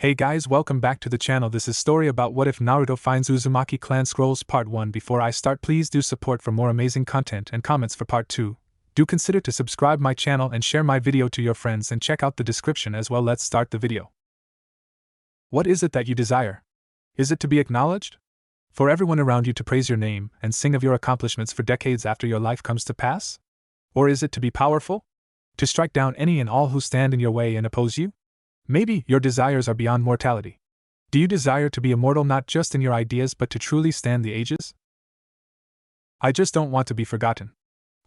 Hey guys, welcome back to the channel. This is story about what if Naruto finds Uzumaki clan scrolls part 1. Before I start, please do support for more amazing content and comments for part 2. Do consider to subscribe my channel and share my video to your friends and check out the description as well. Let's start the video. What is it that you desire? Is it to be acknowledged? For everyone around you to praise your name and sing of your accomplishments for decades after your life comes to pass? Or is it to be powerful? To strike down any and all who stand in your way and oppose you? Maybe your desires are beyond mortality. Do you desire to be immortal not just in your ideas but to truly stand the ages? I just don't want to be forgotten.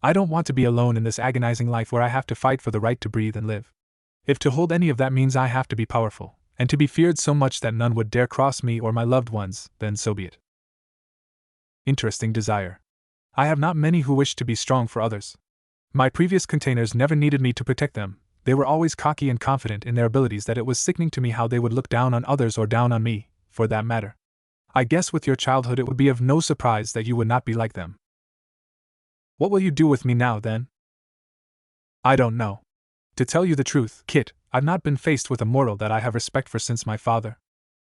I don't want to be alone in this agonizing life where I have to fight for the right to breathe and live. If to hold any of that means I have to be powerful, and to be feared so much that none would dare cross me or my loved ones, then so be it. Interesting desire. I have not many who wish to be strong for others. My previous containers never needed me to protect them. They were always cocky and confident in their abilities that it was sickening to me how they would look down on others or down on me, for that matter. I guess with your childhood it would be of no surprise that you would not be like them. What will you do with me now, then? I don't know. To tell you the truth, Kit, I've not been faced with a mortal that I have respect for since my father.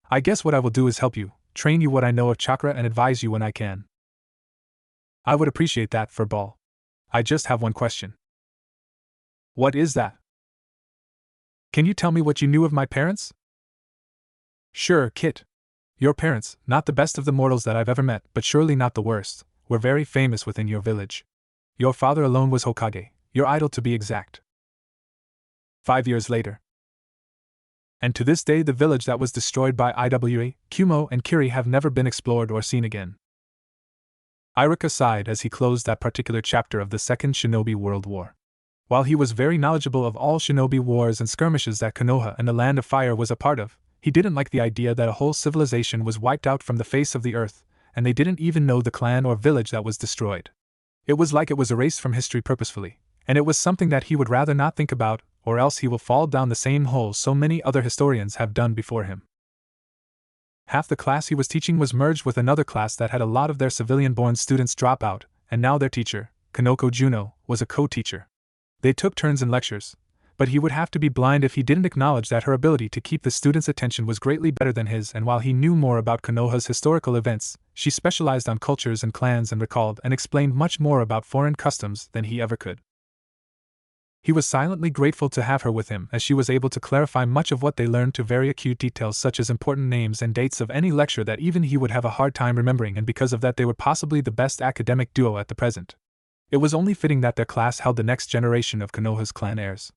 I guess what I will do is help you, train you what I know of chakra and advise you when I can. I would appreciate that, Furball. I just have one question. What is that? Can you tell me what you knew of my parents? Sure, Kit. Your parents, not the best of the mortals that I've ever met, but surely not the worst, were very famous within your village. Your father alone was Hokage, your idol to be exact. 5 years later. And to this day the village that was destroyed by Iwa, Kumo, and Kiri have never been explored or seen again. Iruka sighed as he closed that particular chapter of the Second Shinobi World War. While he was very knowledgeable of all shinobi wars and skirmishes that Konoha and the Land of Fire was a part of, he didn't like the idea that a whole civilization was wiped out from the face of the earth, and they didn't even know the clan or village that was destroyed. It was like it was erased from history purposefully, and it was something that he would rather not think about, or else he will fall down the same hole so many other historians have done before him. Half the class he was teaching was merged with another class that had a lot of their civilian-born students drop out, and now their teacher, Kanoko Juno, was a co-teacher. They took turns in lectures, but he would have to be blind if he didn't acknowledge that her ability to keep the students' attention was greatly better than his, and while he knew more about Konoha's historical events, she specialized on cultures and clans and recalled and explained much more about foreign customs than he ever could. He was silently grateful to have her with him as she was able to clarify much of what they learned to very acute details such as important names and dates of any lecture that even he would have a hard time remembering, and because of that they were possibly the best academic duo at the present. It was only fitting that their class held the next generation of Konoha's clan heirs.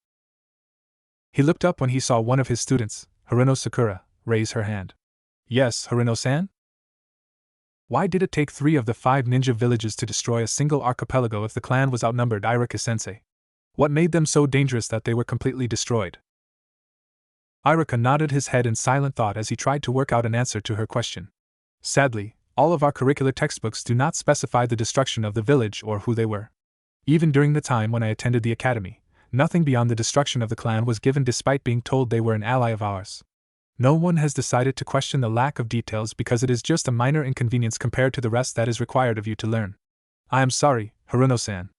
He looked up when he saw one of his students, Haruno Sakura, raise her hand. Yes, Haruno-san? Why did it take 3 of the 5 ninja villages to destroy a single archipelago if the clan was outnumbered, Iruka-sensei? What made them so dangerous that they were completely destroyed? Iruka nodded his head in silent thought as he tried to work out an answer to her question. Sadly, all of our curricular textbooks do not specify the destruction of the village or who they were. Even during the time when I attended the academy, nothing beyond the destruction of the clan was given despite being told they were an ally of ours. No one has decided to question the lack of details because it is just a minor inconvenience compared to the rest that is required of you to learn. I am sorry, Haruno-san.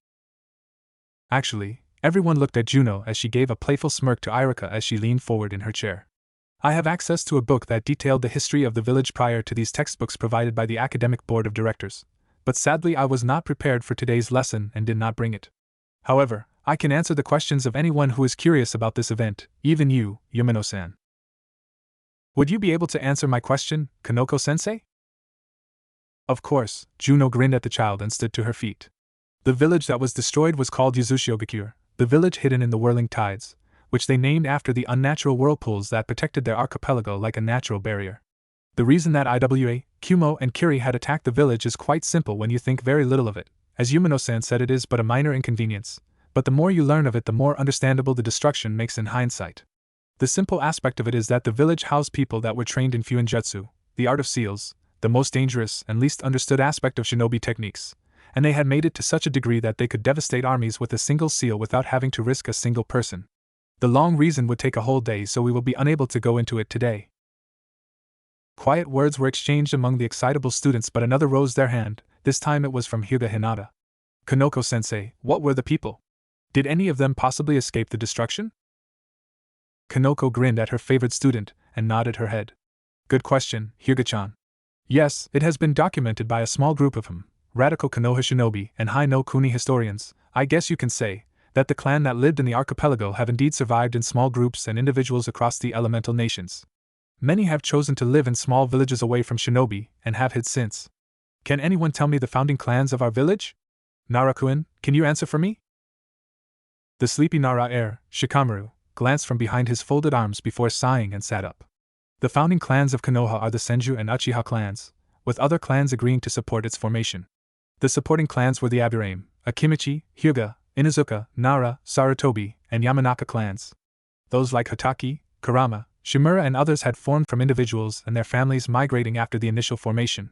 Actually, everyone looked at Juno as she gave a playful smirk to Iruka as she leaned forward in her chair. I have access to a book that detailed the history of the village prior to these textbooks provided by the academic board of directors, but sadly I was not prepared for today's lesson and did not bring it. However, I can answer the questions of anyone who is curious about this event, even you, Yamano-san. Would you be able to answer my question, Kanoko-sensei? Of course, Juno grinned at the child and stood to her feet. The village that was destroyed was called Yuzushiogakure, the village hidden in the whirling tides, which they named after the unnatural whirlpools that protected their archipelago like a natural barrier. The reason that Iwa, Kumo, and Kiri had attacked the village is quite simple when you think very little of it. As Yumino-san said, it is but a minor inconvenience, but the more you learn of it the more understandable the destruction makes in hindsight. The simple aspect of it is that the village housed people that were trained in Fuinjutsu, the art of seals, the most dangerous and least understood aspect of shinobi techniques, and they had made it to such a degree that they could devastate armies with a single seal without having to risk a single person. The long reason would take a whole day, so we will be unable to go into it today. Quiet words were exchanged among the excitable students, but another raised their hand. This time it was from Hyuga Hinata. Kanoko-sensei, what were the people? Did any of them possibly escape the destruction? Kanoko grinned at her favorite student and nodded her head. Good question, Hyuga-chan. Yes, it has been documented by a small group of radical Konoha shinobi and Hai no Kuni historians. I guess you can say that the clan that lived in the archipelago have indeed survived in small groups and individuals across the elemental nations. Many have chosen to live in small villages away from shinobi and have hid since. Can anyone tell me the founding clans of our village? Nara-kun, can you answer for me? The sleepy Nara heir, Shikamaru, glanced from behind his folded arms before sighing and sat up. The founding clans of Konoha are the Senju and Uchiha clans, with other clans agreeing to support its formation. The supporting clans were the Aburame, Akimichi, Hyuga, Inuzuka, Nara, Sarutobi, and Yamanaka clans. Those like Hataki, Kurama, Shimura and others had formed from individuals and their families migrating after the initial formation.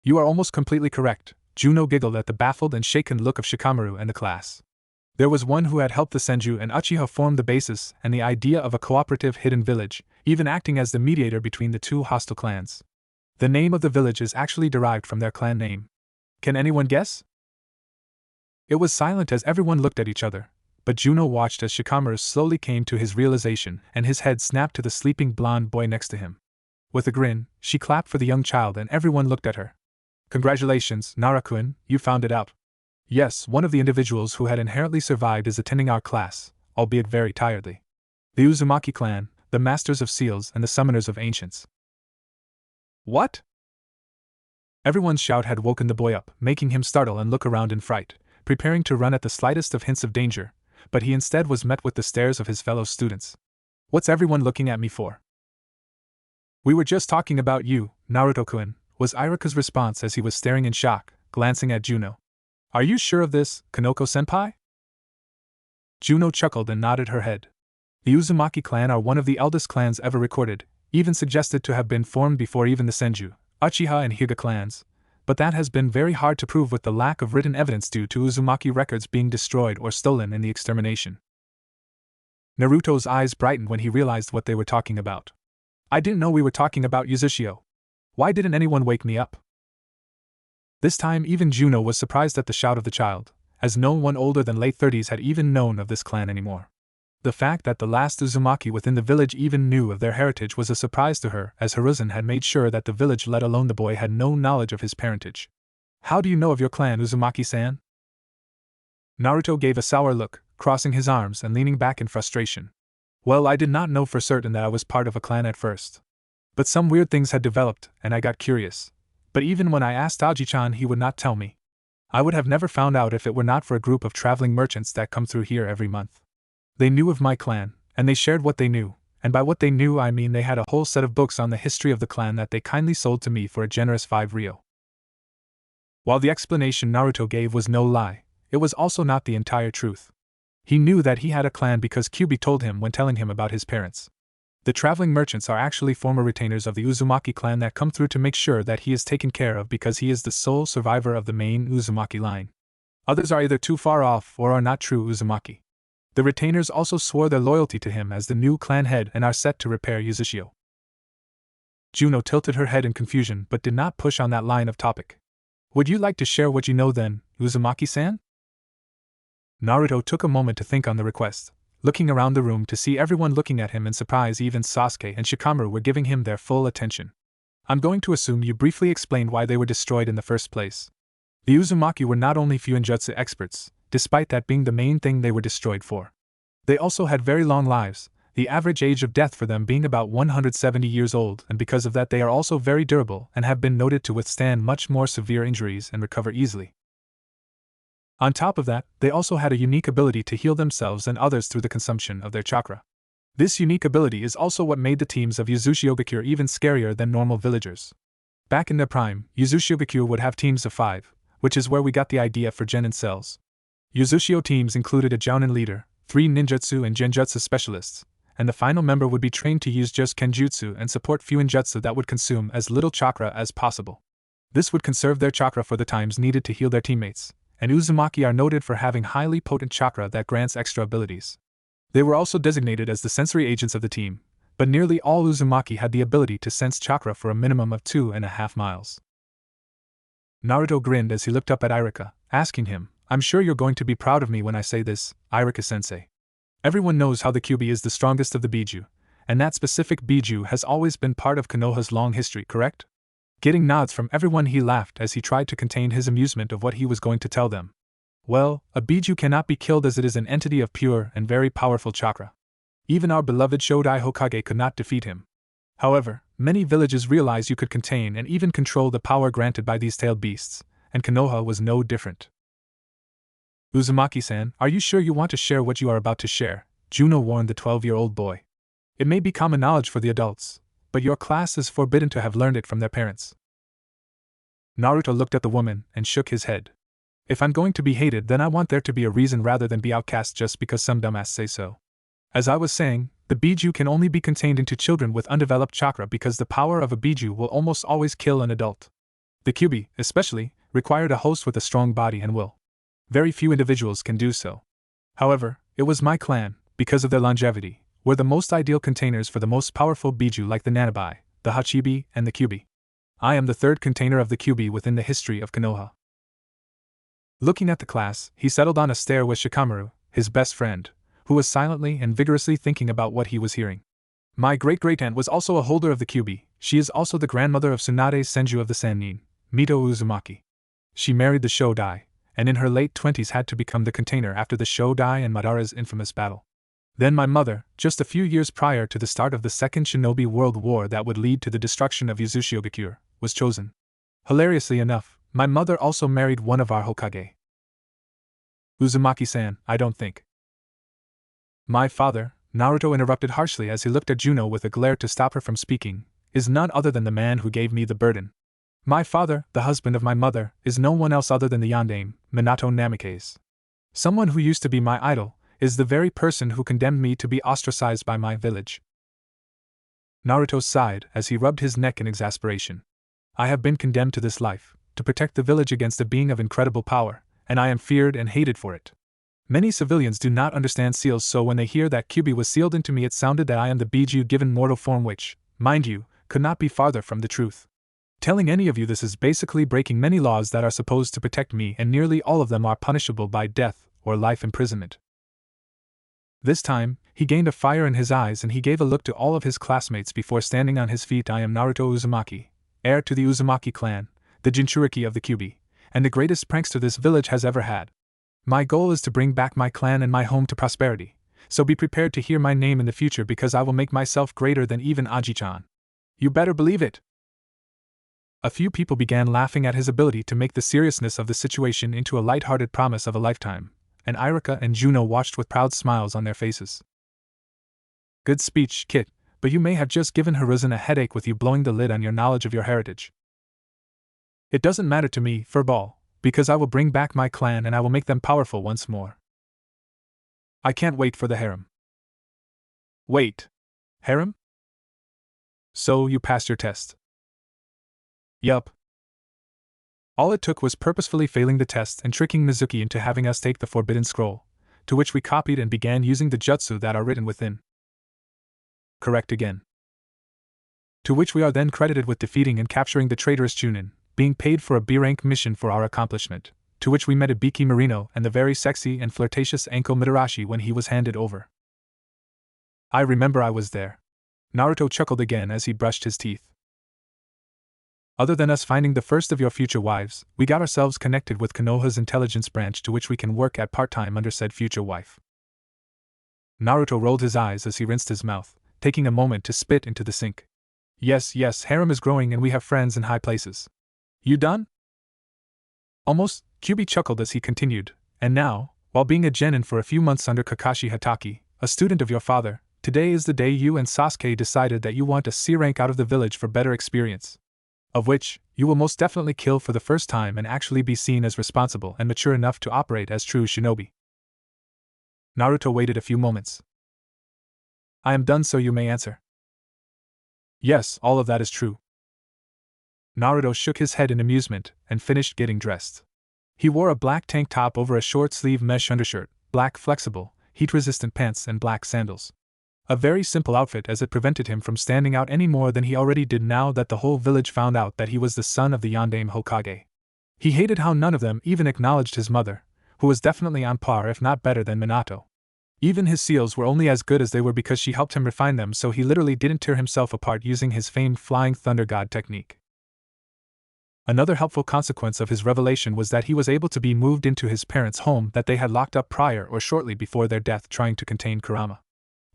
You are almost completely correct, Juno giggled at the baffled and shaken look of Shikamaru and the class. There was one who had helped the Senju and Uchiha form the basis and the idea of a cooperative hidden village, even acting as the mediator between the two hostile clans. The name of the village is actually derived from their clan name. Can anyone guess? It was silent as everyone looked at each other, but Juno watched as Shikamaru slowly came to his realization and his head snapped to the sleeping blonde boy next to him. With a grin, she clapped for the young child and everyone looked at her. Congratulations, Nara-kun, you found it out. Yes, one of the individuals who had inherently survived is attending our class, albeit very tiredly. The Uzumaki clan, the Masters of Seals and the Summoners of Ancients. What? Everyone's shout had woken the boy up, making him startle and look around in fright, preparing to run at the slightest of hints of danger, but he instead was met with the stares of his fellow students. What's everyone looking at me for? We were just talking about you, Naruto-kun, was Irika's response as he was staring in shock, glancing at Juno. Are you sure of this, Kanoko-senpai? Juno chuckled and nodded her head. The Uzumaki clan are one of the eldest clans ever recorded, even suggested to have been formed before even the Senju, Uchiha and Hyuga clans, but that has been very hard to prove with the lack of written evidence due to Uzumaki records being destroyed or stolen in the extermination. Naruto's eyes brightened when he realized what they were talking about. I didn't know we were talking about Uzushio. Why didn't anyone wake me up? This time even Juno was surprised at the shout of the child, as no one older than late 30s had even known of this clan anymore. The fact that the last Uzumaki within the village even knew of their heritage was a surprise to her, as Hiruzen had made sure that the village, let alone the boy, had no knowledge of his parentage. How do you know of your clan, Uzumaki-san? Naruto gave a sour look, crossing his arms and leaning back in frustration. Well, I did not know for certain that I was part of a clan at first. But some weird things had developed, and I got curious. But even when I asked Aji-chan, he would not tell me. I would have never found out if it were not for a group of traveling merchants that come through here every month. They knew of my clan, and they shared what they knew, and by what they knew I mean they had a whole set of books on the history of the clan that they kindly sold to me for a generous 5 ryo. While the explanation Naruto gave was no lie, it was also not the entire truth. He knew that he had a clan because Kyubi told him when telling him about his parents. The traveling merchants are actually former retainers of the Uzumaki clan that come through to make sure that he is taken care of because he is the sole survivor of the main Uzumaki line. Others are either too far off or are not true Uzumaki. The retainers also swore their loyalty to him as the new clan head and are set to repair Uzushio. Juno tilted her head in confusion but did not push on that line of topic. Would you like to share what you know then, Uzumaki-san? Naruto took a moment to think on the request, looking around the room to see everyone looking at him in surprise. Even Sasuke and Shikamaru were giving him their full attention. I'm going to assume you briefly explained why they were destroyed in the first place. The Uzumaki were not only Fuinjutsu experts, despite that being the main thing they were destroyed for. They also had very long lives, the average age of death for them being about 170 years old, and because of that they are also very durable and have been noted to withstand much more severe injuries and recover easily. On top of that, they also had a unique ability to heal themselves and others through the consumption of their chakra. This unique ability is also what made the teams of Uzushiogakure even scarier than normal villagers. Back in their prime, Uzushiogakure would have teams of 5, which is where we got the idea for Genin cells. Uzushio teams included a Jounin leader, 3 ninjutsu and genjutsu specialists, and the final member would be trained to use just kenjutsu and support fuinjutsu that would consume as little chakra as possible. This would conserve their chakra for the times needed to heal their teammates, and Uzumaki are noted for having highly potent chakra that grants extra abilities. They were also designated as the sensory agents of the team, but nearly all Uzumaki had the ability to sense chakra for a minimum of 2.5 miles. Naruto grinned as he looked up at Irika, asking him, I'm sure you're going to be proud of me when I say this, Irika-sensei. Everyone knows how the Kyuubi is the strongest of the Biju, and that specific Biju has always been part of Konoha's long history, correct? Getting nods from everyone, he laughed as he tried to contain his amusement of what he was going to tell them. Well, a Biju cannot be killed as it is an entity of pure and very powerful chakra. Even our beloved Shodai Hokage could not defeat him. However, many villages realize you could contain and even control the power granted by these tailed beasts, and Konoha was no different. Uzumaki-san, are you sure you want to share what you are about to share? Juno warned the 12-year-old boy. It may be common knowledge for the adults, but your class is forbidden to have learned it from their parents. Naruto looked at the woman and shook his head. If I'm going to be hated, then I want there to be a reason rather than be outcast just because some dumbass say so. As I was saying, the Biju can only be contained into children with undeveloped chakra because the power of a Biju will almost always kill an adult. The Kyuubi, especially, required a host with a strong body and will. Very few individuals can do so. However, it was my clan, because of their longevity, were the most ideal containers for the most powerful Biju like the Nanabi, the Hachibi, and the Kyuubi. I am the third container of the Kyuubi within the history of Konoha. Looking at the class, he settled on a stare with Shikamaru, his best friend, who was silently and vigorously thinking about what he was hearing. My great-great-aunt was also a holder of the Kyuubi. She is also the grandmother of Tsunade Senju of the Sannin, Mito Uzumaki. She married the Shodai, and in her late 20s had to become the container after the Shodai and Madara's infamous battle. Then my mother, just a few years prior to the start of the Second Shinobi World War that would lead to the destruction of Uzushiogakure, was chosen. Hilariously enough, my mother also married one of our Hokage. Uzumaki-san, I don't think. My father, Naruto interrupted harshly as he looked at Juno with a glare to stop her from speaking, is none other than the man who gave me the burden. My father, the husband of my mother, is no one else other than the yandame, Minato Namikaze. Someone who used to be my idol, is the very person who condemned me to be ostracized by my village. Naruto sighed as he rubbed his neck in exasperation. I have been condemned to this life, to protect the village against a being of incredible power, and I am feared and hated for it. Many civilians do not understand seals, so when they hear that Kyuubi was sealed into me, it sounded that I am the Biju given mortal form, which, mind you, could not be farther from the truth. Telling any of you this is basically breaking many laws that are supposed to protect me, and nearly all of them are punishable by death or life imprisonment. This time, he gained a fire in his eyes and he gave a look to all of his classmates before standing on his feet. I am Naruto Uzumaki, heir to the Uzumaki clan, the Jinchuriki of the Kyuubi, and the greatest prankster this village has ever had. My goal is to bring back my clan and my home to prosperity, so be prepared to hear my name in the future because I will make myself greater than even Aji-chan. You better believe it! A few people began laughing at his ability to make the seriousness of the situation into a light-hearted promise of a lifetime, and Irika and Juno watched with proud smiles on their faces. Good speech, Kit, but you may have just given Hiruzen a headache with you blowing the lid on your knowledge of your heritage. It doesn't matter to me, furball, because I will bring back my clan and I will make them powerful once more. I can't wait for the harem. Wait. Harem? So you passed your test? Yup. All it took was purposefully failing the test and tricking Mizuki into having us take the Forbidden Scroll, to which we copied and began using the jutsu that are written within. Correct again. To which we are then credited with defeating and capturing the traitorous Chunin, being paid for a B-rank mission for our accomplishment, to which we met Ibiki Marino and the very sexy and flirtatious Anko Mitarashi when he was handed over. I remember I was there. Naruto chuckled again as he brushed his teeth. Other than us finding the first of your future wives, we got ourselves connected with Konoha's intelligence branch to which we can work at part-time under said future wife. Naruto rolled his eyes as he rinsed his mouth, taking a moment to spit into the sink. Yes, harem is growing and we have friends in high places. You done? Almost, Kyuubi chuckled as he continued, and now, while being a genin for a few months under Kakashi Hatake, a student of your father, today is the day you and Sasuke decided that you want a C rank out of the village for better experience. Of which, you will most definitely kill for the first time and actually be seen as responsible and mature enough to operate as true shinobi. Naruto waited a few moments. I am done, so you may answer. Yes, all of that is true. Naruto shook his head in amusement and finished getting dressed. He wore a black tank top over a short-sleeve mesh undershirt, black flexible, heat-resistant pants and black sandals. A very simple outfit as it prevented him from standing out any more than he already did now that the whole village found out that he was the son of the Yandame Hokage. He hated how none of them even acknowledged his mother, who was definitely on par if not better than Minato. Even his seals were only as good as they were because she helped him refine them, so he literally didn't tear himself apart using his famed flying thunder god technique. Another helpful consequence of his revelation was that he was able to be moved into his parents' home that they had locked up prior or shortly before their death trying to contain Kurama.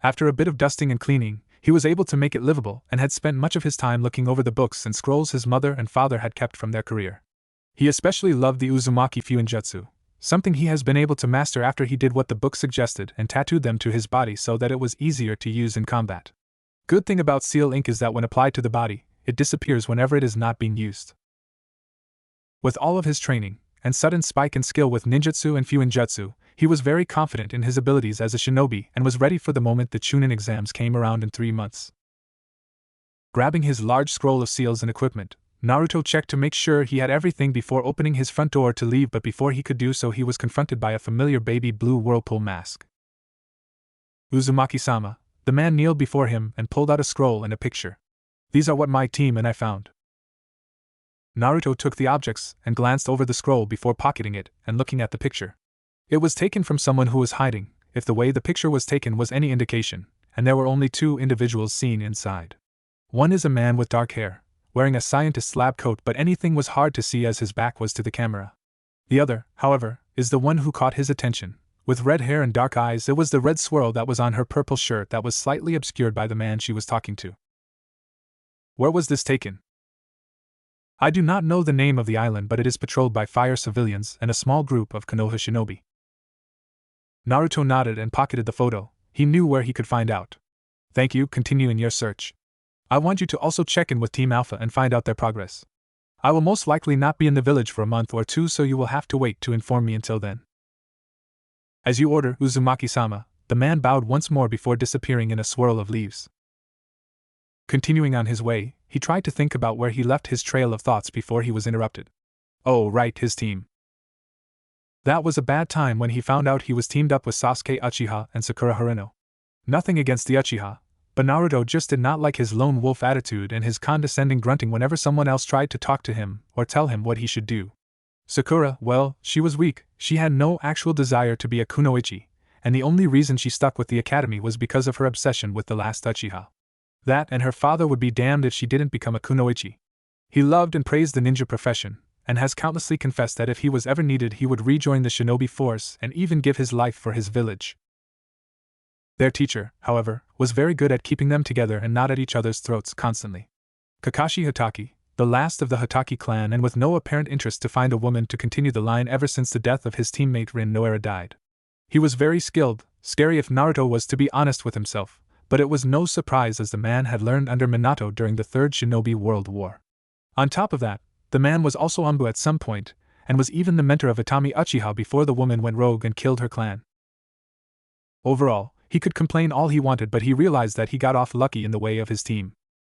After a bit of dusting and cleaning, he was able to make it livable and had spent much of his time looking over the books and scrolls his mother and father had kept from their career. He especially loved the Uzumaki Fuinjutsu, something he has been able to master after he did what the book suggested and tattooed them to his body so that it was easier to use in combat. Good thing about seal ink is that when applied to the body, it disappears whenever it is not being used. With all of his training, and sudden spike in skill with ninjutsu and fuinjutsu, he was very confident in his abilities as a shinobi and was ready for the moment the Chunin exams came around in 3 months. Grabbing his large scroll of seals and equipment, Naruto checked to make sure he had everything before opening his front door to leave, but before he could do so he was confronted by a familiar baby blue whirlpool mask. Uzumaki-sama, the man kneeled before him and pulled out a scroll and a picture. "These are what my team and I found." Naruto took the objects and glanced over the scroll before pocketing it and looking at the picture. It was taken from someone who was hiding, if the way the picture was taken was any indication, and there were only 2 individuals seen inside. One is a man with dark hair, wearing a scientist's lab coat, but anything was hard to see as his back was to the camera. The other, however, is the one who caught his attention. With red hair and dark eyes, it was the red swirl that was on her purple shirt that was slightly obscured by the man she was talking to. Where was this taken? I do not know the name of the island, but it is patrolled by fire civilians and a small group of Konoha shinobi. Naruto nodded and pocketed the photo. He knew where he could find out. "Thank you, continue in your search. I want you to also check in with Team Alpha and find out their progress. I will most likely not be in the village for a month or 2, so you will have to wait to inform me until then." "As you order, Uzumaki-sama," the man bowed once more before disappearing in a swirl of leaves. Continuing on his way, he tried to think about where he left his trail of thoughts before he was interrupted. Oh, right, his team. That was a bad time when he found out he was teamed up with Sasuke Uchiha and Sakura Harino. Nothing against the Uchiha, but Naruto just did not like his lone wolf attitude and his condescending grunting whenever someone else tried to talk to him or tell him what he should do. Sakura, well, she was weak, she had no actual desire to be a kunoichi, and the only reason she stuck with the academy was because of her obsession with the last Uchiha. That and her father would be damned if she didn't become a kunoichi. He loved and praised the ninja profession, and has countlessly confessed that if he was ever needed he would rejoin the shinobi force and even give his life for his village. Their teacher, however, was very good at keeping them together and not at each other's throats constantly. Kakashi Hatake, the last of the Hatake clan and with no apparent interest to find a woman to continue the line ever since the death of his teammate Rin Noara died. He was very skilled, scary if Naruto was to be honest with himself, but it was no surprise as the man had learned under Minato during the Third Shinobi World War. On top of that, the man was also Anbu at some point, and was even the mentor of Itami Uchiha before the woman went rogue and killed her clan. Overall, he could complain all he wanted, but he realized that he got off lucky in the way of his team.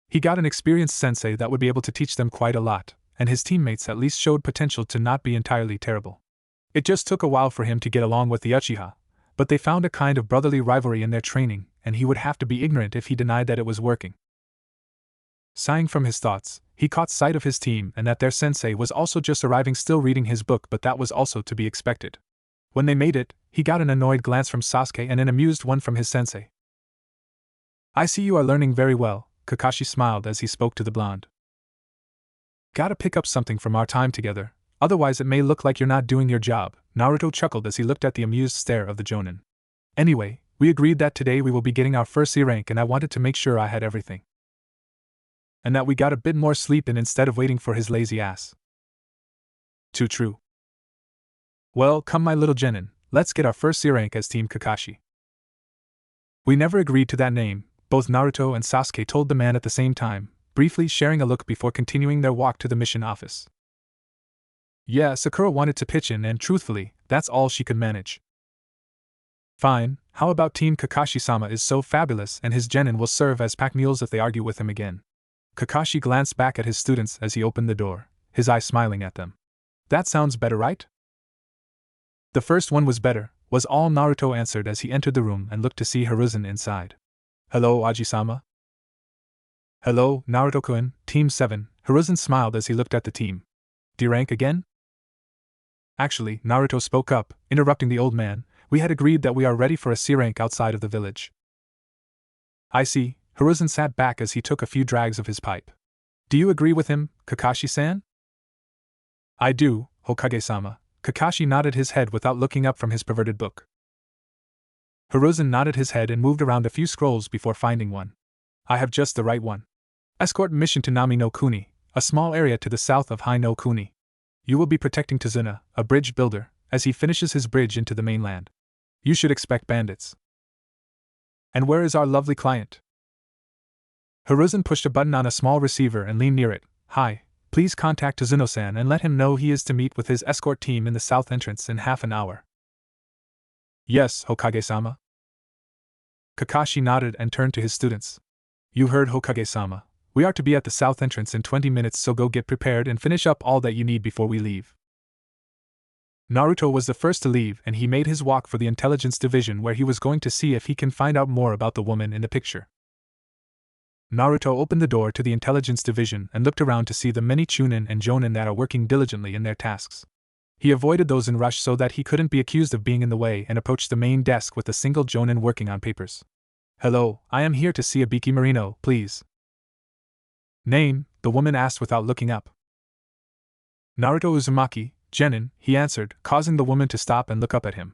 He got an experienced sensei that would be able to teach them quite a lot, and his teammates at least showed potential to not be entirely terrible. It just took a while for him to get along with the Uchiha, but they found a kind of brotherly rivalry in their training, and he would have to be ignorant if he denied that it was working. Sighing from his thoughts, he caught sight of his team and that their sensei was also just arriving, still reading his book, but that was also to be expected. When they made it, he got an annoyed glance from Sasuke and an amused one from his sensei. "I see you are learning very well," Kakashi smiled as he spoke to the blonde. "Gotta pick up something from our time together, otherwise it may look like you're not doing your job," Naruto chuckled as he looked at the amused stare of the Jonin. "Anyway, we agreed that today we will be getting our first C rank and I wanted to make sure I had everything. And that we got a bit more sleep in instead of waiting for his lazy ass." "Too true." "Well, come my little genin, let's get our first C rank as Team Kakashi." "We never agreed to that name," both Naruto and Sasuke told the man at the same time, briefly sharing a look before continuing their walk to the mission office. Yeah, Sakura wanted to pitch in and truthfully, that's all she could manage. "Fine, how about Team Kakashi-sama is so fabulous and his genin will serve as pack mules if they argue with him again." Kakashi glanced back at his students as he opened the door, his eyes smiling at them. "That sounds better, right?" "The first one was better," was all Naruto answered as he entered the room and looked to see Hiruzen inside. "Hello, Aji-sama." "Hello, Naruto-kun, Team 7, Hiruzen smiled as he looked at the team. "D rank again?" Actually, Naruto spoke up, interrupting the old man, We had agreed that we are ready for a C rank outside of the village. I see. Hiruzen sat back as he took a few drags of his pipe. Do you agree with him, Kakashi-san? I do, Hokage-sama. Kakashi nodded his head without looking up from his perverted book. Hiruzen nodded his head and moved around a few scrolls before finding one. I have just the right one. Escort mission to Nami no Kuni, a small area to the south of Hai no Kuni. You will be protecting Tazuna, a bridge builder, as he finishes his bridge into the mainland. You should expect bandits. And where is our lovely client? Hiruzen pushed a button on a small receiver and leaned near it. Hi, please contact Tsuno-san and let him know he is to meet with his escort team in the south entrance in half an hour. Yes, Hokage-sama. Kakashi nodded and turned to his students. You heard, Hokage-sama. We are to be at the south entrance in 20 minutes, so go get prepared and finish up all that you need before we leave. Naruto was the first to leave, and he made his walk for the intelligence division, where he was going to see if he can find out more about the woman in the picture. Naruto opened the door to the intelligence division and looked around to see the many chunin and jonin that are working diligently in their tasks. He avoided those in rush so that he couldn't be accused of being in the way and approached the main desk with a single jonin working on papers. Hello, I am here to see Ibiki Marino, please. Name, the woman asked without looking up. Naruto Uzumaki, Genin, he answered, causing the woman to stop and look up at him.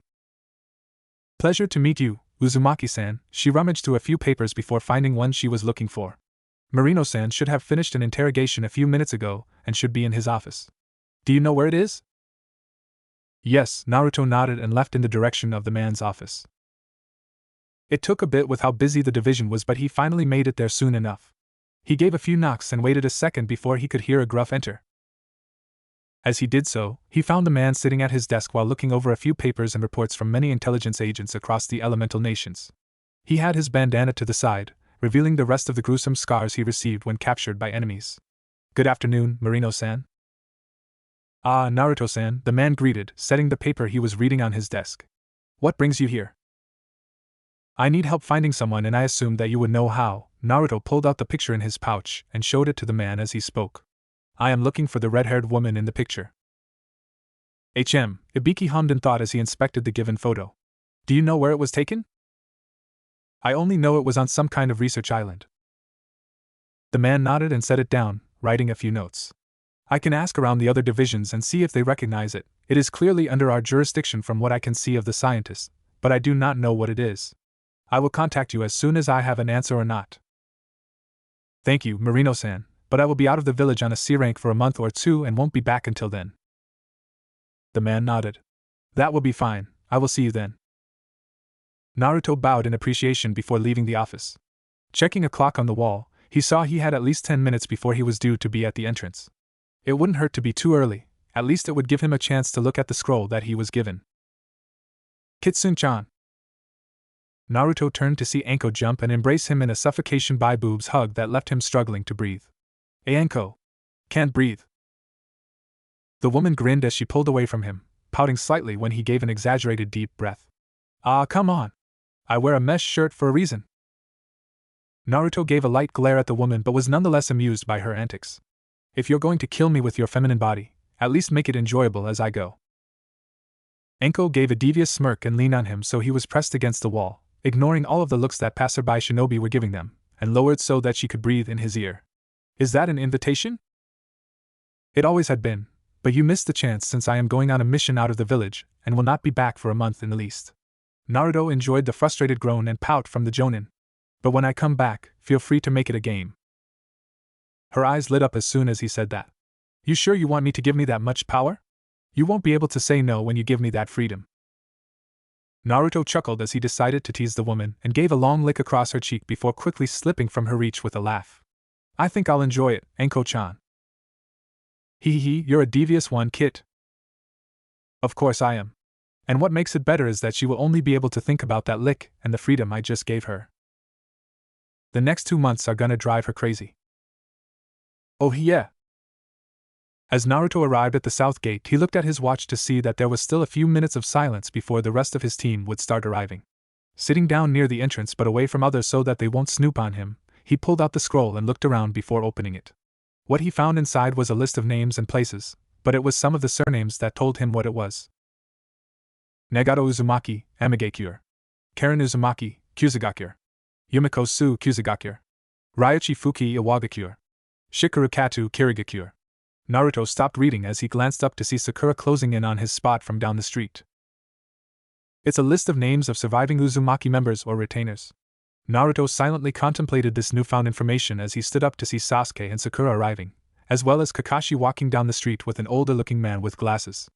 Pleasure to meet you, Uzumaki-san. She rummaged through a few papers before finding one she was looking for. Marino-san should have finished an interrogation a few minutes ago and should be in his office. Do you know where it is? Yes, Naruto nodded and left in the direction of the man's office. It took a bit with how busy the division was, but he finally made it there soon enough. He gave a few knocks and waited a second before he could hear a gruff enter. As he did so, he found the man sitting at his desk while looking over a few papers and reports from many intelligence agents across the elemental nations. He had his bandana to the side, revealing the rest of the gruesome scars he received when captured by enemies. Good afternoon, Marino-san. Ah, Naruto-san, the man greeted, setting the paper he was reading on his desk. What brings you here? I need help finding someone, and I assumed that you would know how. Naruto pulled out the picture in his pouch and showed it to the man as he spoke. I am looking for the red-haired woman in the picture. Ibiki hummed in thought as he inspected the given photo. Do you know where it was taken? I only know it was on some kind of research island. The man nodded and set it down, writing a few notes. I can ask around the other divisions and see if they recognize it. It is clearly under our jurisdiction from what I can see of the scientists, but I do not know what it is. I will contact you as soon as I have an answer or not. Thank you, Marino-san, but I will be out of the village on a C rank for a month or two and won't be back until then. The man nodded. That will be fine, I will see you then. Naruto bowed in appreciation before leaving the office. Checking a clock on the wall, he saw he had at least 10 minutes before he was due to be at the entrance. It wouldn't hurt to be too early, at least it would give him a chance to look at the scroll that he was given. Kitsune-chan. Naruto turned to see Anko jump and embrace him in a suffocation by boobs hug that left him struggling to breathe. Hey Anko. Can't breathe. The woman grinned as she pulled away from him, pouting slightly when he gave an exaggerated deep breath. Ah, come on. I wear a mesh shirt for a reason. Naruto gave a light glare at the woman but was nonetheless amused by her antics. If you're going to kill me with your feminine body, at least make it enjoyable as I go. Anko gave a devious smirk and leaned on him so he was pressed against the wall, ignoring all of the looks that passerby shinobi were giving them, and lowered so that she could breathe in his ear. Is that an invitation? It always had been, but you missed the chance since I am going on a mission out of the village, and will not be back for a month in the least. Naruto enjoyed the frustrated groan and pout from the jonin. But when I come back, feel free to make it a game. Her eyes lit up as soon as he said that. You sure you want me to give me that much power? You won't be able to say no when you give me that freedom. Naruto chuckled as he decided to tease the woman and gave a long lick across her cheek before quickly slipping from her reach with a laugh. I think I'll enjoy it, Anko-chan. Hee, you're a devious one, Kit. Of course I am. And what makes it better is that she will only be able to think about that lick and the freedom I just gave her. The next 2 months are gonna drive her crazy. Oh yeah. As Naruto arrived at the south gate, he looked at his watch to see that there was still a few minutes of silence before the rest of his team would start arriving. Sitting down near the entrance but away from others so that they won't snoop on him, he pulled out the scroll and looked around before opening it. What he found inside was a list of names and places, but it was some of the surnames that told him what it was. Nagato Uzumaki, Amigakure. Karen Uzumaki, Kusagakure. Yumiko Su Kusagakure. Ryuchi Fuki Iwagakure. Shikaru Katu Kirigakure. Naruto stopped reading as he glanced up to see Sakura closing in on his spot from down the street. It's a list of names of surviving Uzumaki members or retainers. Naruto silently contemplated this newfound information as he stood up to see Sasuke and Sakura arriving, as well as Kakashi walking down the street with an older-looking man with glasses.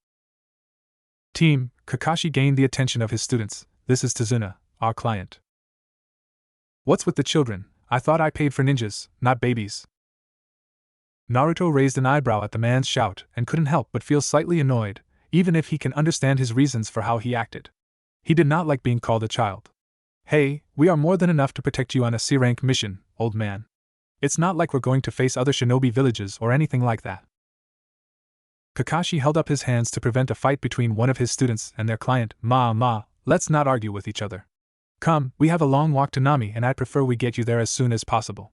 Team, Kakashi gained the attention of his students. This is Tazuna, our client. What's with the children? I thought I paid for ninjas, not babies. Naruto raised an eyebrow at the man's shout and couldn't help but feel slightly annoyed, even if he can understand his reasons for how he acted. He did not like being called a child. Hey, we are more than enough to protect you on a C-rank mission, old man. It's not like we're going to face other shinobi villages or anything like that. Kakashi held up his hands to prevent a fight between one of his students and their client. Let's not argue with each other. Come, we have a long walk to Nami and I'd prefer we get you there as soon as possible.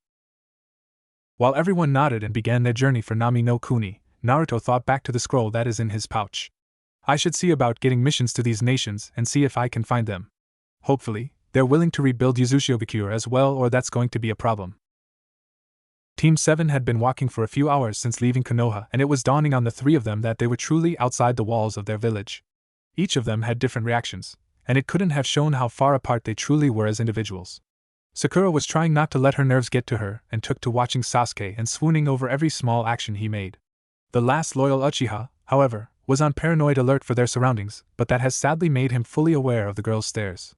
While everyone nodded and began their journey for Nami no Kuni, Naruto thought back to the scroll that is in his pouch. I should see about getting missions to these nations and see if I can find them. Hopefully, they're willing to rebuild Uzumaki as well, or that's going to be a problem. Team 7 had been walking for a few hours since leaving Konoha, and it was dawning on the three of them that they were truly outside the walls of their village. Each of them had different reactions, and it couldn't have shown how far apart they truly were as individuals. Sakura was trying not to let her nerves get to her and took to watching Sasuke and swooning over every small action he made. The last loyal Uchiha, however, was on paranoid alert for their surroundings, but that has sadly made him fully aware of the girl's stares.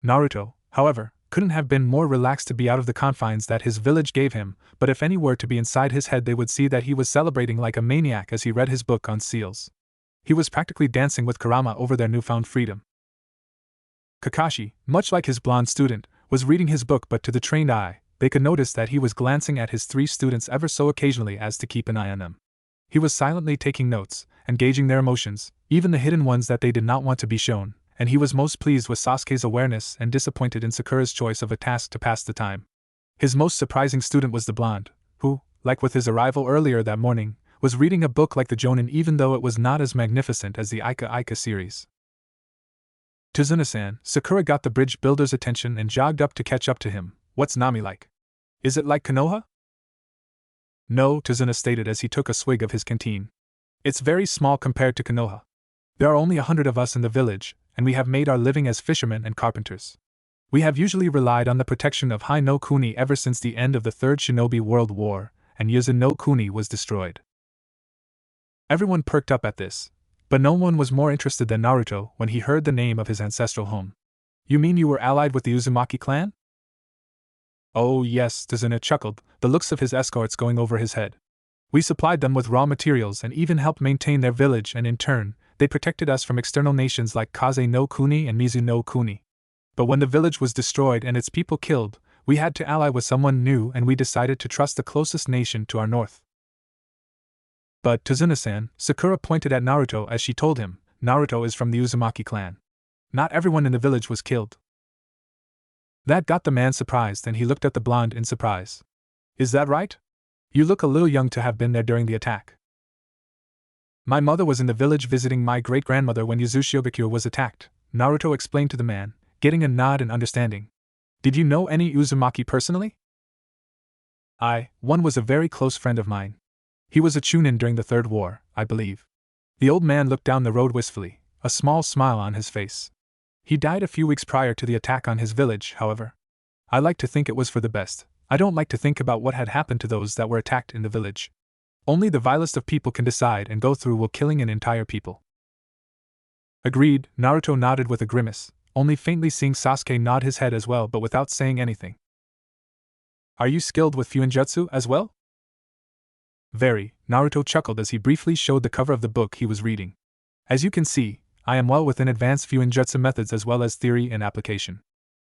Naruto, however, couldn't have been more relaxed to be out of the confines that his village gave him, but if any were to be inside his head they would see that he was celebrating like a maniac as he read his book on seals. He was practically dancing with Kurama over their newfound freedom. Kakashi, much like his blonde student, was reading his book, but to the trained eye, they could notice that he was glancing at his three students ever so occasionally as to keep an eye on them. He was silently taking notes, and gauging their emotions, even the hidden ones that they did not want to be shown, and he was most pleased with Sasuke's awareness and disappointed in Sakura's choice of a task to pass the time. His most surprising student was the blonde, who, like with his arrival earlier that morning, was reading a book like the Jonin even though it was not as magnificent as the Ika Ika series. Tazuna-san, Sakura got the bridge builder's attention and jogged up to catch up to him. What's Nami like? Is it like Konoha? No, Tazuna stated as he took a swig of his canteen. It's very small compared to Konoha. There are only 100 of us in the village, and we have made our living as fishermen and carpenters. We have usually relied on the protection of Hai no Kuni ever since the end of the Third Shinobi World War, and Yuzu no Kuni was destroyed. Everyone perked up at this, but no one was more interested than Naruto when he heard the name of his ancestral home. You mean you were allied with the Uzumaki clan? Oh yes, Tazuna chuckled, the looks of his escorts going over his head. We supplied them with raw materials and even helped maintain their village, and in turn, they protected us from external nations like Kaze no Kuni and Mizu no Kuni. But when the village was destroyed and its people killed, we had to ally with someone new and we decided to trust the closest nation to our north. But Tazuna-san, Sakura pointed at Naruto as she told him, Naruto is from the Uzumaki clan. Not everyone in the village was killed. That got the man surprised and he looked at the blonde in surprise. Is that right? You look a little young to have been there during the attack. My mother was in the village visiting my great-grandmother when Uzumaki was attacked, Naruto explained to the man, getting a nod and understanding. Did you know any Uzumaki personally? One was a very close friend of mine. He was a Chunin during the Third War, I believe. The old man looked down the road wistfully, a small smile on his face. He died a few weeks prior to the attack on his village, however. I like to think it was for the best. I don't like to think about what had happened to those that were attacked in the village. Only the vilest of people can decide and go through killing an entire people. Agreed, Naruto nodded with a grimace, only faintly seeing Sasuke nod his head as well but without saying anything. Are you skilled with Fuinjutsu as well? Very, Naruto chuckled as he briefly showed the cover of the book he was reading. As you can see, I am well within advanced Fuinjutsu methods as well as theory and application.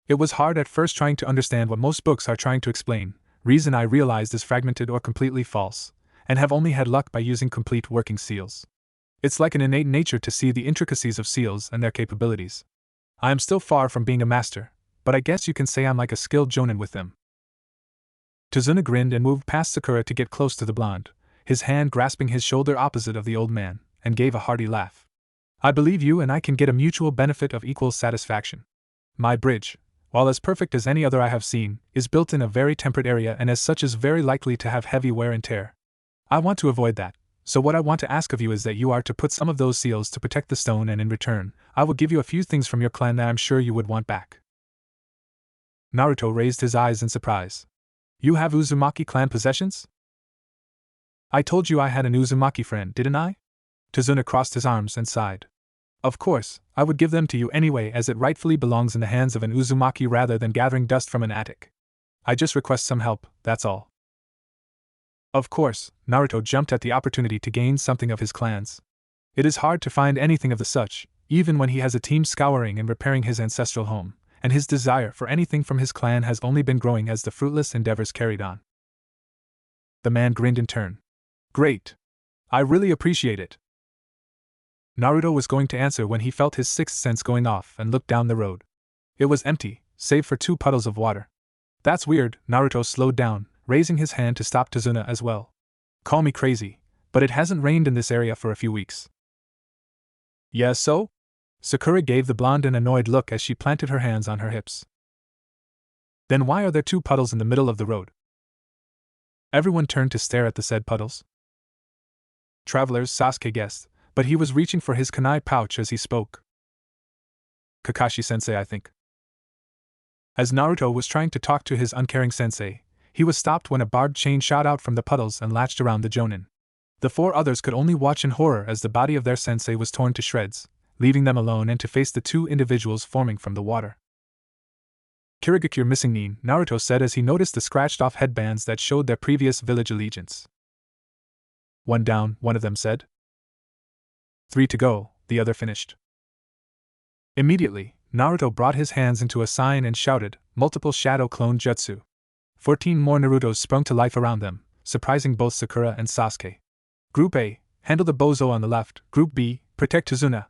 It was hard at first trying to understand what most books are trying to explain, reason I realized is fragmented or completely false, and have only had luck by using complete working seals. It's like an innate nature to see the intricacies of seals and their capabilities. I am still far from being a master, but I guess you can say I'm like a skilled jonin with them. Tazuna grinned and moved past Sakura to get close to the blonde, his hand grasping his shoulder opposite of the old man, and gave a hearty laugh. I believe you and I can get a mutual benefit of equal satisfaction. My bridge, while as perfect as any other I have seen, is built in a very temperate area and as such is very likely to have heavy wear and tear. I want to avoid that, so what I want to ask of you is that you are to put some of those seals to protect the stone, and in return, I will give you a few things from your clan that I'm sure you would want back. Naruto raised his eyes in surprise. You have Uzumaki clan possessions? I told you I had an Uzumaki friend, didn't I? Tazuna crossed his arms and sighed. Of course, I would give them to you anyway, as it rightfully belongs in the hands of an Uzumaki rather than gathering dust from an attic. I just request some help, that's all. Of course, Naruto jumped at the opportunity to gain something of his clans. It is hard to find anything of the such, even when he has a team scouring and repairing his ancestral home, and his desire for anything from his clan has only been growing as the fruitless endeavors carried on. The man grinned in turn. Great! I really appreciate it. Naruto was going to answer when he felt his sixth sense going off and looked down the road. It was empty, save for 2 puddles of water. That's weird. Naruto slowed down, raising his hand to stop Tazuna as well. Call me crazy, but it hasn't rained in this area for a few weeks. Yes, so? Sakura gave the blonde an annoyed look as she planted her hands on her hips. Then why are there 2 puddles in the middle of the road? Everyone turned to stare at the said puddles. Travelers, Sasuke guessed, but he was reaching for his kunai pouch as he spoke. Kakashi-sensei, I think. As Naruto was trying to talk to his uncaring sensei, he was stopped when a barbed chain shot out from the puddles and latched around the jonin. The 4 others could only watch in horror as the body of their sensei was torn to shreds, leaving them alone and to face the 2 individuals forming from the water. Kirigaki, you're missing Nin, Naruto said as he noticed the scratched-off headbands that showed their previous village allegiance. 1 down, one of them said. 3 to go, the other finished. Immediately, Naruto brought his hands into a sign and shouted, multiple shadow clone jutsu. 14 more Narutos sprung to life around them, surprising both Sakura and Sasuke. Group A, handle the bozo on the left. Group B, protect Tazuna.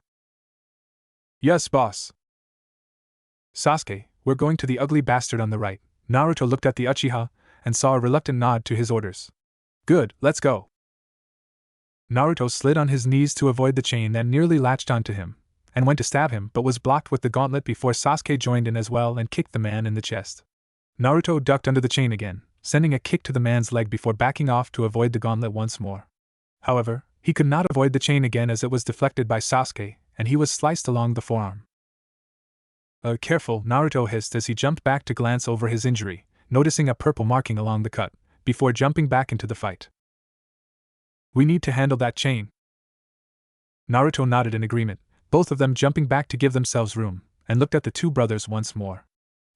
Yes, boss. Sasuke, we're going to the ugly bastard on the right. Naruto looked at the Uchiha and saw a reluctant nod to his orders. Good, let's go. Naruto slid on his knees to avoid the chain that nearly latched onto him, and went to stab him but was blocked with the gauntlet before Sasuke joined in as well and kicked the man in the chest. Naruto ducked under the chain again, sending a kick to the man's leg before backing off to avoid the gauntlet once more. However, he could not avoid the chain again as it was deflected by Sasuke, and he was sliced along the forearm. Careful, Naruto hissed as he jumped back to glance over his injury, noticing a purple marking along the cut, before jumping back into the fight. We need to handle that chain. Naruto nodded in agreement, both of them jumping back to give themselves room, and looked at the 2 brothers once more.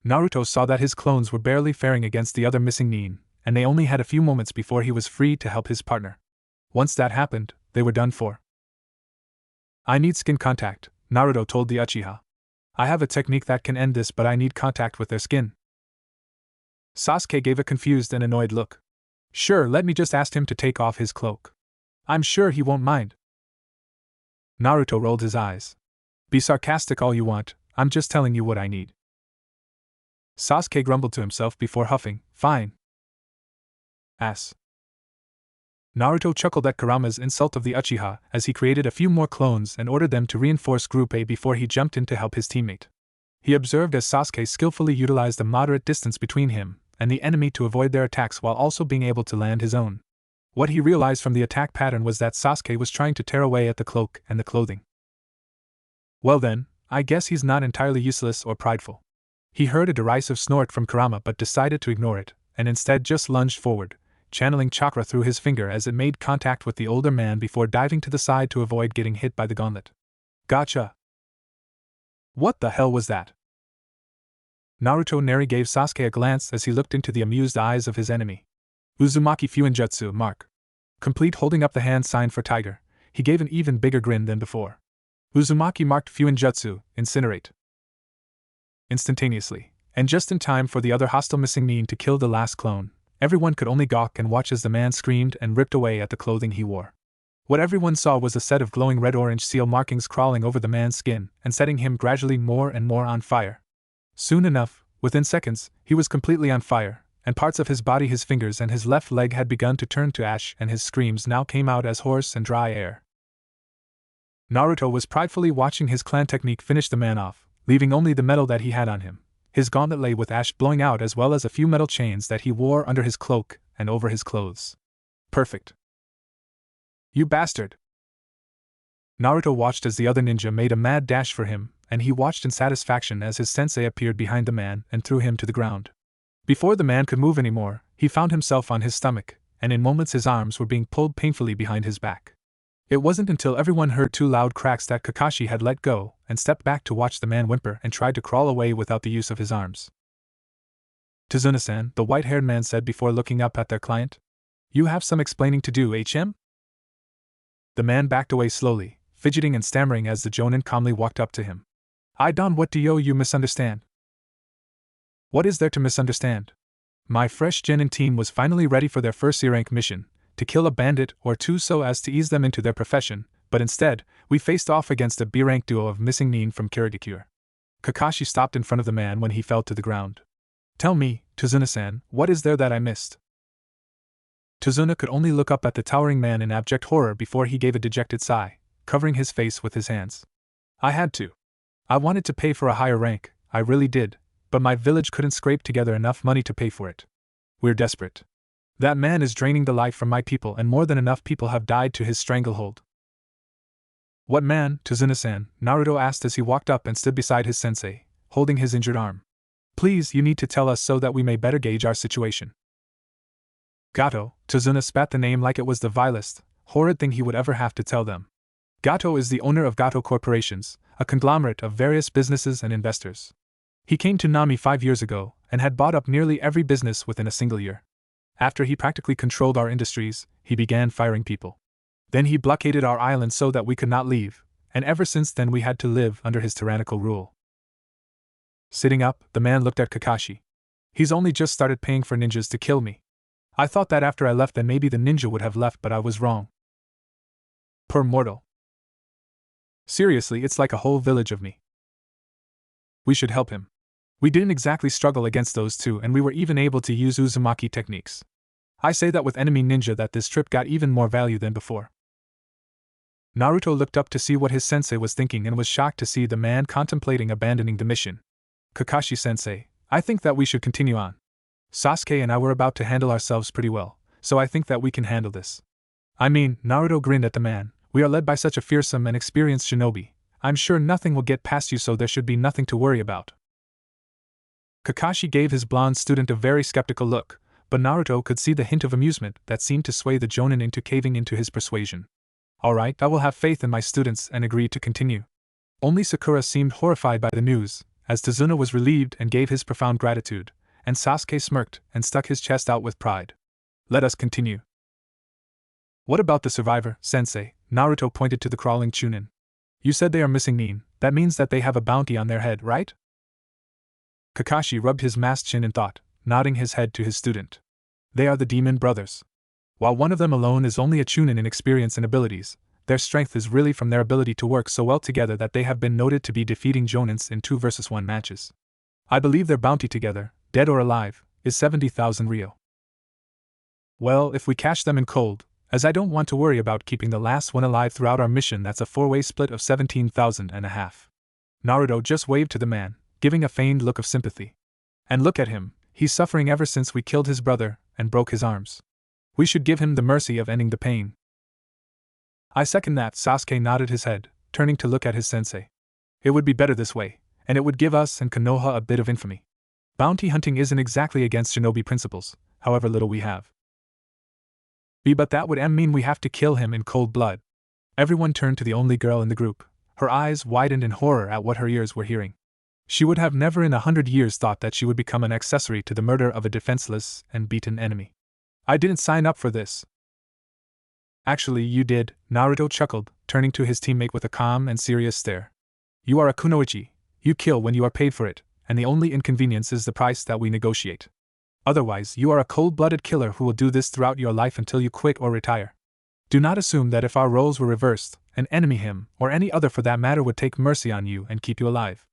Naruto saw that his clones were barely faring against the other missing Nin, and they only had a few moments before he was free to help his partner. Once that happened, they were done for. I need skin contact, Naruto told the Uchiha. I have a technique that can end this, but I need contact with their skin. Sasuke gave a confused and annoyed look. Sure, let me just ask him to take off his cloak. I'm sure he won't mind. Naruto rolled his eyes. Be sarcastic all you want, I'm just telling you what I need. Sasuke grumbled to himself before huffing, fine. Ass. Naruto chuckled at Kurama's insult of the Uchiha as he created a few more clones and ordered them to reinforce Group A before he jumped in to help his teammate. He observed as Sasuke skillfully utilized the moderate distance between him and the enemy to avoid their attacks while also being able to land his own. What he realized from the attack pattern was that Sasuke was trying to tear away at the cloak and the clothing. Well then, I guess he's not entirely useless or prideful. He heard a derisive snort from Kurama but decided to ignore it, and instead just lunged forward, channeling chakra through his finger as it made contact with the older man before diving to the side to avoid getting hit by the gauntlet. Gotcha! What the hell was that? Naruto Neri gave Sasuke a glance as he looked into the amused eyes of his enemy. Uzumaki Fuinjutsu, mark. Complete holding up the hand sign for tiger, he gave an even bigger grin than before. Uzumaki marked Fuinjutsu, incinerate. Instantaneously, and just in time for the other hostile missing Nin to kill the last clone, everyone could only gawk and watch as the man screamed and ripped away at the clothing he wore. What everyone saw was a set of glowing red-orange seal markings crawling over the man's skin and setting him gradually more and more on fire. Soon enough, within seconds, he was completely on fire, and parts of his body, his fingers and his left leg had begun to turn to ash, and his screams now came out as hoarse and dry air. Naruto was pridefully watching his clan technique finish the man off, leaving only the metal that he had on him. His gauntlet lay with ash blowing out as well as a few metal chains that he wore under his cloak and over his clothes. Perfect. You bastard! Naruto watched as the other ninja made a mad dash for him, and he watched in satisfaction as his sensei appeared behind the man and threw him to the ground. Before the man could move anymore, he found himself on his stomach, and in moments his arms were being pulled painfully behind his back. It wasn't until everyone heard two loud cracks that Kakashi had let go and stepped back to watch the man whimper and tried to crawl away without the use of his arms. Tazuna-san, the white-haired man said before looking up at their client. You have some explaining to do, HM? The man backed away slowly, fidgeting and stammering as the Jonin calmly walked up to him. I don't what do you misunderstand? What is there to misunderstand? My fresh genin team was finally ready for their first C-rank mission, to kill a bandit or two so as to ease them into their profession, but instead, we faced off against a B-rank duo of missing nin from Kirigakure. Kakashi stopped in front of the man when he fell to the ground. Tell me, Tazuna-san, what is there that I missed? Tazuna could only look up at the towering man in abject horror before he gave a dejected sigh, covering his face with his hands. I had to. I wanted to pay for a higher rank, I really did, but my village couldn't scrape together enough money to pay for it. We're desperate. That man is draining the life from my people and more than enough people have died to his stranglehold. What man, Tazuna-san? Naruto asked as he walked up and stood beside his sensei, holding his injured arm. Please, you need to tell us so that we may better gauge our situation. Gato, Tazuna spat the name like it was the vilest, horrid thing he would ever have to tell them. Gato is the owner of Gato Corporations, a conglomerate of various businesses and investors. He came to Nami 5 years ago and had bought up nearly every business within a single year. After he practically controlled our industries, he began firing people. Then he blockaded our island so that we could not leave, and ever since then we had to live under his tyrannical rule. Sitting up, the man looked at Kakashi. He's only just started paying for ninjas to kill me. I thought that after I left then maybe the ninja would have left, but I was wrong. Poor mortal. Seriously, it's like a whole village of me. We should help him. We didn't exactly struggle against those two and we were even able to use Uzumaki techniques. I say that with enemy ninja that this trip got even more value than before. Naruto looked up to see what his sensei was thinking and was shocked to see the man contemplating abandoning the mission. Kakashi-sensei, I think that we should continue on. Sasuke and I were about to handle ourselves pretty well, so I think that we can handle this. I mean, Naruto grinned at the man, we are led by such a fearsome and experienced shinobi. I'm sure nothing will get past you so there should be nothing to worry about. Kakashi gave his blonde student a very skeptical look, but Naruto could see the hint of amusement that seemed to sway the Jonin into caving into his persuasion. Alright, I will have faith in my students and agreed to continue. Only Sakura seemed horrified by the news, as Tazuna was relieved and gave his profound gratitude, and Sasuke smirked and stuck his chest out with pride. Let us continue. What about the survivor, sensei? Naruto pointed to the crawling Chunin. You said they are missing nin, that means that they have a bounty on their head, right? Kakashi rubbed his masked chin in thought, nodding his head to his student. They are the demon brothers. While one of them alone is only a Chunin in experience and abilities, their strength is really from their ability to work so well together that they have been noted to be defeating Jonins in 2 versus 1 matches. I believe their bounty together, dead or alive, is 70,000 ryo. Well, if we catch them in cold, as I don't want to worry about keeping the last one alive throughout our mission, that's a 4-way split of 17,000 and a half. Naruto just waved to the man, giving a feigned look of sympathy. And look at him, he's suffering ever since we killed his brother and broke his arms. We should give him the mercy of ending the pain. I second that. Sasuke nodded his head, turning to look at his sensei. It would be better this way, and it would give us and Konoha a bit of infamy. Bounty hunting isn't exactly against shinobi principles, however little we have. But that would mean we have to kill him in cold blood. Everyone turned to the only girl in the group. Her eyes widened in horror at what her ears were hearing. She would have never in 100 years thought that she would become an accessory to the murder of a defenseless and beaten enemy. I didn't sign up for this. Actually, you did, Naruto chuckled, turning to his teammate with a calm and serious stare. You are a kunoichi, you kill when you are paid for it, and the only inconvenience is the price that we negotiate. Otherwise, you are a cold-blooded killer who will do this throughout your life until you quit or retire. Do not assume that if our roles were reversed, an enemy him, or any other for that matter would take mercy on you and keep you alive.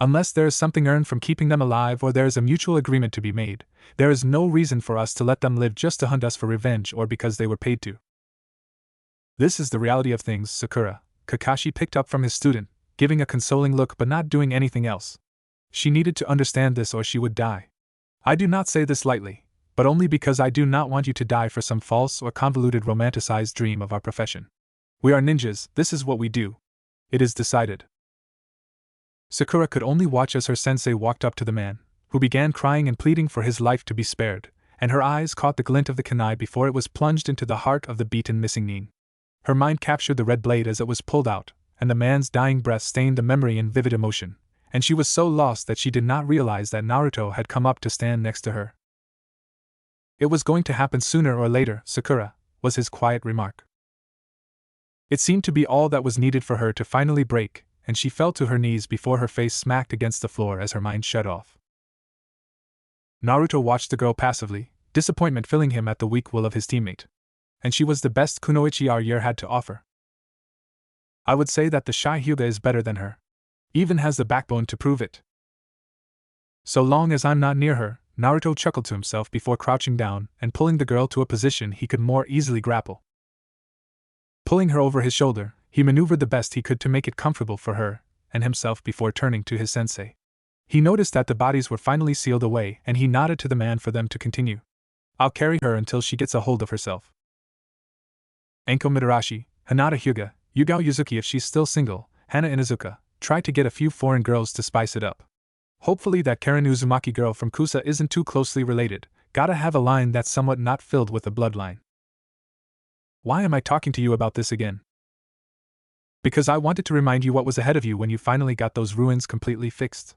Unless there is something earned from keeping them alive or there is a mutual agreement to be made, there is no reason for us to let them live just to hunt us for revenge or because they were paid to. This is the reality of things, Sakura, Kakashi picked up from his student, giving a consoling look but not doing anything else. She needed to understand this or she would die. I do not say this lightly, but only because I do not want you to die for some false or convoluted romanticized dream of our profession. We are ninjas, this is what we do. It is decided. Sakura could only watch as her sensei walked up to the man, who began crying and pleading for his life to be spared, and her eyes caught the glint of the kunai before it was plunged into the heart of the beaten missing nin. Her mind captured the red blade as it was pulled out, and the man's dying breath stained the memory in vivid emotion, and she was so lost that she did not realize that Naruto had come up to stand next to her. It was going to happen sooner or later, Sakura, was his quiet remark. It seemed to be all that was needed for her to finally break, and she fell to her knees before her face smacked against the floor as her mind shut off. Naruto watched the girl passively, disappointment filling him at the weak will of his teammate. And she was the best kunoichi our year had to offer. I would say that the shy Hyuga is better than her. Even has the backbone to prove it. So long as I'm not near her, Naruto chuckled to himself before crouching down and pulling the girl to a position he could more easily grapple. Pulling her over his shoulder, he maneuvered the best he could to make it comfortable for her and himself before turning to his sensei. He noticed that the bodies were finally sealed away and he nodded to the man for them to continue. I'll carry her until she gets a hold of herself. Enko Midarashi, Hinata Hyuga, Yugao Yuzuki if she's still single, Hana Inuzuka, try to get a few foreign girls to spice it up. Hopefully that Karen Uzumaki girl from Kusa isn't too closely related, gotta have a line that's somewhat not filled with a bloodline. Why am I talking to you about this again? Because I wanted to remind you what was ahead of you when you finally got those ruins completely fixed.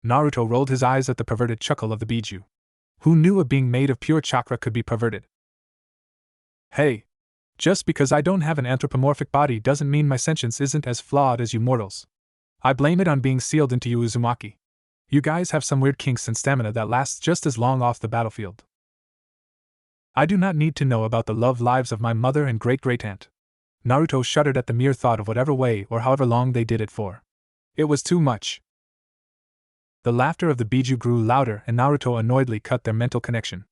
Naruto rolled his eyes at the perverted chuckle of the Biju. Who knew a being made of pure chakra could be perverted? Hey! Just because I don't have an anthropomorphic body doesn't mean my sentience isn't as flawed as you mortals. I blame it on being sealed into you Uzumaki. You guys have some weird kinks and stamina that lasts just as long off the battlefield. I do not need to know about the love lives of my mother and great-great-aunt. Naruto shuddered at the mere thought of whatever way or however long they did it for. It was too much. The laughter of the Biju grew louder and Naruto annoyedly cut their mental connection.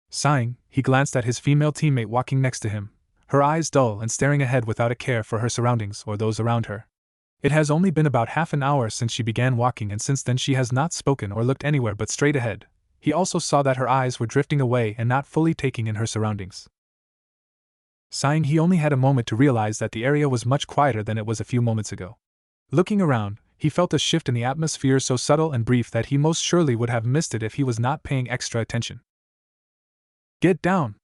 Sighing, he glanced at his female teammate walking next to him, her eyes dull and staring ahead without a care for her surroundings or those around her. It has only been about half an hour since she began walking and since then she has not spoken or looked anywhere but straight ahead. He also saw that her eyes were drifting away and not fully taking in her surroundings. Sighing, he only had a moment to realize that the area was much quieter than it was a few moments ago. Looking around, he felt a shift in the atmosphere so subtle and brief that he most surely would have missed it if he was not paying extra attention. Get down!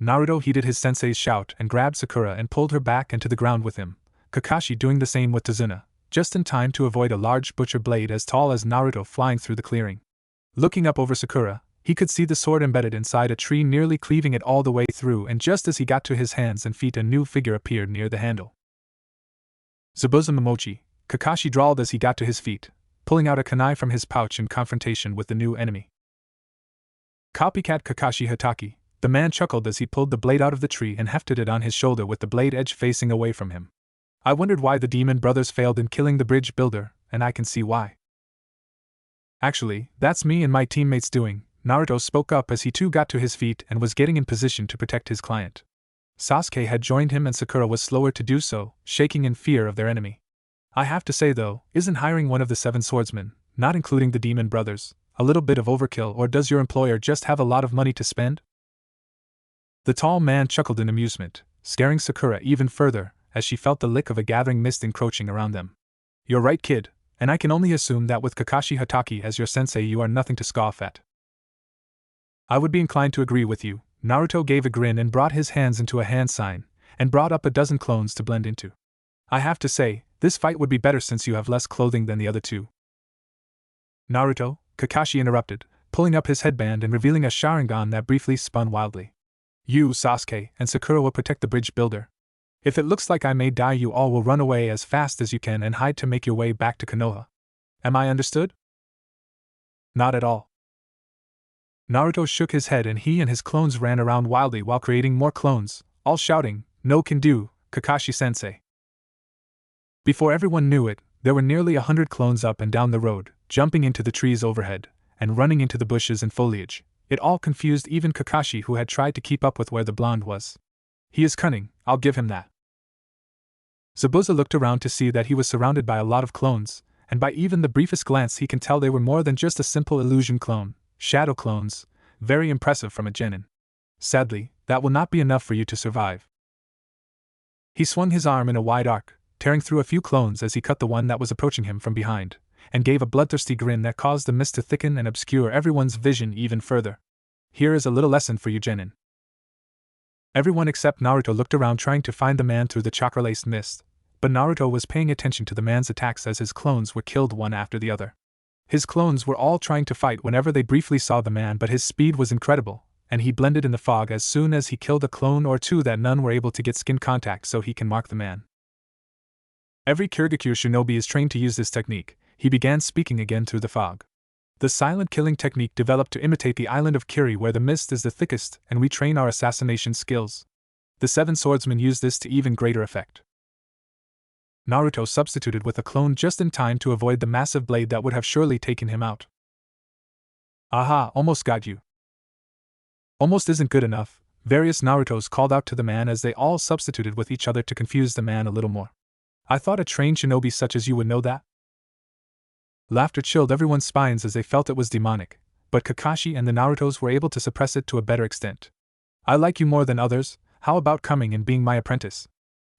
Naruto heeded his sensei's shout and grabbed Sakura and pulled her back and to the ground with him, Kakashi doing the same with Tazuna, just in time to avoid a large butcher blade as tall as Naruto flying through the clearing. Looking up over Sakura, he could see the sword embedded inside a tree nearly cleaving it all the way through, and just as he got to his hands and feet a new figure appeared near the handle. Zabuza Momochi, Kakashi drawled as he got to his feet, pulling out a kunai from his pouch in confrontation with the new enemy. Copycat Kakashi Hatake, the man chuckled as he pulled the blade out of the tree and hefted it on his shoulder with the blade edge facing away from him. I wondered why the demon brothers failed in killing the bridge builder, and I can see why. Actually, that's me and my teammates doing, Naruto spoke up as he too got to his feet and was getting in position to protect his client. Sasuke had joined him and Sakura was slower to do so, shaking in fear of their enemy. I have to say though, isn't hiring one of the 7 swordsmen, not including the demon brothers, a little bit of overkill, or does your employer just have a lot of money to spend? The tall man chuckled in amusement, scaring Sakura even further as she felt the lick of a gathering mist encroaching around them. You're right, kid, and I can only assume that with Kakashi Hatake as your sensei you are nothing to scoff at. I would be inclined to agree with you. Naruto gave a grin and brought his hands into a hand sign, and brought up a dozen clones to blend into. I have to say, this fight would be better since you have less clothing than the other two. Naruto, Kakashi interrupted, pulling up his headband and revealing a Sharingan that briefly spun wildly. You, Sasuke, and Sakura will protect the bridge builder. If it looks like I may die, you all will run away as fast as you can and hide to make your way back to Konoha. Am I understood? Not at all. Naruto shook his head and he and his clones ran around wildly while creating more clones, all shouting, "No can do, Kakashi-sensei." Before everyone knew it, there were nearly 100 clones up and down the road, jumping into the trees overhead, and running into the bushes and foliage. It all confused even Kakashi, who had tried to keep up with where the blonde was. He is cunning, I'll give him that. Zabuza looked around to see that he was surrounded by a lot of clones, and by even the briefest glance he can tell they were more than just a simple illusion clone, shadow clones, very impressive from a genin. Sadly, that will not be enough for you to survive. He swung his arm in a wide arc, tearing through a few clones as he cut the one that was approaching him from behind, and gave a bloodthirsty grin that caused the mist to thicken and obscure everyone's vision even further. Here is a little lesson for you, genin. Everyone except Naruto looked around trying to find the man through the chakra-laced mist, but Naruto was paying attention to the man's attacks as his clones were killed one after the other. His clones were all trying to fight whenever they briefly saw the man, but his speed was incredible, and he blended in the fog as soon as he killed a clone or two that none were able to get skin contact so he can mark the man. Every Kyoryuger shinobi is trained to use this technique, he began speaking again through the fog. The silent killing technique developed to imitate the island of Kiri where the mist is the thickest and we train our assassination skills. The 7 swordsmen use this to even greater effect. Naruto substituted with a clone just in time to avoid the massive blade that would have surely taken him out. Aha, almost got you. Almost isn't good enough, various Narutos called out to the man as they all substituted with each other to confuse the man a little more. I thought a trained shinobi such as you would know that? Laughter chilled everyone's spines as they felt it was demonic, but Kakashi and the Narutos were able to suppress it to a better extent. I like you more than others, how about coming and being my apprentice?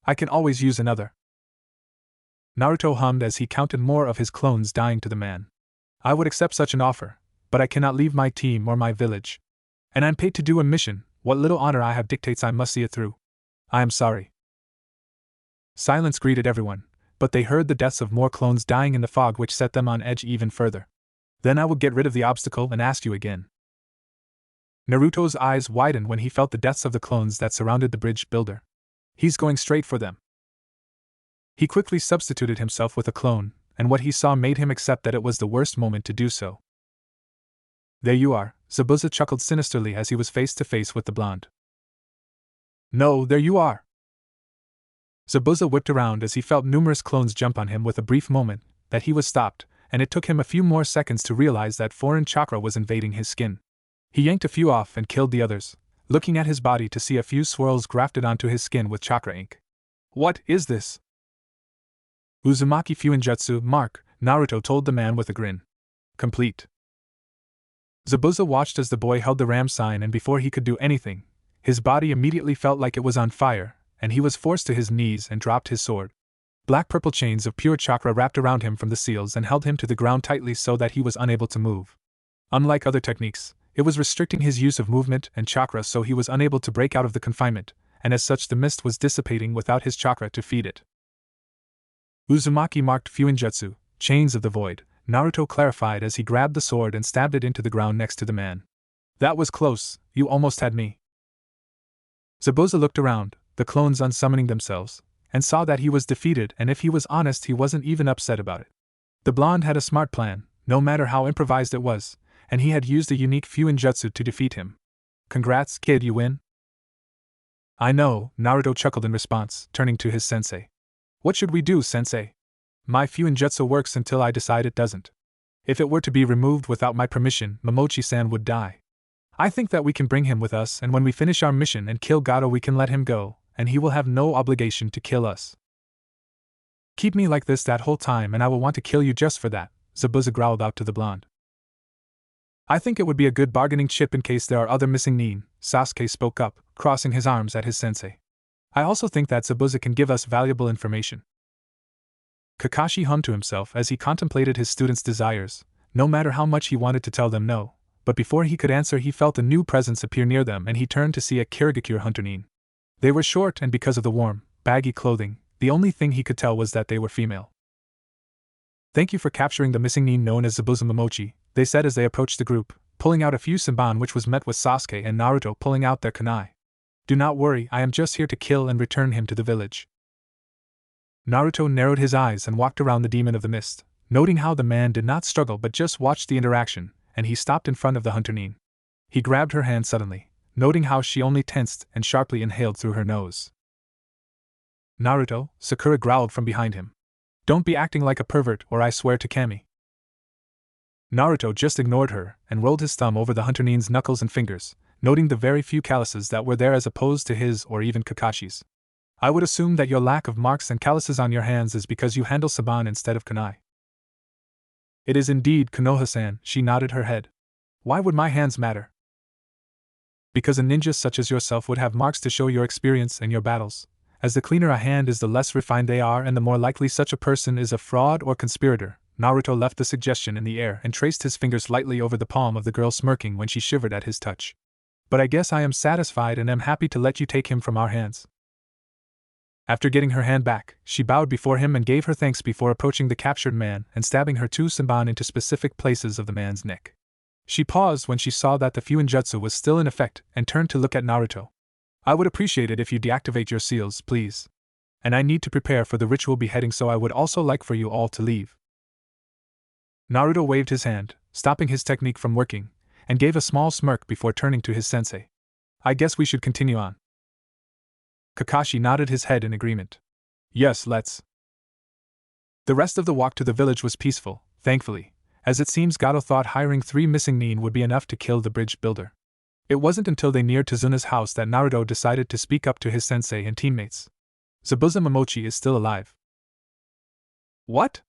I can always use another. Naruto hummed as he counted more of his clones dying to the man. I would accept such an offer, but I cannot leave my team or my village. And I'm paid to do a mission, what little honor I have dictates I must see it through. I am sorry. Silence greeted everyone, but they heard the deaths of more clones dying in the fog which set them on edge even further. Then I will get rid of the obstacle and ask you again. Naruto's eyes widened when he felt the deaths of the clones that surrounded the bridge builder. He's going straight for them. He quickly substituted himself with a clone, and what he saw made him accept that it was the worst moment to do so. There you are, Zabuza chuckled sinisterly as he was face to face with the blonde. No, there you are. Zabuza whipped around as he felt numerous clones jump on him with a brief moment that he was stopped, and it took him a few more seconds to realize that foreign chakra was invading his skin. He yanked a few off and killed the others, looking at his body to see a few swirls grafted onto his skin with chakra ink. What is this? Uzumaki Fuinjutsu, Mark, Naruto told the man with a grin. Complete. Zabuza watched as the boy held the ram sign, and before he could do anything, his body immediately felt like it was on fire, and he was forced to his knees and dropped his sword. Black-purple chains of pure chakra wrapped around him from the seals and held him to the ground tightly so that he was unable to move. Unlike other techniques, it was restricting his use of movement and chakra so he was unable to break out of the confinement, and as such the mist was dissipating without his chakra to feed it. Uzumaki marked Fuinjutsu, Chains of the Void, Naruto clarified as he grabbed the sword and stabbed it into the ground next to the man. That was close, you almost had me. Zabuza looked around, the clones unsummoning themselves, and saw that he was defeated, and if he was honest he wasn't even upset about it. The blonde had a smart plan, no matter how improvised it was, and he had used a unique Fuinjutsu to defeat him. Congrats, kid, you win. I know, Naruto chuckled in response, turning to his sensei. What should we do, sensei? My Fuinjutsu works until I decide it doesn't. If it were to be removed without my permission, Momochi-san would die. I think that we can bring him with us, and when we finish our mission and kill Gato we can let him go, and he will have no obligation to kill us. Keep me like this that whole time and I will want to kill you just for that, Zabuza growled out to the blonde. I think it would be a good bargaining chip in case there are other missing nin, Sasuke spoke up, crossing his arms at his sensei. I also think that Zabuza can give us valuable information. Kakashi hummed to himself as he contemplated his students' desires, no matter how much he wanted to tell them no, but before he could answer he felt a new presence appear near them and he turned to see a Kyoryuger hunter nin. They were short and because of the warm, baggy clothing, the only thing he could tell was that they were female. Thank you for capturing the missing nin known as Zabuza Momochi, they said as they approached the group, pulling out a fusion Senbon which was met with Sasuke and Naruto pulling out their kunai. Do not worry, I am just here to kill and return him to the village. Naruto narrowed his eyes and walked around the demon of the mist, noting how the man did not struggle but just watched the interaction, and he stopped in front of the hunter nin. He grabbed her hand suddenly, noting how she only tensed and sharply inhaled through her nose. Naruto, Sakura growled from behind him. Don't be acting like a pervert or I swear to Kami. Naruto just ignored her and rolled his thumb over the hunter nin's knuckles and fingers, noting the very few calluses that were there as opposed to his or even Kakashi's. I would assume that your lack of marks and calluses on your hands is because you handle Saban instead of kunai. It is indeed, Konoha-san, she nodded her head. Why would my hands matter? Because a ninja such as yourself would have marks to show your experience and your battles. As the cleaner a hand is, the less refined they are, and the more likely such a person is a fraud or conspirator. Naruto left the suggestion in the air and traced his fingers lightly over the palm of the girl, smirking when she shivered at his touch. But I guess I am satisfied and am happy to let you take him from our hands. After getting her hand back, she bowed before him and gave her thanks before approaching the captured man and stabbing her two Senbon into specific places of the man's neck. She paused when she saw that the Fuinjutsu was still in effect and turned to look at Naruto. I would appreciate it if you deactivate your seals, please. And I need to prepare for the ritual beheading, so I would also like for you all to leave. Naruto waved his hand, stopping his technique from working, and gave a small smirk before turning to his sensei. I guess we should continue on. Kakashi nodded his head in agreement. Yes, let's. The rest of the walk to the village was peaceful, thankfully, as it seems Gato thought hiring 3 missing nin would be enough to kill the bridge builder. It wasn't until they neared Tazuna's house that Naruto decided to speak up to his sensei and teammates. Zabuza Momochi is still alive. What?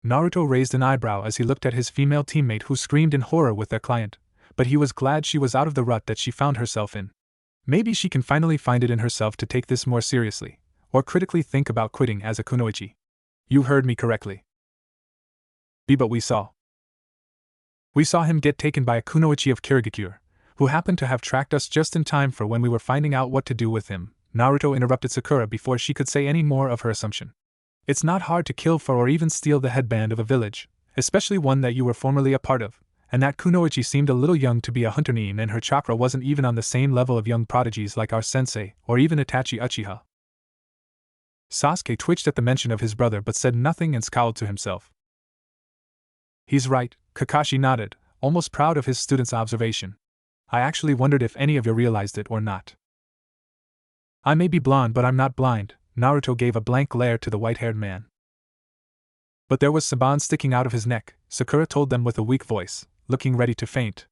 Naruto raised an eyebrow as he looked at his female teammate, who screamed in horror with their client, but he was glad she was out of the rut that she found herself in. Maybe she can finally find it in herself to take this more seriously, or critically think about quitting as a kunoichi. You heard me correctly. But we saw him get taken by a kunoichi of Kirigakure, who happened to have tracked us just in time for when we were finding out what to do with him. Naruto interrupted Sakura before she could say any more of her assumption. It's not hard to kill for or even steal the headband of a village, especially one that you were formerly a part of, and that kunoichi seemed a little young to be a hunter nin, and her chakra wasn't even on the same level of young prodigies like our sensei, or even Itachi Uchiha. Sasuke twitched at the mention of his brother but said nothing and scowled to himself. He's right, Kakashi nodded, almost proud of his student's observation. I actually wondered if any of you realized it or not. I may be blonde, but I'm not blind. Naruto gave a blank glare to the white-haired man. But there was Saban sticking out of his neck, Sakura told them with a weak voice, looking ready to faint.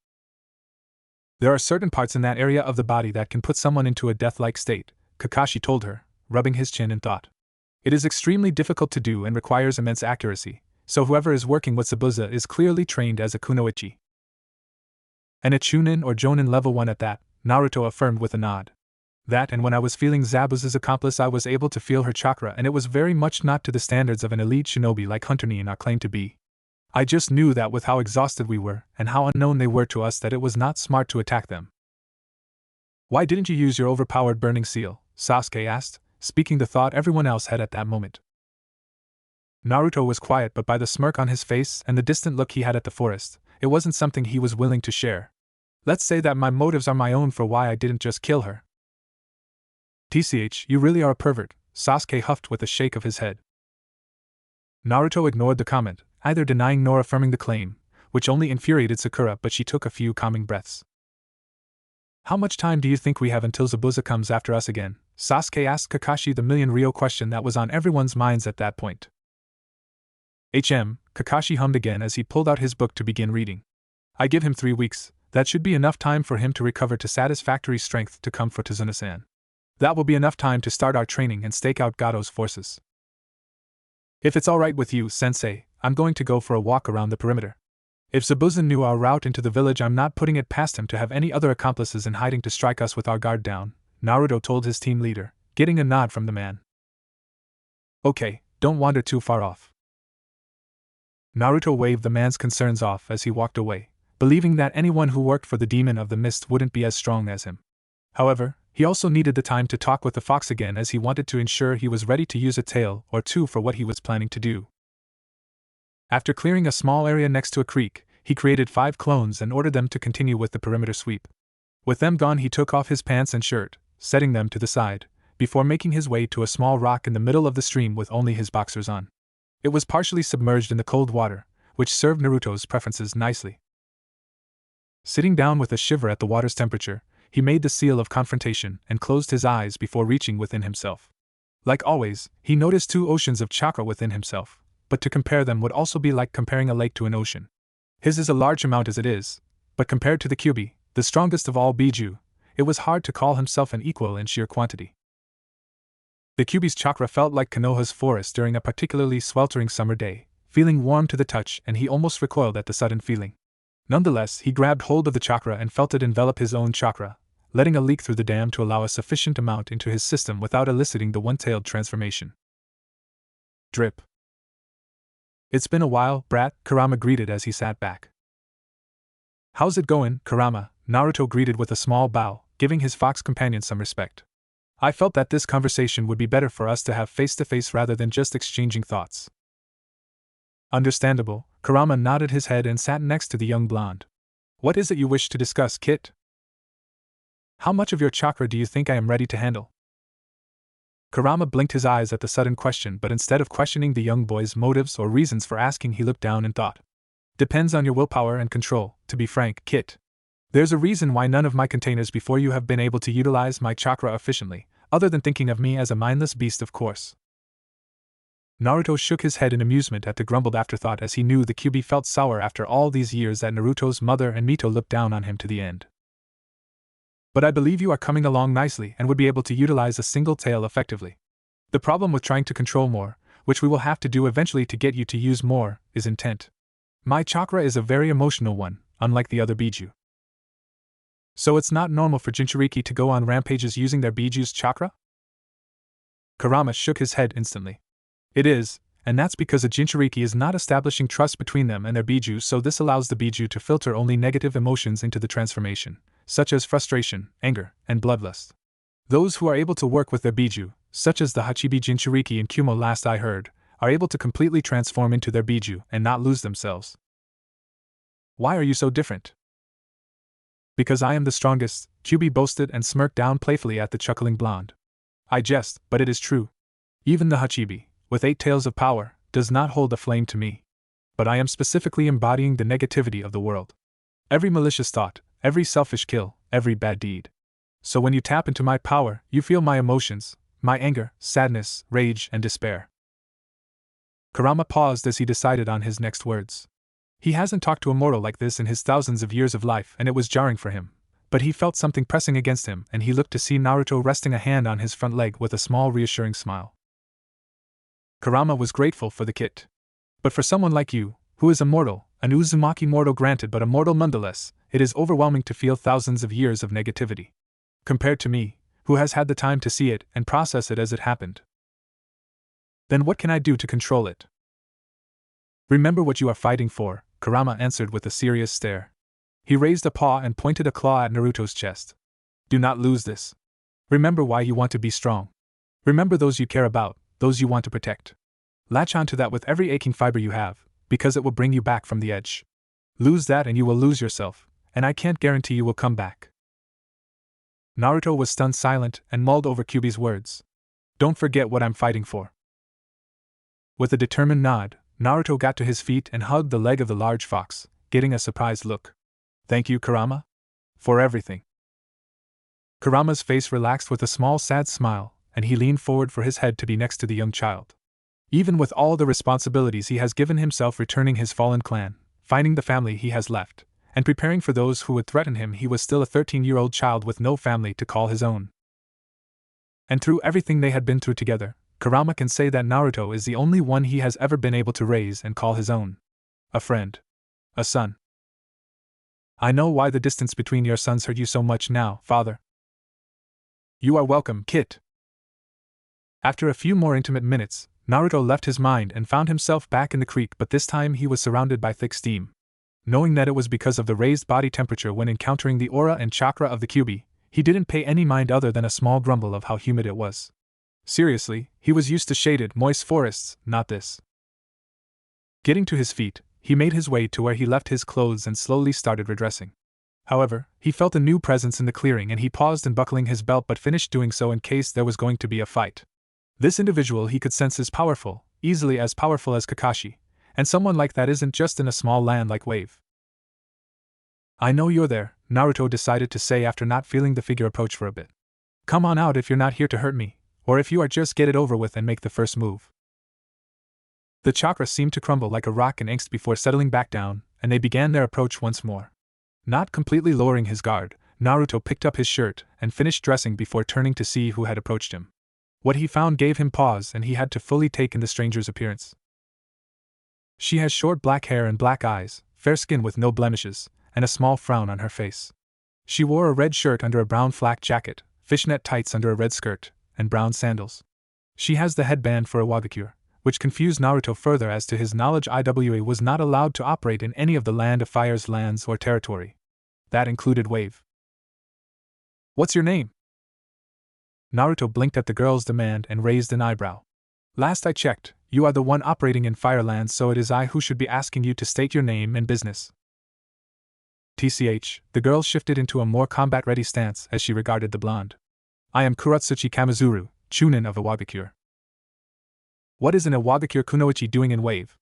There are certain parts in that area of the body that can put someone into a death-like state, Kakashi told her, rubbing his chin in thought. It is extremely difficult to do and requires immense accuracy, so whoever is working with Zabuza is clearly trained as a kunoichi. And a Chunin or Jonin level 1 at that, Naruto affirmed with a nod. That, and when I was feeling Zabuza's accomplice, I was able to feel her chakra, and it was very much not to the standards of an elite shinobi like Hunter nin claimed to be. I just knew that with how exhausted we were, and how unknown they were to us, that it was not smart to attack them. Why didn't you use your overpowered burning seal? Sasuke asked, speaking the thought everyone else had at that moment. Naruto was quiet, but by the smirk on his face and the distant look he had at the forest, it wasn't something he was willing to share. Let's say that my motives are my own for why I didn't just kill her. TCH, you really are a pervert, Sasuke huffed with a shake of his head. Naruto ignored the comment, either denying nor affirming the claim, which only infuriated Sakura, but she took a few calming breaths. How much time do you think we have until Zabuza comes after us again? Sasuke asked Kakashi the million Ryo question that was on everyone's minds at that point. Kakashi hummed again as he pulled out his book to begin reading. I give him 3 weeks, that should be enough time for him to recover to satisfactory strength to come for Tazuna-san. That will be enough time to start our training and stake out Gato's forces. If it's alright with you, Sensei, I'm going to go for a walk around the perimeter. If Zabuza knew our route into the village, I'm not putting it past him to have any other accomplices in hiding to strike us with our guard down, Naruto told his team leader, getting a nod from the man. Okay, don't wander too far off. Naruto waved the man's concerns off as he walked away, believing that anyone who worked for the Demon of the Mist wouldn't be as strong as him. However, he also needed the time to talk with the fox again, as he wanted to ensure he was ready to use a tail or two for what he was planning to do. After clearing a small area next to a creek, he created 5 clones and ordered them to continue with the perimeter sweep. With them gone, he took off his pants and shirt, setting them to the side, before making his way to a small rock in the middle of the stream with only his boxers on. It was partially submerged in the cold water, which served Naruto's preferences nicely. Sitting down with a shiver at the water's temperature, he made the seal of confrontation and closed his eyes before reaching within himself. Like always, he noticed 2 oceans of chakra within himself, but to compare them would also be like comparing a lake to an ocean. His is a large amount as it is, but compared to the Kyuubi, the strongest of all Biju, it was hard to call himself an equal in sheer quantity. The Kyuubi's chakra felt like Konoha's forest during a particularly sweltering summer day, feeling warm to the touch, and he almost recoiled at the sudden feeling. Nonetheless, he grabbed hold of the chakra and felt it envelop his own chakra, letting a leak through the dam to allow a sufficient amount into his system without eliciting the one-tailed transformation. Drip. It's been a while, brat, Kurama greeted as he sat back. How's it going, Kurama? Naruto greeted with a small bow, giving his fox companion some respect. I felt that this conversation would be better for us to have face-to-face rather than just exchanging thoughts. Understandable, Kurama nodded his head and sat next to the young blonde. What is it you wish to discuss, Kit? How much of your chakra do you think I am ready to handle? Kurama blinked his eyes at the sudden question, but instead of questioning the young boy's motives or reasons for asking, he looked down and thought. Depends on your willpower and control, to be frank, Kit. There's a reason why none of my containers before you have been able to utilize my chakra efficiently, other than thinking of me as a mindless beast, of course. Naruto shook his head in amusement at the grumbled afterthought, as he knew the Kyuubi felt sour after all these years that Naruto's mother and Mito looked down on him to the end. But I believe you are coming along nicely and would be able to utilize a single tail effectively. The problem with trying to control more, which we will have to do eventually to get you to use more, is intent. My chakra is a very emotional one, unlike the other Biju. So it's not normal for Jinchuriki to go on rampages using their Biju's chakra? Kurama shook his head instantly. It is, and that's because a Jinchuriki is not establishing trust between them and their Biju, so this allows the Biju to filter only negative emotions into the transformation, such as frustration, anger, and bloodlust. Those who are able to work with their Biju, such as the Hachibi Jinchuriki and Kumo last I heard, are able to completely transform into their Biju and not lose themselves. Why are you so different? Because I am the strongest, Kyuubi boasted and smirked down playfully at the chuckling blonde. I jest, but it is true. Even the Hachibi, with 8 tails of power, does not hold a flame to me. But I am specifically embodying the negativity of the world. Every malicious thought, every selfish kill, every bad deed. So when you tap into my power, you feel my emotions, my anger, sadness, rage, and despair. Kurama paused as he decided on his next words. He hasn't talked to a mortal like this in his thousands of years of life, and it was jarring for him. But he felt something pressing against him, and he looked to see Naruto resting a hand on his front leg with a small reassuring smile. Kurama was grateful for the kit. But for someone like you, who is a mortal, an Uzumaki mortal granted but a mortal nonetheless, it is overwhelming to feel thousands of years of negativity. Compared to me, who has had the time to see it and process it as it happened. Then what can I do to control it? Remember what you are fighting for, Kurama answered with a serious stare. He raised a paw and pointed a claw at Naruto's chest. Do not lose this. Remember why you want to be strong. Remember those you care about, those you want to protect. Latch on to that with every aching fiber you have, because it will bring you back from the edge. Lose that and you will lose yourself, and I can't guarantee you will come back. Naruto was stunned silent and mulled over Kyuubi's words. Don't forget what I'm fighting for. With a determined nod, Naruto got to his feet and hugged the leg of the large fox, getting a surprised look. Thank you, Kurama? For everything. Kurama's face relaxed with a small sad smile, and he leaned forward for his head to be next to the young child. Even with all the responsibilities he has given himself returning his fallen clan, finding the family he has left, and preparing for those who would threaten him, he was still a 13-year-old child with no family to call his own. And through everything they had been through together, Kurama can say that Naruto is the only one he has ever been able to raise and call his own. A friend. A son. I know why the distance between your sons hurt you so much now, father. You are welcome, Kit. After a few more intimate minutes, Naruto left his mind and found himself back in the creek, but this time he was surrounded by thick steam. Knowing that it was because of the raised body temperature when encountering the aura and chakra of the Kyuubi, he didn't pay any mind other than a small grumble of how humid it was. Seriously, he was used to shaded, moist forests, not this. Getting to his feet, he made his way to where he left his clothes and slowly started redressing. However, he felt a new presence in the clearing and he paused in buckling his belt but finished doing so in case there was going to be a fight. This individual he could sense is powerful, easily as powerful as Kakashi, and someone like that isn't just in a small land like Wave. I know you're there, Naruto decided to say after not feeling the figure approach for a bit. Come on out if you're not here to hurt me, or if you are just get it over with and make the first move. The chakra seemed to crumble like a rock in angst before settling back down, and they began their approach once more. Not completely lowering his guard, Naruto picked up his shirt and finished dressing before turning to see who had approached him. What he found gave him pause, and he had to fully take in the stranger's appearance. She has short black hair and black eyes, fair skin with no blemishes, and a small frown on her face. She wore a red shirt under a brown flak jacket, fishnet tights under a red skirt, and brown sandals. She has the headband for a wagakure, which confused Naruto further as to his knowledge. Iwa was not allowed to operate in any of the Land of Fire's lands or territory. That included Wave. What's your name? Naruto blinked at the girl's demand and raised an eyebrow. Last I checked, you are the one operating in Firelands, so it is I who should be asking you to state your name and business. TCH, the girl shifted into a more combat-ready stance as she regarded the blonde. I am Kuratsuchi Kamizuru, Chunin of Iwagakure. What is an Iwagakure Kunoichi doing in Wave?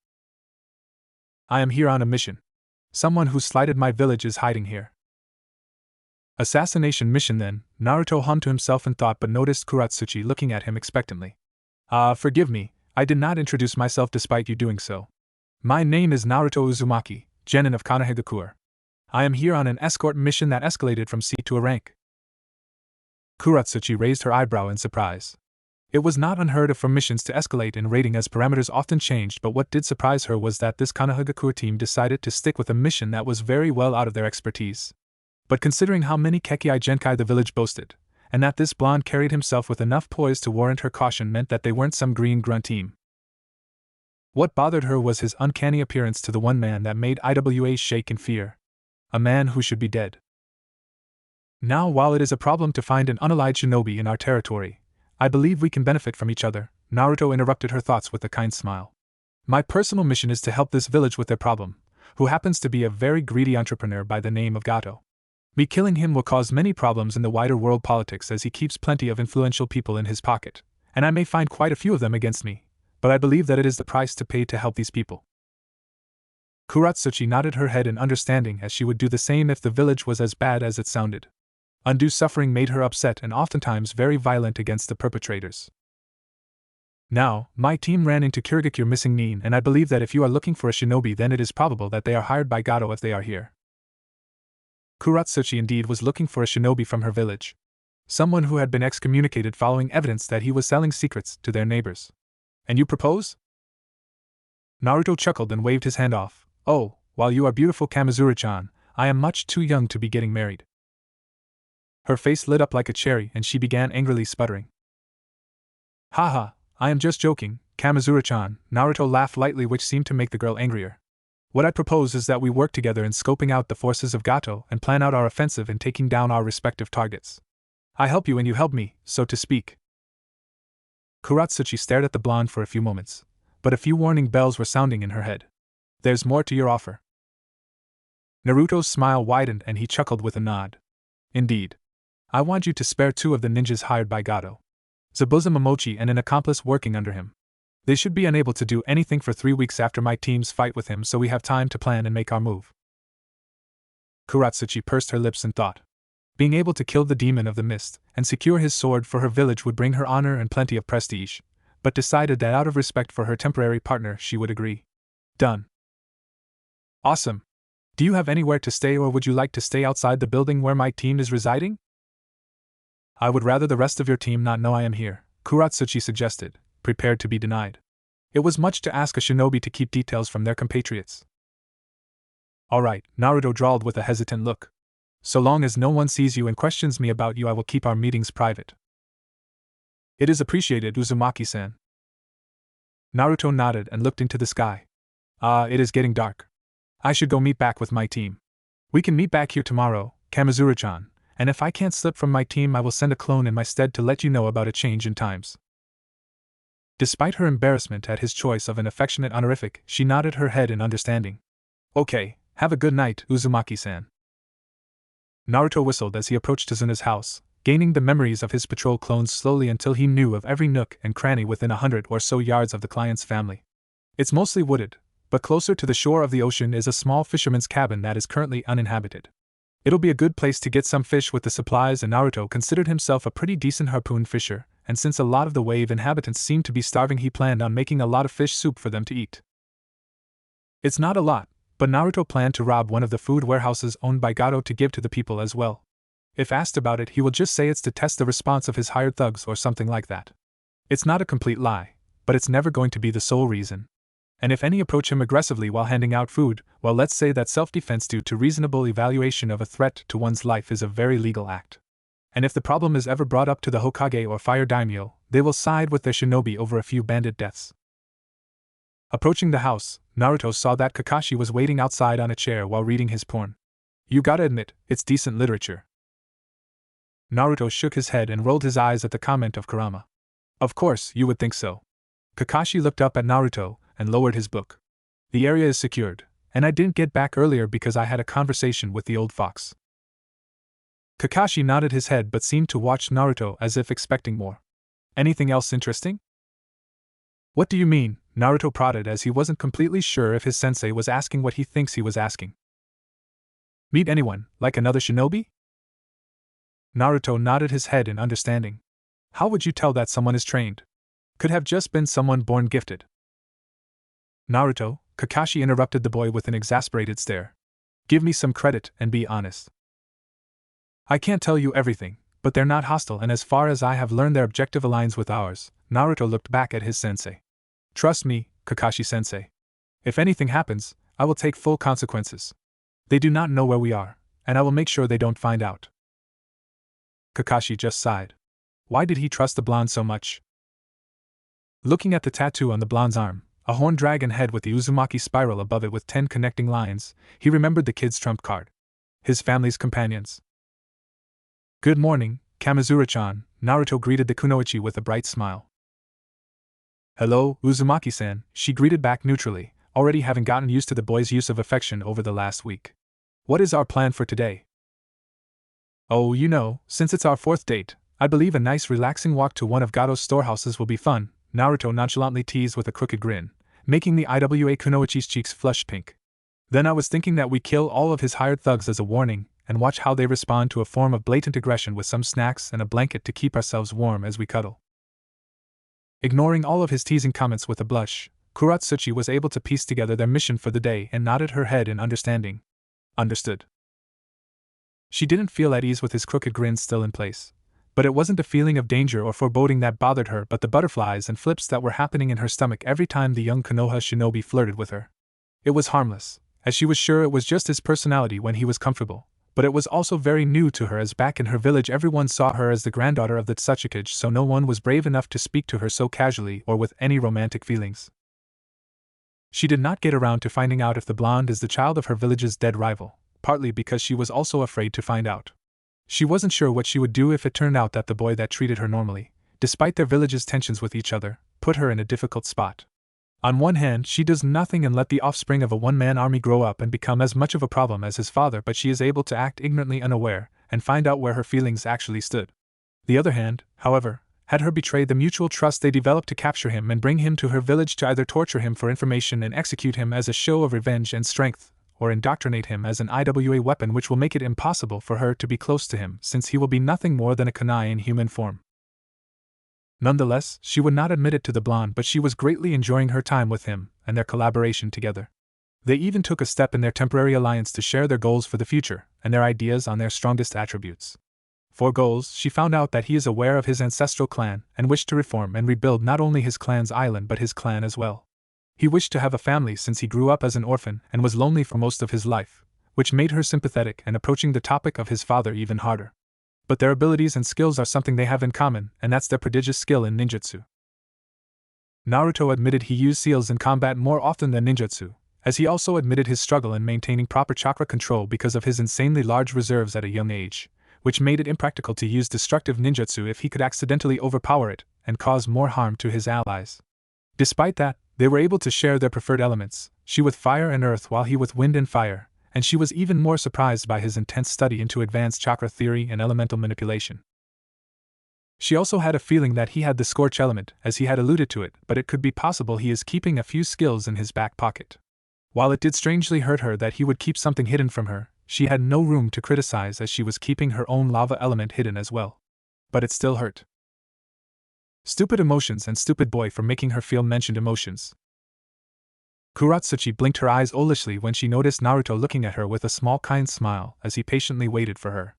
I am here on a mission. Someone who slighted my village is hiding here. Assassination mission then, Naruto hummed to himself in thought but noticed Kuratsuchi looking at him expectantly. Forgive me, I did not introduce myself despite you doing so. My name is Naruto Uzumaki, genin of Kanehigakure. I am here on an escort mission that escalated from C to a rank. Kuratsuchi raised her eyebrow in surprise. It was not unheard of for missions to escalate in rating as parameters often changed, but what did surprise her was that this Kanehigakure team decided to stick with a mission that was very well out of their expertise. But considering how many Kekei Genkai the village boasted, and that this blonde carried himself with enough poise to warrant her caution, meant that they weren't some green grunt team. What bothered her was his uncanny appearance to the one man that made Iwa shake in fear. A man who should be dead. Now, while it is a problem to find an unallied shinobi in our territory, I believe we can benefit from each other, Naruto interrupted her thoughts with a kind smile. My personal mission is to help this village with their problem, who happens to be a very greedy entrepreneur by the name of Gato. Me killing him will cause many problems in the wider world politics, as he keeps plenty of influential people in his pocket, and I may find quite a few of them against me, but I believe that it is the price to pay to help these people. Kuratsuchi nodded her head in understanding, as she would do the same if the village was as bad as it sounded. Undue suffering made her upset and oftentimes very violent against the perpetrators. Now, my team ran into Kirigakure missing Nin, and I believe that if you are looking for a shinobi, then it is probable that they are hired by Gato if they are here. Kuratsuchi indeed was looking for a shinobi from her village. Someone who had been excommunicated following evidence that he was selling secrets to their neighbors. And you propose? Naruto chuckled and waved his hand off. Oh, while you are beautiful Kamizuru-chan, I am much too young to be getting married. Her face lit up like a cherry and she began angrily sputtering. Haha, I am just joking, Kamizuru-chan, Naruto laughed lightly, which seemed to make the girl angrier. What I propose is that we work together in scoping out the forces of Gato and plan out our offensive in taking down our respective targets. I help you and you help me, so to speak. Kuratsuchi stared at the blonde for a few moments, but a few warning bells were sounding in her head. There's more to your offer. Naruto's smile widened and he chuckled with a nod. Indeed. I want you to spare 2 of the ninjas hired by Gato. Zabuza Momochi and an accomplice working under him. They should be unable to do anything for 3 weeks after my team's fight with him, so we have time to plan and make our move. Kuratsuchi pursed her lips in thought. Being able to kill the demon of the mist and secure his sword for her village would bring her honor and plenty of prestige, but decided that out of respect for her temporary partner she would agree. Done. Awesome. Do you have anywhere to stay, or would you like to stay outside the building where my team is residing? I would rather the rest of your team not know I am here, Kuratsuchi suggested, prepared to be denied. It was much to ask a shinobi to keep details from their compatriots. Alright, Naruto drawled with a hesitant look. So long as no one sees you and questions me about you, I will keep our meetings private. It is appreciated, Uzumaki-san. Naruto nodded and looked into the sky. It is getting dark. I should go meet back with my team. We can meet back here tomorrow, Kamizuru-chan, and if I can't slip from my team I will send a clone in my stead to let you know about a change in times. Despite her embarrassment at his choice of an affectionate honorific, she nodded her head in understanding. Okay, have a good night, Uzumaki-san. Naruto whistled as he approached Tazuna's house, gaining the memories of his patrol clones slowly until he knew of every nook and cranny within 100 or so yards of the client's family. It's mostly wooded, but closer to the shore of the ocean is a small fisherman's cabin that is currently uninhabited. It'll be a good place to get some fish with the supplies, and Naruto considered himself a pretty decent harpoon fisher, and since a lot of the wave inhabitants seemed to be starving, he planned on making a lot of fish soup for them to eat. It's not a lot, but Naruto planned to rob one of the food warehouses owned by Gato to give to the people as well. If asked about it, he will just say it's to test the response of his hired thugs or something like that. It's not a complete lie, but it's never going to be the sole reason. And if any approach him aggressively while handing out food, well, let's say that self-defense due to reasonable evaluation of a threat to one's life is a very legal act. And if the problem is ever brought up to the Hokage or Fire Daimyo, they will side with their shinobi over a few bandit deaths. Approaching the house, Naruto saw that Kakashi was waiting outside on a chair while reading his porn. You gotta admit, it's decent literature. Naruto shook his head and rolled his eyes at the comment of Kurama. Of course, you would think so. Kakashi looked up at Naruto and lowered his book. The area is secured, and I didn't get back earlier because I had a conversation with the old fox. Kakashi nodded his head but seemed to watch Naruto as if expecting more. Anything else interesting? What do you mean? Naruto prodded as he wasn't completely sure if his sensei was asking what he thinks he was asking. Meet anyone, like another shinobi? Naruto nodded his head in understanding. How would you tell that someone is trained? Could have just been someone born gifted. Naruto, Kakashi interrupted the boy with an exasperated stare. Give me some credit and be honest. I can't tell you everything, but they're not hostile, and as far as I have learned their objective aligns with ours. Naruto looked back at his sensei. Trust me, Kakashi-sensei. If anything happens, I will take full consequences. They do not know where we are, and I will make sure they don't find out. Kakashi just sighed. Why did he trust the blonde so much? Looking at the tattoo on the blonde's arm, a horned dragon head with the Uzumaki spiral above it with 10 connecting lines, he remembered the kid's trump card. His family's companions. Good morning, Kamizura-chan, Naruto greeted the kunoichi with a bright smile. Hello, Uzumaki-san, she greeted back neutrally, already having gotten used to the boy's use of affection over the last week. What is our plan for today? Oh, you know, since it's our 4th date, I believe a nice relaxing walk to one of Gato's storehouses will be fun, Naruto nonchalantly teased with a crooked grin, making the IWA kunoichi's cheeks flush pink. Then I was thinking that we kill all of his hired thugs as a warning, and watch how they respond to a form of blatant aggression with some snacks and a blanket to keep ourselves warm as we cuddle. Ignoring all of his teasing comments with a blush, Kuratsuchi was able to piece together their mission for the day and nodded her head in understanding. Understood. She didn't feel at ease with his crooked grin still in place, but it wasn't a feeling of danger or foreboding that bothered her but the butterflies and flips that were happening in her stomach every time the young Konoha shinobi flirted with her. It was harmless, as she was sure it was just his personality when he was comfortable, but it was also very new to her as back in her village everyone saw her as the granddaughter of the Tsuchikage, so no one was brave enough to speak to her so casually or with any romantic feelings. She did not get around to finding out if the blonde is the child of her village's dead rival, partly because she was also afraid to find out. She wasn't sure what she would do if it turned out that the boy that treated her normally, despite their village's tensions with each other, put her in a difficult spot. On one hand, she does nothing and let the offspring of a one-man army grow up and become as much of a problem as his father, but she is able to act ignorantly unaware and find out where her feelings actually stood. The other hand, however, had her betrayed the mutual trust they developed to capture him and bring him to her village to either torture him for information and execute him as a show of revenge and strength, or indoctrinate him as an IWA weapon which will make it impossible for her to be close to him since he will be nothing more than a kunai in human form. Nonetheless, she would not admit it to the blonde, but she was greatly enjoying her time with him and their collaboration together. They even took a step in their temporary alliance to share their goals for the future and their ideas on their strongest attributes. For goals, she found out that he is aware of his ancestral clan and wished to reform and rebuild not only his clan's island but his clan as well. He wished to have a family since he grew up as an orphan and was lonely for most of his life, which made her sympathetic and approaching the topic of his father even harder. But their abilities and skills are something they have in common, and that's their prodigious skill in ninjutsu. Naruto admitted he used seals in combat more often than ninjutsu, as he also admitted his struggle in maintaining proper chakra control because of his insanely large reserves at a young age, which made it impractical to use destructive ninjutsu if he could accidentally overpower it and cause more harm to his allies. Despite that, they were able to share their preferred elements, she with fire and earth while he with wind and fire, and she was even more surprised by his intense study into advanced chakra theory and elemental manipulation. She also had a feeling that he had the scorch element, as he had alluded to it, but it could be possible he is keeping a few skills in his back pocket. While it did strangely hurt her that he would keep something hidden from her, she had no room to criticize as she was keeping her own lava element hidden as well. But it still hurt. Stupid emotions and stupid boy for making her feel mentioned emotions. Kuratsuchi blinked her eyes owlishly when she noticed Naruto looking at her with a small kind smile as he patiently waited for her.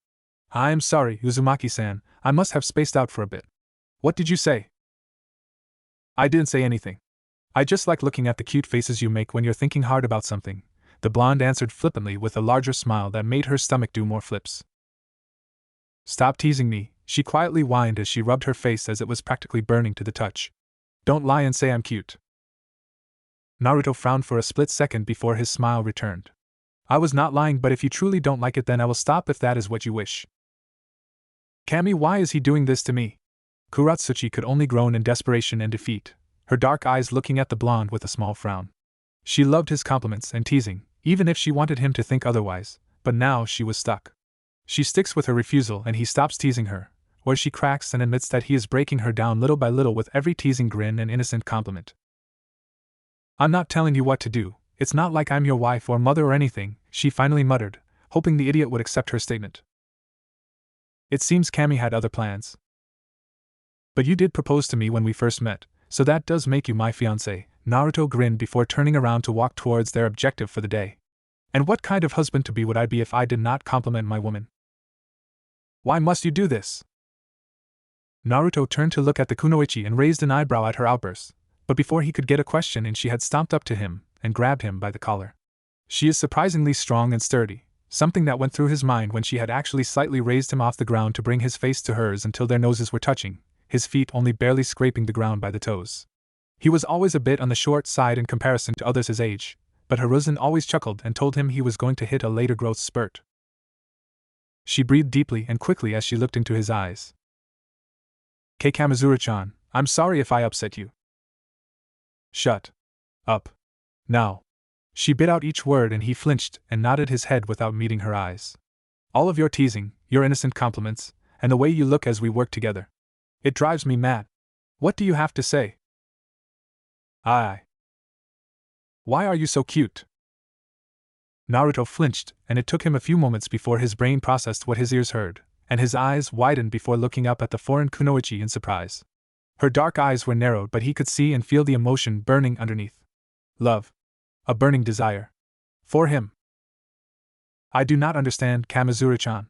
I'm sorry, Uzumaki-san, I must have spaced out for a bit. What did you say? I didn't say anything. I just like looking at the cute faces you make when you're thinking hard about something, the blonde answered flippantly with a larger smile that made her stomach do more flips. Stop teasing me, she quietly whined as she rubbed her face as it was practically burning to the touch. Don't lie and say I'm cute. Naruto frowned for a split second before his smile returned. I was not lying, but if you truly don't like it, then I will stop if that is what you wish. Kami, why is he doing this to me? Kuratsuchi could only groan in desperation and defeat, her dark eyes looking at the blonde with a small frown. She loved his compliments and teasing, even if she wanted him to think otherwise, but now she was stuck. She sticks with her refusal and he stops teasing her, or she cracks and admits that he is breaking her down little by little with every teasing grin and innocent compliment. I'm not telling you what to do, it's not like I'm your wife or mother or anything, she finally muttered, hoping the idiot would accept her statement. It seems Kami had other plans. But you did propose to me when we first met, so that does make you my fiancé, Naruto grinned before turning around to walk towards their objective for the day. And what kind of husband-to-be would I be if I did not compliment my woman? Why must you do this? Naruto turned to look at the kunoichi and raised an eyebrow at her outburst, but before he could get a question in, she had stomped up to him and grabbed him by the collar. She is surprisingly strong and sturdy, something that went through his mind when she had actually slightly raised him off the ground to bring his face to hers until their noses were touching, his feet only barely scraping the ground by the toes. He was always a bit on the short side in comparison to others his age, but Hiruzen always chuckled and told him he was going to hit a later growth spurt. She breathed deeply and quickly as she looked into his eyes. Kei Kamizura-chan, I'm sorry if I upset you. Shut up. Now. She bit out each word and he flinched and nodded his head without meeting her eyes. All of your teasing, your innocent compliments, and the way you look as we work together. It drives me mad. What do you have to say? Why are you so cute? Naruto flinched, and it took him a few moments before his brain processed what his ears heard, and his eyes widened before looking up at the foreign kunoichi in surprise. Her dark eyes were narrowed, but he could see and feel the emotion burning underneath. Love. A burning desire. For him. I do not understand, Kamizura-chan.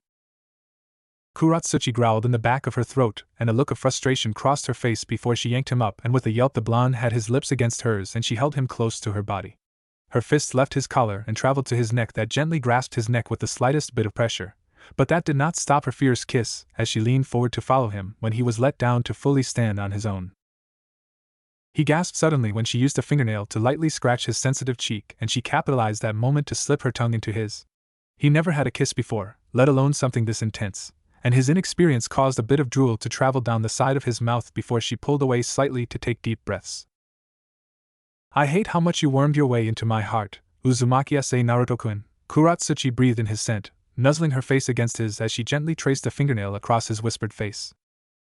Kuratsuchi growled in the back of her throat, and a look of frustration crossed her face before she yanked him up, and with a yelp the blonde had his lips against hers and she held him close to her body. Her fists left his collar and traveled to his neck that gently grasped his neck with the slightest bit of pressure, but that did not stop her fierce kiss as she leaned forward to follow him when he was let down to fully stand on his own. He gasped suddenly when she used a fingernail to lightly scratch his sensitive cheek, and she capitalized that moment to slip her tongue into his. He never had a kiss before, let alone something this intense, and his inexperience caused a bit of drool to travel down the side of his mouth before she pulled away slightly to take deep breaths. I hate how much you wormed your way into my heart, Uzumaki-ase Naruto-kun, Kuratsuchi breathed in his scent, nuzzling her face against his as she gently traced a fingernail across his whispered face.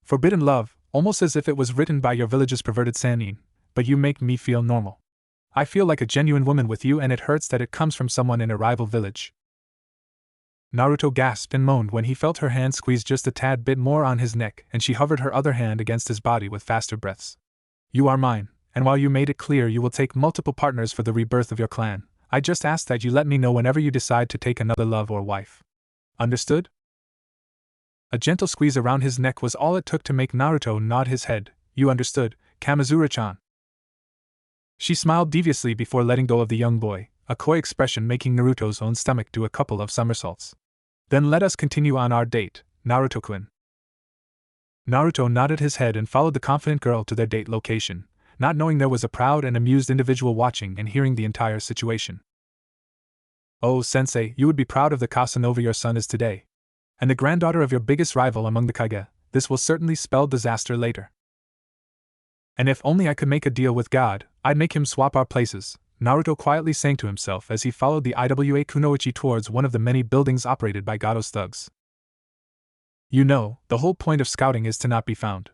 Forbidden love, almost as if it was written by your village's perverted Sannin, but you make me feel normal. I feel like a genuine woman with you, and it hurts that it comes from someone in a rival village. Naruto gasped and moaned when he felt her hand squeeze just a tad bit more on his neck, and she hovered her other hand against his body with faster breaths. You are mine, and while you made it clear you will take multiple partners for the rebirth of your clan, I just ask that you let me know whenever you decide to take another love or wife. Understood? A gentle squeeze around his neck was all it took to make Naruto nod his head. You understood, Kamizura-chan. She smiled deviously before letting go of the young boy, a coy expression making Naruto's own stomach do a couple of somersaults. Then let us continue on our date, Naruto-kun. Naruto nodded his head and followed the confident girl to their date location, not knowing there was a proud and amused individual watching and hearing the entire situation. Oh, sensei, you would be proud of the Casanova your son is today. And the granddaughter of your biggest rival among the Kage, this will certainly spell disaster later. And if only I could make a deal with God, I'd make him swap our places, Naruto quietly sang to himself as he followed the Iwa Kunoichi towards one of the many buildings operated by Gado's thugs. You know, the whole point of scouting is to not be found.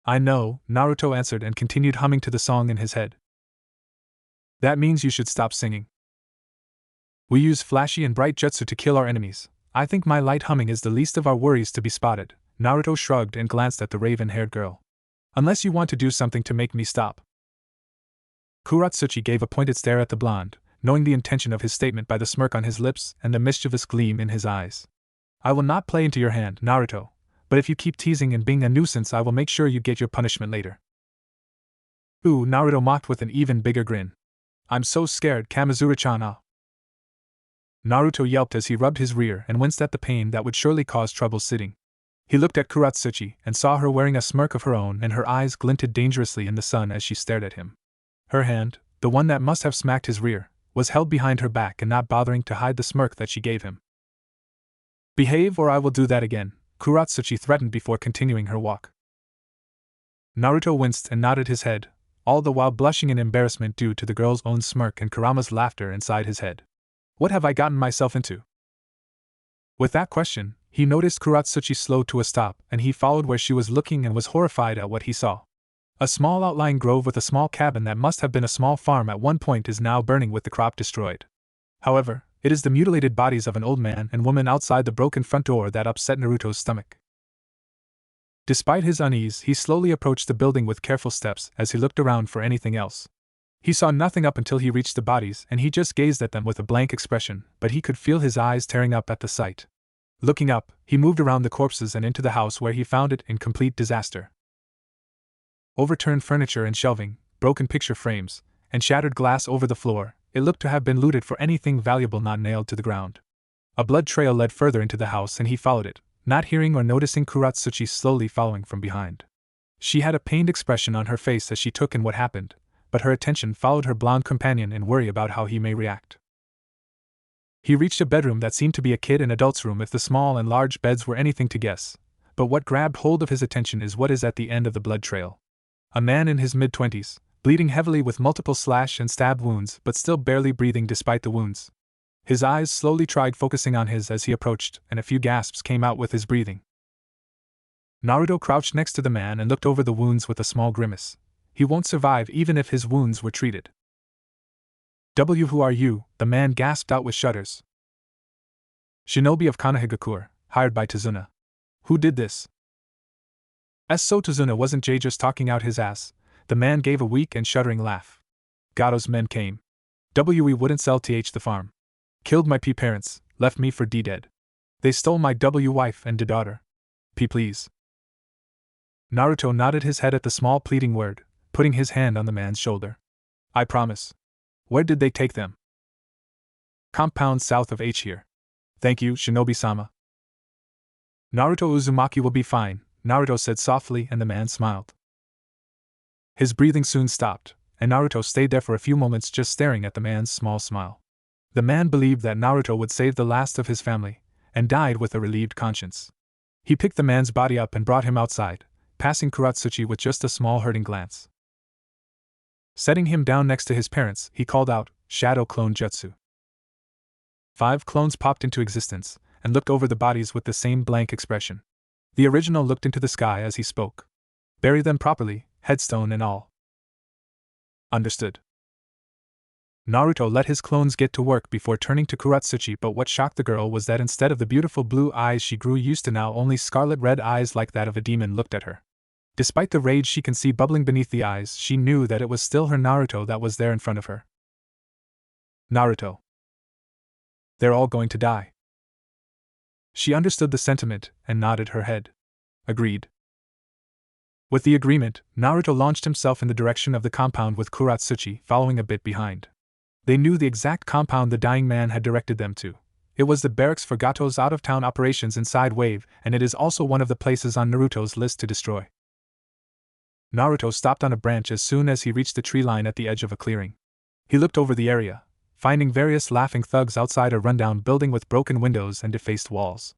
I know, Naruto answered and continued humming to the song in his head. That means you should stop singing. We use flashy and bright jutsu to kill our enemies. I think my light humming is the least of our worries to be spotted, Naruto shrugged and glanced at the raven-haired girl. Unless you want to do something to make me stop. Kuratsuchi gave a pointed stare at the blonde, knowing the intention of his statement by the smirk on his lips and the mischievous gleam in his eyes. I will not play into your hand, Naruto, but if you keep teasing and being a nuisance I will make sure you get your punishment later. Ooh, Naruto mocked with an even bigger grin. I'm so scared, Kamizura-chan. Ah. Naruto yelped as he rubbed his rear and winced at the pain that would surely cause trouble sitting. He looked at Kuratsuchi and saw her wearing a smirk of her own, and her eyes glinted dangerously in the sun as she stared at him. Her hand, the one that must have smacked his rear, was held behind her back and not bothering to hide the smirk that she gave him. Behave or I will do that again, Kuratsuchi threatened before continuing her walk. Naruto winced and nodded his head, all the while blushing in embarrassment due to the girl's own smirk and Kurama's laughter inside his head. What have I gotten myself into? With that question, he noticed Kuratsuchi slow to a stop, and he followed where she was looking and was horrified at what he saw. A small outlying grove with a small cabin that must have been a small farm at one point is now burning with the crop destroyed. However, it is the mutilated bodies of an old man and woman outside the broken front door that upset Naruto's stomach. Despite his unease, he slowly approached the building with careful steps as he looked around for anything else. He saw nothing up until he reached the bodies, and he just gazed at them with a blank expression, but he could feel his eyes tearing up at the sight. Looking up, he moved around the corpses and into the house where he found it in complete disaster. Overturned furniture and shelving, broken picture frames, and shattered glass over the floor, it looked to have been looted for anything valuable not nailed to the ground. A blood trail led further into the house and he followed it, not hearing or noticing Kuratsuchi slowly following from behind. She had a pained expression on her face as she took in what happened, but her attention followed her blonde companion in worry about how he may react. He reached a bedroom that seemed to be a kid and adult's room if the small and large beds were anything to guess, but what grabbed hold of his attention is what is at the end of the blood trail. A man in his mid-20s, bleeding heavily with multiple slash and stab wounds but still barely breathing despite the wounds. His eyes slowly tried focusing on his as he approached, and a few gasps came out with his breathing. Naruto crouched next to the man and looked over the wounds with a small grimace. He won't survive even if his wounds were treated. Who are you? The man gasped out with shudders. Shinobi of Konohagakure, hired by Tazuna. Who did this? So Tazuna wasn't just talking out his ass. The man gave a weak and shuddering laugh. Gato's men came. We wouldn't sell the farm. Killed my parents, left me for dead. They stole my wife and daughter. Please. Naruto nodded his head at the small pleading word, putting his hand on the man's shoulder. I promise. Where did they take them? Compound south of here. Thank you, Shinobi-sama. Naruto Uzumaki will be fine, Naruto said softly, and the man smiled. His breathing soon stopped, and Naruto stayed there for a few moments just staring at the man's small smile. The man believed that Naruto would save the last of his family, and died with a relieved conscience. He picked the man's body up and brought him outside, passing Kuratsuchi with just a small hurting glance. Setting him down next to his parents, he called out, Shadow Clone Jutsu. 5 clones popped into existence, and looked over the bodies with the same blank expression. The original looked into the sky as he spoke. Bury them properly, headstone and all. Understood. Naruto let his clones get to work before turning to Kuratsuchi, but what shocked the girl was that instead of the beautiful blue eyes she grew used to, now only scarlet red eyes like that of a demon looked at her. Despite the rage she could see bubbling beneath the eyes, she knew that it was still her Naruto that was there in front of her. Naruto. They're all going to die. She understood the sentiment and nodded her head. Agreed. With the agreement, Naruto launched himself in the direction of the compound with Kuratsuchi following a bit behind. They knew the exact compound the dying man had directed them to. It was the barracks for Gato's out-of-town operations inside Wave, and it is also one of the places on Naruto's list to destroy. Naruto stopped on a branch as soon as he reached the tree line at the edge of a clearing. He looked over the area, finding various laughing thugs outside a rundown building with broken windows and defaced walls.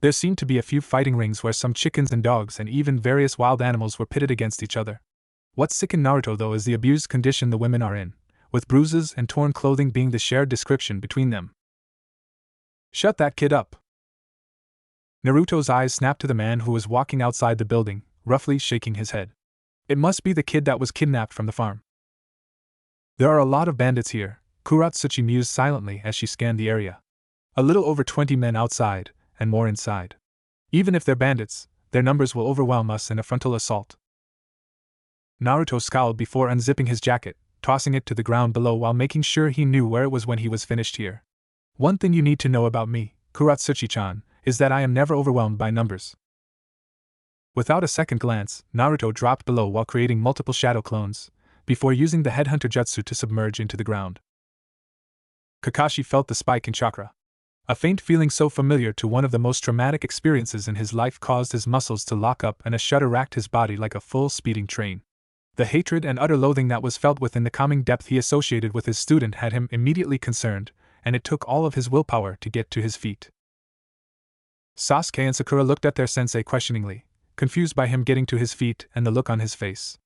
There seemed to be a few fighting rings where some chickens and dogs and even various wild animals were pitted against each other. What sickened Naruto though is the abused condition the women are in, with bruises and torn clothing being the shared description between them. Shut that kid up! Naruto's eyes snapped to the man who was walking outside the building, roughly shaking his head. It must be the kid that was kidnapped from the farm. There are a lot of bandits here, Kuratsuchi mused silently as she scanned the area. A little over 20 men outside, and more inside. Even if they're bandits, their numbers will overwhelm us in a frontal assault. Naruto scowled before unzipping his jacket, tossing it to the ground below while making sure he knew where it was when he was finished here. One thing you need to know about me, Kuratsuchi-chan, is that I am never overwhelmed by numbers. Without a second glance, Naruto dropped below while creating multiple shadow clones, before using the headhunter jutsu to submerge into the ground. Kakashi felt the spike in chakra. A faint feeling so familiar to one of the most traumatic experiences in his life caused his muscles to lock up and a shudder racked his body like a full speeding train. The hatred and utter loathing that was felt within the calming depth he associated with his student had him immediately concerned, and it took all of his willpower to get to his feet. Sasuke and Sakura looked at their sensei questioningly, confused by him getting to his feet and the look on his face.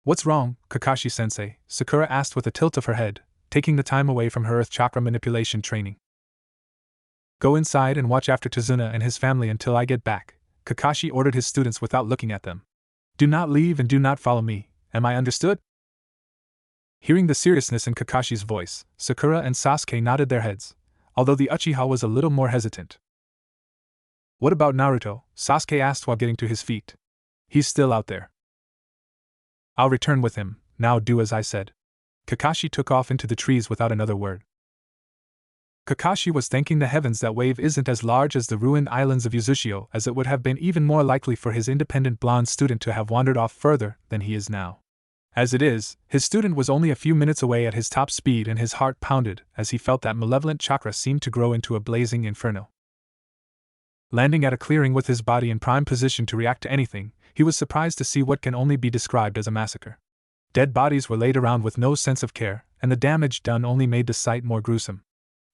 "What's wrong, Kakashi-sensei?" Sakura asked with a tilt of her head, taking the time away from her earth chakra manipulation training. "Go inside and watch after Tazuna and his family until I get back," Kakashi ordered his students without looking at them. "Do not leave and do not follow me, am I understood?" Hearing the seriousness in Kakashi's voice, Sakura and Sasuke nodded their heads, although the Uchiha was a little more hesitant. "What about Naruto?" Sasuke asked while getting to his feet. "He's still out there." "I'll return with him, now do as I said." Kakashi took off into the trees without another word. Kakashi was thanking the heavens that wave isn't as large as the ruined islands of Uzushio, as it would have been even more likely for his independent blonde student to have wandered off further than he is now. As it is, his student was only a few minutes away at his top speed and his heart pounded as he felt that malevolent chakra seemed to grow into a blazing inferno. Landing at a clearing with his body in prime position to react to anything, he was surprised to see what can only be described as a massacre. Dead bodies were laid around with no sense of care, and the damage done only made the sight more gruesome.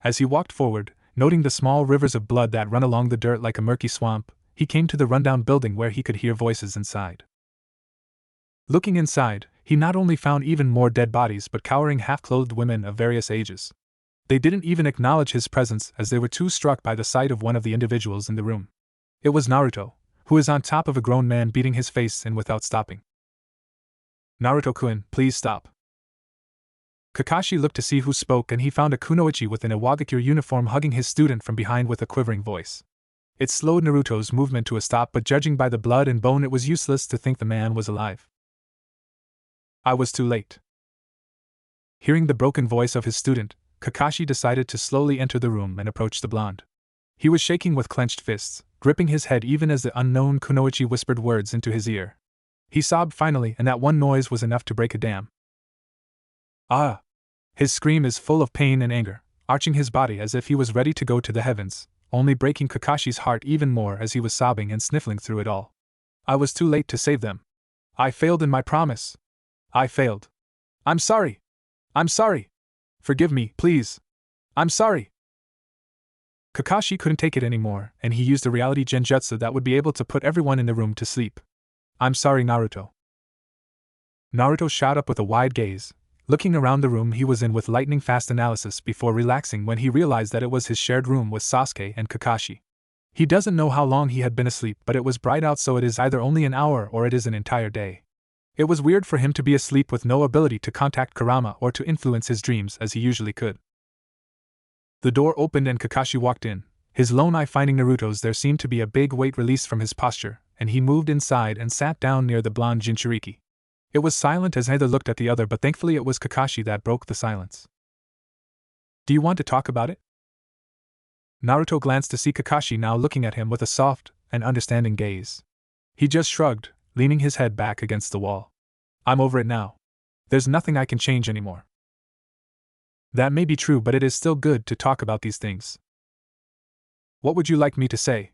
As he walked forward, noting the small rivers of blood that run along the dirt like a murky swamp, he came to the rundown building where he could hear voices inside. Looking inside, he not only found even more dead bodies but cowering half-clothed women of various ages. They didn't even acknowledge his presence as they were too struck by the sight of one of the individuals in the room. It was Naruto, who is on top of a grown man beating his face in without stopping. "Naruto-kun, please stop." Kakashi looked to see who spoke and he found a kunoichi within a Wagakure uniform hugging his student from behind with a quivering voice. It slowed Naruto's movement to a stop, but judging by the blood and bone it was useless to think the man was alive. "I was too late." Hearing the broken voice of his student, Kakashi decided to slowly enter the room and approach the blonde. He was shaking with clenched fists, gripping his head even as the unknown kunoichi whispered words into his ear. He sobbed finally, and that one noise was enough to break a dam. "Ah!" His scream is full of pain and anger, arching his body as if he was ready to go to the heavens, only breaking Kakashi's heart even more as he was sobbing and sniffling through it all. "I was too late to save them. I failed in my promise. I failed. I'm sorry. I'm sorry. Forgive me, please. I'm sorry." Kakashi couldn't take it anymore, and he used a reality genjutsu that would be able to put everyone in the room to sleep. "I'm sorry, Naruto." Naruto shot up with a wide gaze, looking around the room he was in with lightning-fast analysis before relaxing when he realized that it was his shared room with Sasuke and Kakashi. He doesn't know how long he had been asleep, but it was bright out, so it is either only an hour or it is an entire day. It was weird for him to be asleep with no ability to contact Kurama or to influence his dreams as he usually could. The door opened and Kakashi walked in, his lone eye finding Naruto's. There seemed to be a big weight released from his posture, and he moved inside and sat down near the blonde Jinchuriki. It was silent as neither looked at the other, but thankfully it was Kakashi that broke the silence. "Do you want to talk about it?" Naruto glanced to see Kakashi now looking at him with a soft and understanding gaze. He just shrugged, leaning his head back against the wall. "I'm over it now. There's nothing I can change anymore." "That may be true, but it is still good to talk about these things." "What would you like me to say?"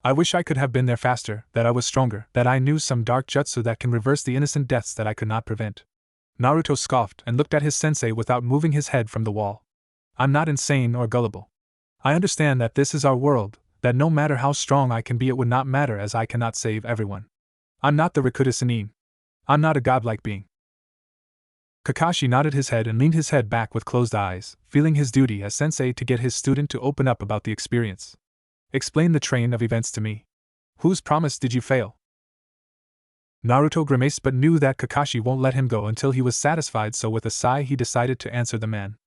"I wish I could have been there faster, that I was stronger, that I knew some dark jutsu that can reverse the innocent deaths that I could not prevent." Naruto scoffed and looked at his sensei without moving his head from the wall. "I'm not insane or gullible. I understand that this is our world, that no matter how strong I can be it would not matter as I cannot save everyone. I'm not the Rikuta Sannin. I'm not a godlike being." Kakashi nodded his head and leaned his head back with closed eyes, feeling his duty as sensei to get his student to open up about the experience. "Explain the train of events to me. Whose promise did you fail?" Naruto grimaced but knew that Kakashi won't let him go until he was satisfied, so with a sigh he decided to answer the man.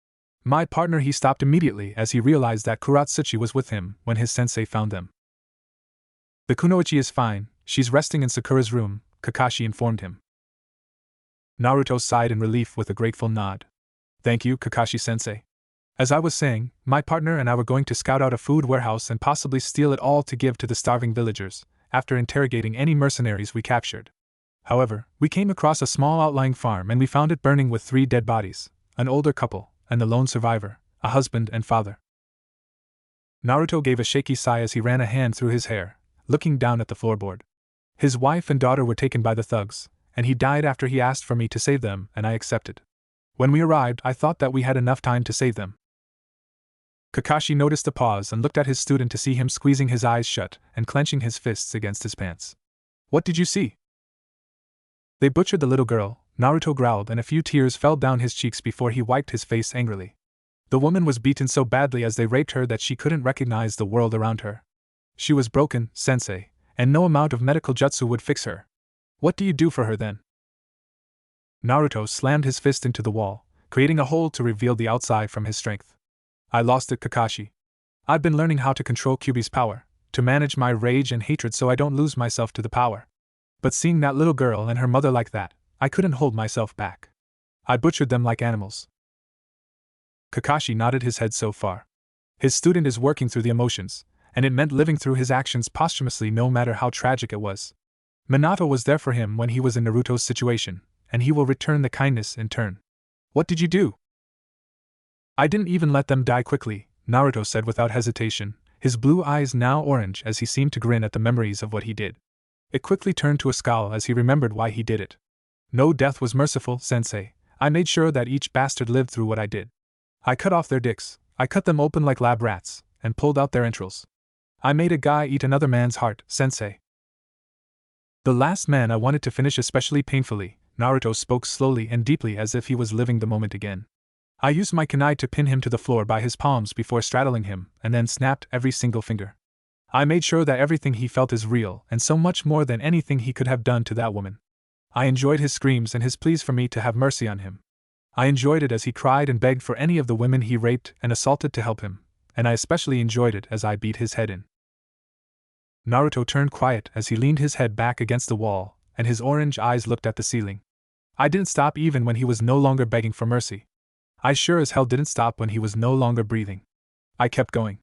"My partner." He stopped immediately as he realized that Kuratsuchi was with him when his sensei found them. "The kunoichi is fine, she's resting in Sakura's room," Kakashi informed him. Naruto sighed in relief with a grateful nod. "Thank you, Kakashi-sensei. As I was saying, my partner and I were going to scout out a food warehouse and possibly steal it all to give to the starving villagers, after interrogating any mercenaries we captured. However, we came across a small outlying farm and we found it burning with 3 dead bodies, an older couple, and the lone survivor, a husband and father. Naruto gave a shaky sigh as he ran a hand through his hair, looking down at the floorboard. His wife and daughter were taken by the thugs, and he died after he asked for me to save them, and I accepted. When we arrived, I thought that we had enough time to save them. Kakashi noticed the pause and looked at his student to see him squeezing his eyes shut and clenching his fists against his pants. What did you see? They butchered the little girl, Naruto growled, and a few tears fell down his cheeks before he wiped his face angrily. The woman was beaten so badly as they raped her that she couldn't recognize the world around her. She was broken, sensei, and no amount of medical jutsu would fix her. What do you do for her then? Naruto slammed his fist into the wall, creating a hole to reveal the outside from his strength. I lost it, Kakashi. I've been learning how to control Kyuubi's power, to manage my rage and hatred so I don't lose myself to the power. But seeing that little girl and her mother like that, I couldn't hold myself back. I butchered them like animals. Kakashi nodded his head so far. His student is working through the emotions, and it meant living through his actions posthumously no matter how tragic it was. Minato was there for him when he was in Naruto's situation, and he will return the kindness in turn. What did you do? I didn't even let them die quickly, Naruto said without hesitation, his blue eyes now orange as he seemed to grin at the memories of what he did. It quickly turned to a scowl as he remembered why he did it. No death was merciful, sensei. I made sure that each bastard lived through what I did. I cut off their dicks, I cut them open like lab rats, and pulled out their entrails. I made a guy eat another man's heart, sensei. The last man I wanted to finish especially painfully, Naruto spoke slowly and deeply as if he was living the moment again. I used my kunai to pin him to the floor by his palms before straddling him, and then snapped every single finger. I made sure that everything he felt is real and so much more than anything he could have done to that woman. I enjoyed his screams and his pleas for me to have mercy on him. I enjoyed it as he cried and begged for any of the women he raped and assaulted to help him, and I especially enjoyed it as I beat his head in. Naruto turned quiet as he leaned his head back against the wall, and his orange eyes looked at the ceiling. I didn't stop even when he was no longer begging for mercy. I sure as hell didn't stop when he was no longer breathing. I kept going.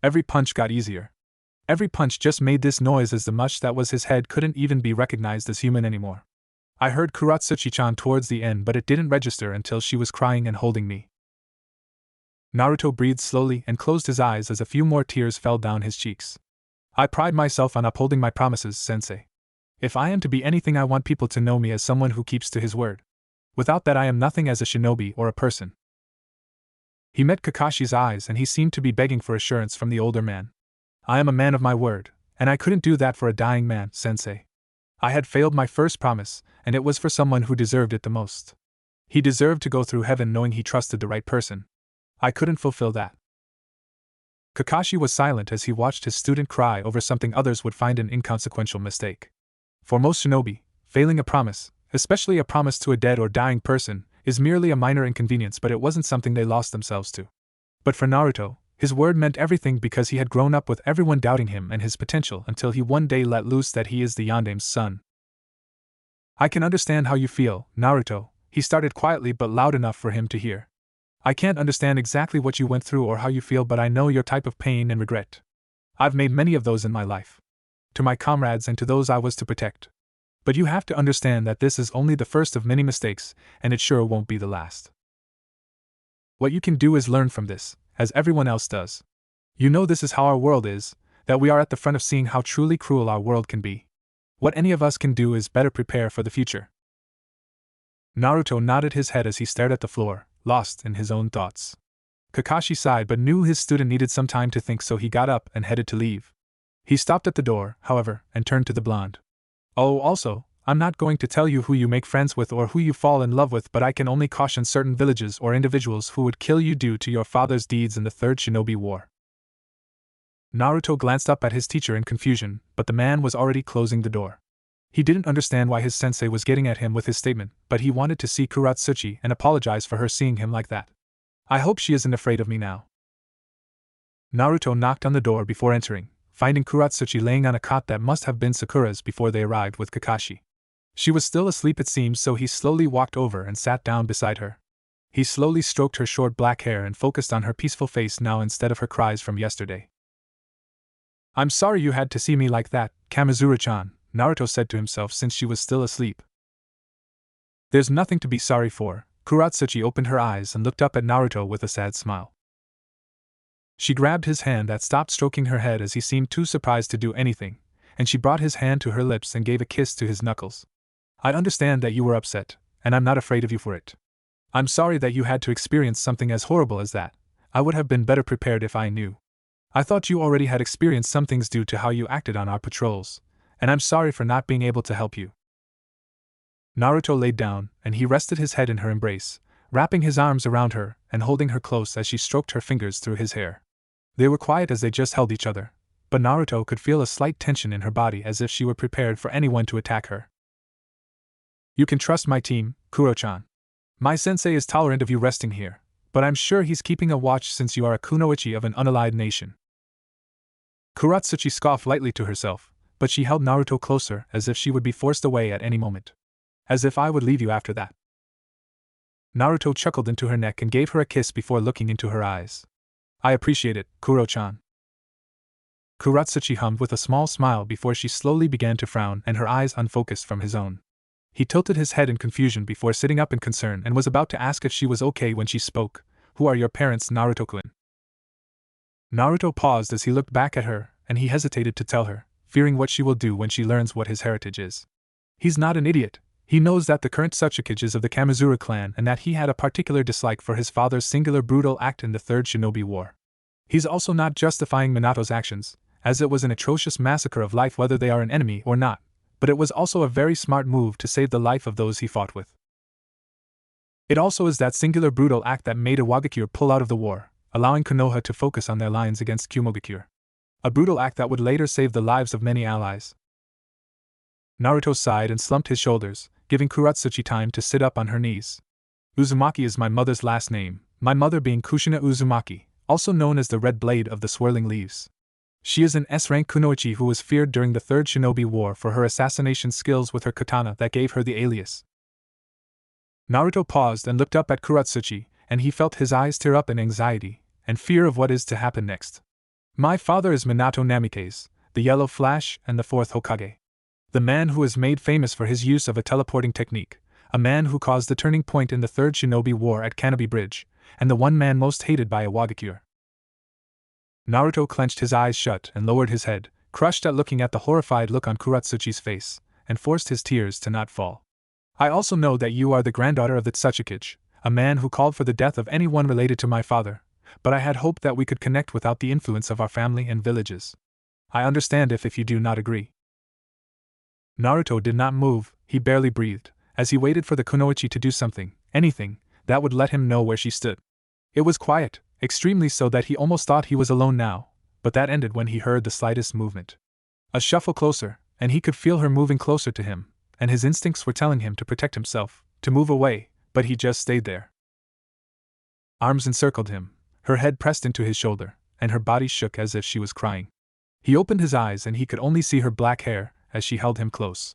Every punch got easier. Every punch just made this noise as the mush that was his head couldn't even be recognized as human anymore. I heard Kuratsuchi-chan towards the end, but it didn't register until she was crying and holding me. Naruto breathed slowly and closed his eyes as a few more tears fell down his cheeks. I pride myself on upholding my promises, sensei. If I am to be anything, I want people to know me as someone who keeps to his word. Without that, I am nothing as a shinobi or a person. He met Kakashi's eyes and he seemed to be begging for assurance from the older man. I am a man of my word, and I couldn't do that for a dying man, sensei. I had failed my first promise, and it was for someone who deserved it the most. He deserved to go through heaven knowing he trusted the right person. I couldn't fulfill that. Kakashi was silent as he watched his student cry over something others would find an inconsequential mistake. For most shinobi, failing a promise, especially a promise to a dead or dying person, is merely a minor inconvenience, but it wasn't something they lost themselves to. But for Naruto, his word meant everything because he had grown up with everyone doubting him and his potential until he one day let loose that he is the Yandame's son. I can understand how you feel, Naruto, he started quietly but loud enough for him to hear. I can't understand exactly what you went through or how you feel, but I know your type of pain and regret. I've made many of those in my life. To my comrades and to those I was to protect. But you have to understand that this is only the first of many mistakes, and it sure won't be the last. What you can do is learn from this, as everyone else does. You know this is how our world is, that we are at the front of seeing how truly cruel our world can be. What any of us can do is better prepare for the future. Naruto nodded his head as he stared at the floor, lost in his own thoughts. Kakashi sighed but knew his student needed some time to think, so he got up and headed to leave. He stopped at the door, however, and turned to the blonde. Oh, also, I'm not going to tell you who you make friends with or who you fall in love with, but I can only caution certain villages or individuals who would kill you due to your father's deeds in the Third Shinobi War. Naruto glanced up at his teacher in confusion, but the man was already closing the door. He didn't understand why his sensei was getting at him with his statement, but he wanted to see Kuratsuchi and apologize for her seeing him like that. I hope she isn't afraid of me now. Naruto knocked on the door before entering, finding Kuratsuchi laying on a cot that must have been Sakura's before they arrived with Kakashi. She was still asleep it seems, so he slowly walked over and sat down beside her. He slowly stroked her short black hair and focused on her peaceful face now instead of her cries from yesterday. I'm sorry you had to see me like that, Kamizuru-chan, Naruto said to himself since she was still asleep. There's nothing to be sorry for. Kuratsuchi opened her eyes and looked up at Naruto with a sad smile. She grabbed his hand that stopped stroking her head as he seemed too surprised to do anything, and she brought his hand to her lips and gave a kiss to his knuckles. I understand that you were upset, and I'm not afraid of you for it. I'm sorry that you had to experience something as horrible as that. I would have been better prepared if I knew. I thought you already had experienced some things due to how you acted on our patrols, and I'm sorry for not being able to help you. Naruto laid down, and he rested his head in her embrace, wrapping his arms around her and holding her close as she stroked her fingers through his hair. They were quiet as they just held each other, but Naruto could feel a slight tension in her body as if she were prepared for anyone to attack her. You can trust my team, Kuro-chan. My sensei is tolerant of you resting here, but I'm sure he's keeping a watch since you are a kunoichi of an unallied nation. Kuratsuchi scoffed lightly to herself, but she held Naruto closer as if she would be forced away at any moment. As if I would leave you after that. Naruto chuckled into her neck and gave her a kiss before looking into her eyes. I appreciate it, Kuro-chan. Kuratsuchi hummed with a small smile before she slowly began to frown and her eyes unfocused from his own. He tilted his head in confusion before sitting up in concern and was about to ask if she was okay when she spoke. Who are your parents, Naruto-kun? Naruto paused as he looked back at her, and he hesitated to tell her, fearing what she will do when she learns what his heritage is. He's not an idiot. He knows that the current Tsuchikage is of the Kamizura clan and that he had a particular dislike for his father's singular brutal act in the Third Shinobi War. He's also not justifying Minato's actions, as it was an atrocious massacre of life whether they are an enemy or not, but it was also a very smart move to save the life of those he fought with. It also is that singular brutal act that made Iwagakure pull out of the war, allowing Konoha to focus on their lines against Kumogakure. A brutal act that would later save the lives of many allies. Naruto sighed and slumped his shoulders, giving Kuratsuchi time to sit up on her knees. Uzumaki is my mother's last name, my mother being Kushina Uzumaki, also known as the Red Blade of the Swirling Leaves. She is an S-rank kunoichi who was feared during the Third Shinobi War for her assassination skills with her katana that gave her the alias. Naruto paused and looked up at Kuratsuchi, and he felt his eyes tear up in anxiety and fear of what is to happen next. My father is Minato Namikaze, the Yellow Flash and the fourth Hokage. The man who is made famous for his use of a teleporting technique, a man who caused the turning point in the Third Shinobi War at Kanobi Bridge, and the one man most hated by Iwagakure. Naruto clenched his eyes shut and lowered his head, crushed at looking at the horrified look on Kuratsuchi's face, and forced his tears to not fall. I also know that you are the granddaughter of the Tsuchikage, a man who called for the death of anyone related to my father, but I had hoped that we could connect without the influence of our family and villages. I understand if you do not agree. Naruto did not move, he barely breathed, as he waited for the kunoichi to do something, anything, that would let him know where she stood. It was quiet, extremely so that he almost thought he was alone now, but that ended when he heard the slightest movement. A shuffle closer, and he could feel her moving closer to him, and his instincts were telling him to protect himself, to move away, but he just stayed there. Arms encircled him, her head pressed into his shoulder, and her body shook as if she was crying. He opened his eyes and he could only see her black hair as she held him close.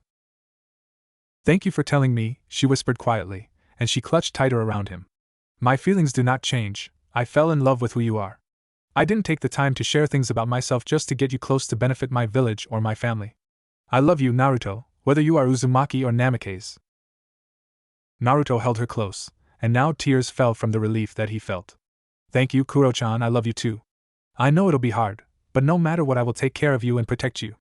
Thank you for telling me, she whispered quietly, and she clutched tighter around him. My feelings do not change, I fell in love with who you are. I didn't take the time to share things about myself just to get you close to benefit my village or my family. I love you, Naruto, whether you are Uzumaki or Namikaze. Naruto held her close, and now tears fell from the relief that he felt. Thank you, Kuro-chan, I love you too. I know it'll be hard, but no matter what I will take care of you and protect you.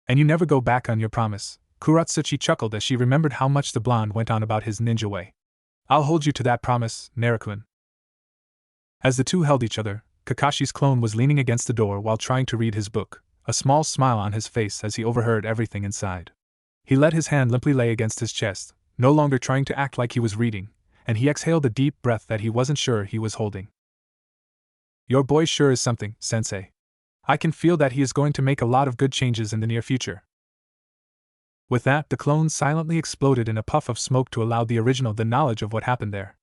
And you never go back on your promise, Kuratsuchi chuckled as she remembered how much the blonde went on about his ninja way. I'll hold you to that promise, Naruto-kun. As the two held each other, Kakashi's clone was leaning against the door while trying to read his book, a small smile on his face as he overheard everything inside. He let his hand limply lay against his chest, no longer trying to act like he was reading, and he exhaled a deep breath that he wasn't sure he was holding. Your boy sure is something, sensei. I can feel that he is going to make a lot of good changes in the near future. With that, the clone silently exploded in a puff of smoke to allow the original the knowledge of what happened there.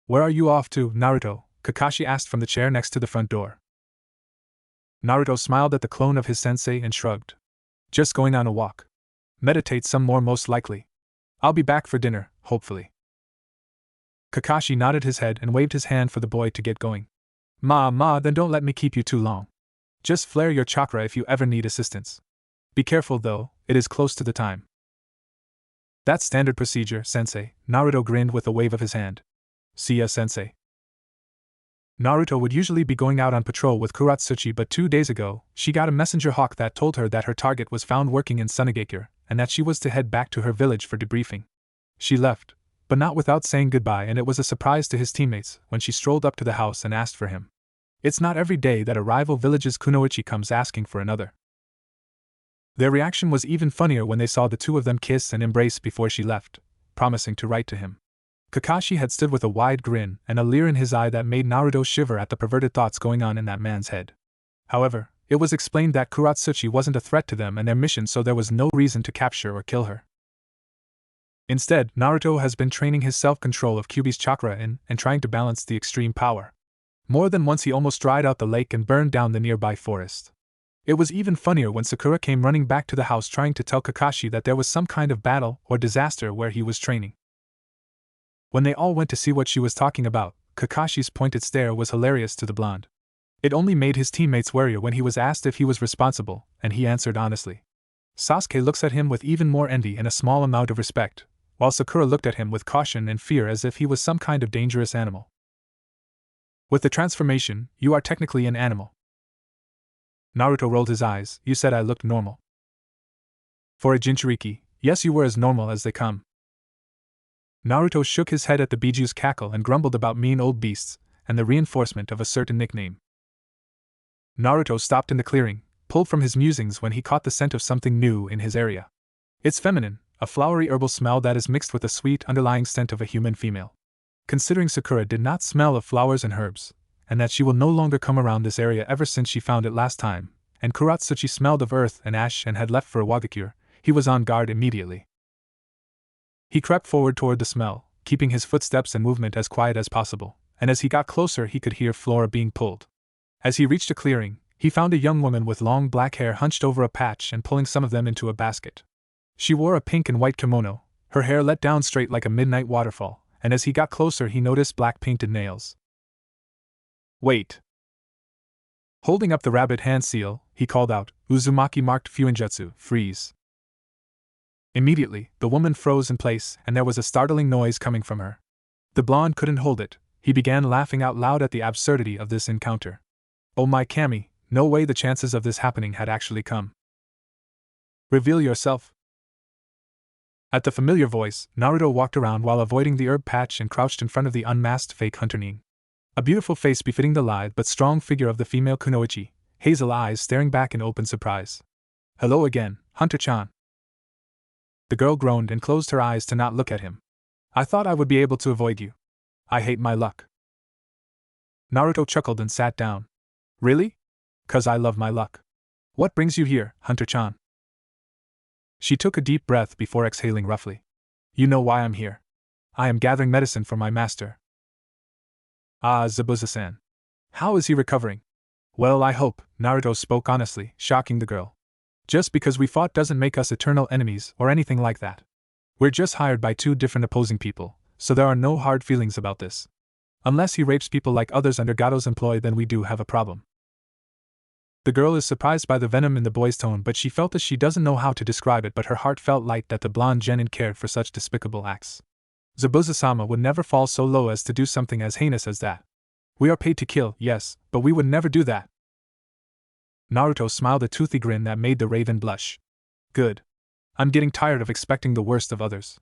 Where are you off to, Naruto? Kakashi asked from the chair next to the front door. Naruto smiled at the clone of his sensei and shrugged. Just going on a walk. Meditate some more most likely. I'll be back for dinner, hopefully. Kakashi nodded his head and waved his hand for the boy to get going. Ma, then don't let me keep you too long. Just flare your chakra if you ever need assistance. Be careful though, it is close to the time. That's standard procedure, sensei, Naruto grinned with a wave of his hand. See ya, sensei. Naruto would usually be going out on patrol with Kuratsuchi, but 2 days ago, she got a messenger hawk that told her that her target was found working in Sunagakure, and that she was to head back to her village for debriefing. She left, but not without saying goodbye, and it was a surprise to his teammates when she strolled up to the house and asked for him. It's not every day that a rival village's kunoichi comes asking for another. Their reaction was even funnier when they saw the two of them kiss and embrace before she left, promising to write to him. Kakashi had stood with a wide grin and a leer in his eye that made Naruto shiver at the perverted thoughts going on in that man's head. However, it was explained that Kuratsuchi wasn't a threat to them and their mission, so there was no reason to capture or kill her. Instead, Naruto has been training his self-control of Kyuubi's chakra in and trying to balance the extreme power. More than once he almost dried out the lake and burned down the nearby forest. It was even funnier when Sakura came running back to the house trying to tell Kakashi that there was some kind of battle or disaster where he was training. When they all went to see what she was talking about, Kakashi's pointed stare was hilarious to the blonde. It only made his teammates warier when he was asked if he was responsible, and he answered honestly. Sasuke looks at him with even more envy and a small amount of respect, while Sakura looked at him with caution and fear as if he was some kind of dangerous animal. With the transformation, you are technically an animal. Naruto rolled his eyes. You said I looked normal. For a Jinchuriki, yes, you were as normal as they come. Naruto shook his head at the Biju's cackle and grumbled about mean old beasts and the reinforcement of a certain nickname. Naruto stopped in the clearing, pulled from his musings when he caught the scent of something new in his area. It's feminine, a flowery herbal smell that is mixed with the sweet underlying scent of a human female. Considering Sakura did not smell of flowers and herbs, and that she will no longer come around this area ever since she found it last time, and Kuratsuchi smelled of earth and ash and had left for Iwagakure, he was on guard immediately. He crept forward toward the smell, keeping his footsteps and movement as quiet as possible, and as he got closer he could hear Flora being pulled. As he reached a clearing, he found a young woman with long black hair hunched over a patch and pulling some of them into a basket. She wore a pink and white kimono, her hair let down straight like a midnight waterfall, and as he got closer he noticed black painted nails. Wait. Holding up the rabbit hand seal, he called out, Uzumaki marked Fuinjutsu, freeze. Immediately, the woman froze in place and there was a startling noise coming from her. The blonde couldn't hold it. He began laughing out loud at the absurdity of this encounter. Oh my Kami, no way the chances of this happening had actually come. Reveal yourself. At the familiar voice, Naruto walked around while avoiding the herb patch and crouched in front of the unmasked fake Hunter Ning. A beautiful face befitting the lithe but strong figure of the female kunoichi, hazel eyes staring back in open surprise. Hello again, Hunter-chan. The girl groaned and closed her eyes to not look at him. I thought I would be able to avoid you. I hate my luck. Naruto chuckled and sat down. Really? 'Cause I love my luck. What brings you here, Hunter-chan? She took a deep breath before exhaling roughly. You know why I'm here. I am gathering medicine for my master. Ah, Zabuza-san. How is he recovering? Well, I hope, Naruto spoke honestly, shocking the girl. Just because we fought doesn't make us eternal enemies or anything like that. We're just hired by two different opposing people, so there are no hard feelings about this. Unless he rapes people like others under Gato's employ, then we do have a problem. The girl is surprised by the venom in the boy's tone, but she felt that she doesn't know how to describe it, but her heart felt light that the blonde genin cared for such despicable acts. Zabuza-sama would never fall so low as to do something as heinous as that. We are paid to kill, yes, but we would never do that. Naruto smiled a toothy grin that made the raven blush. Good. I'm getting tired of expecting the worst of others.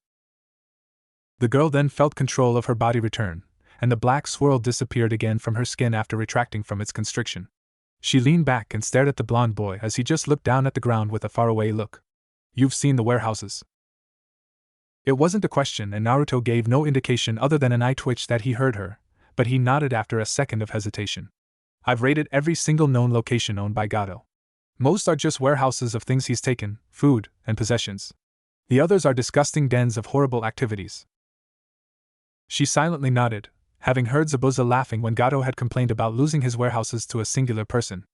The girl then felt control of her body return, and the black swirl disappeared again from her skin after retracting from its constriction. She leaned back and stared at the blonde boy as he just looked down at the ground with a faraway look. You've seen the warehouses. It wasn't a question, and Naruto gave no indication other than an eye twitch that he heard her, but he nodded after a second of hesitation. I've raided every single known location owned by Gato. Most are just warehouses of things he's taken, food, and possessions. The others are disgusting dens of horrible activities. She silently nodded, having heard Zabuza laughing when Gato had complained about losing his warehouses to a singular person.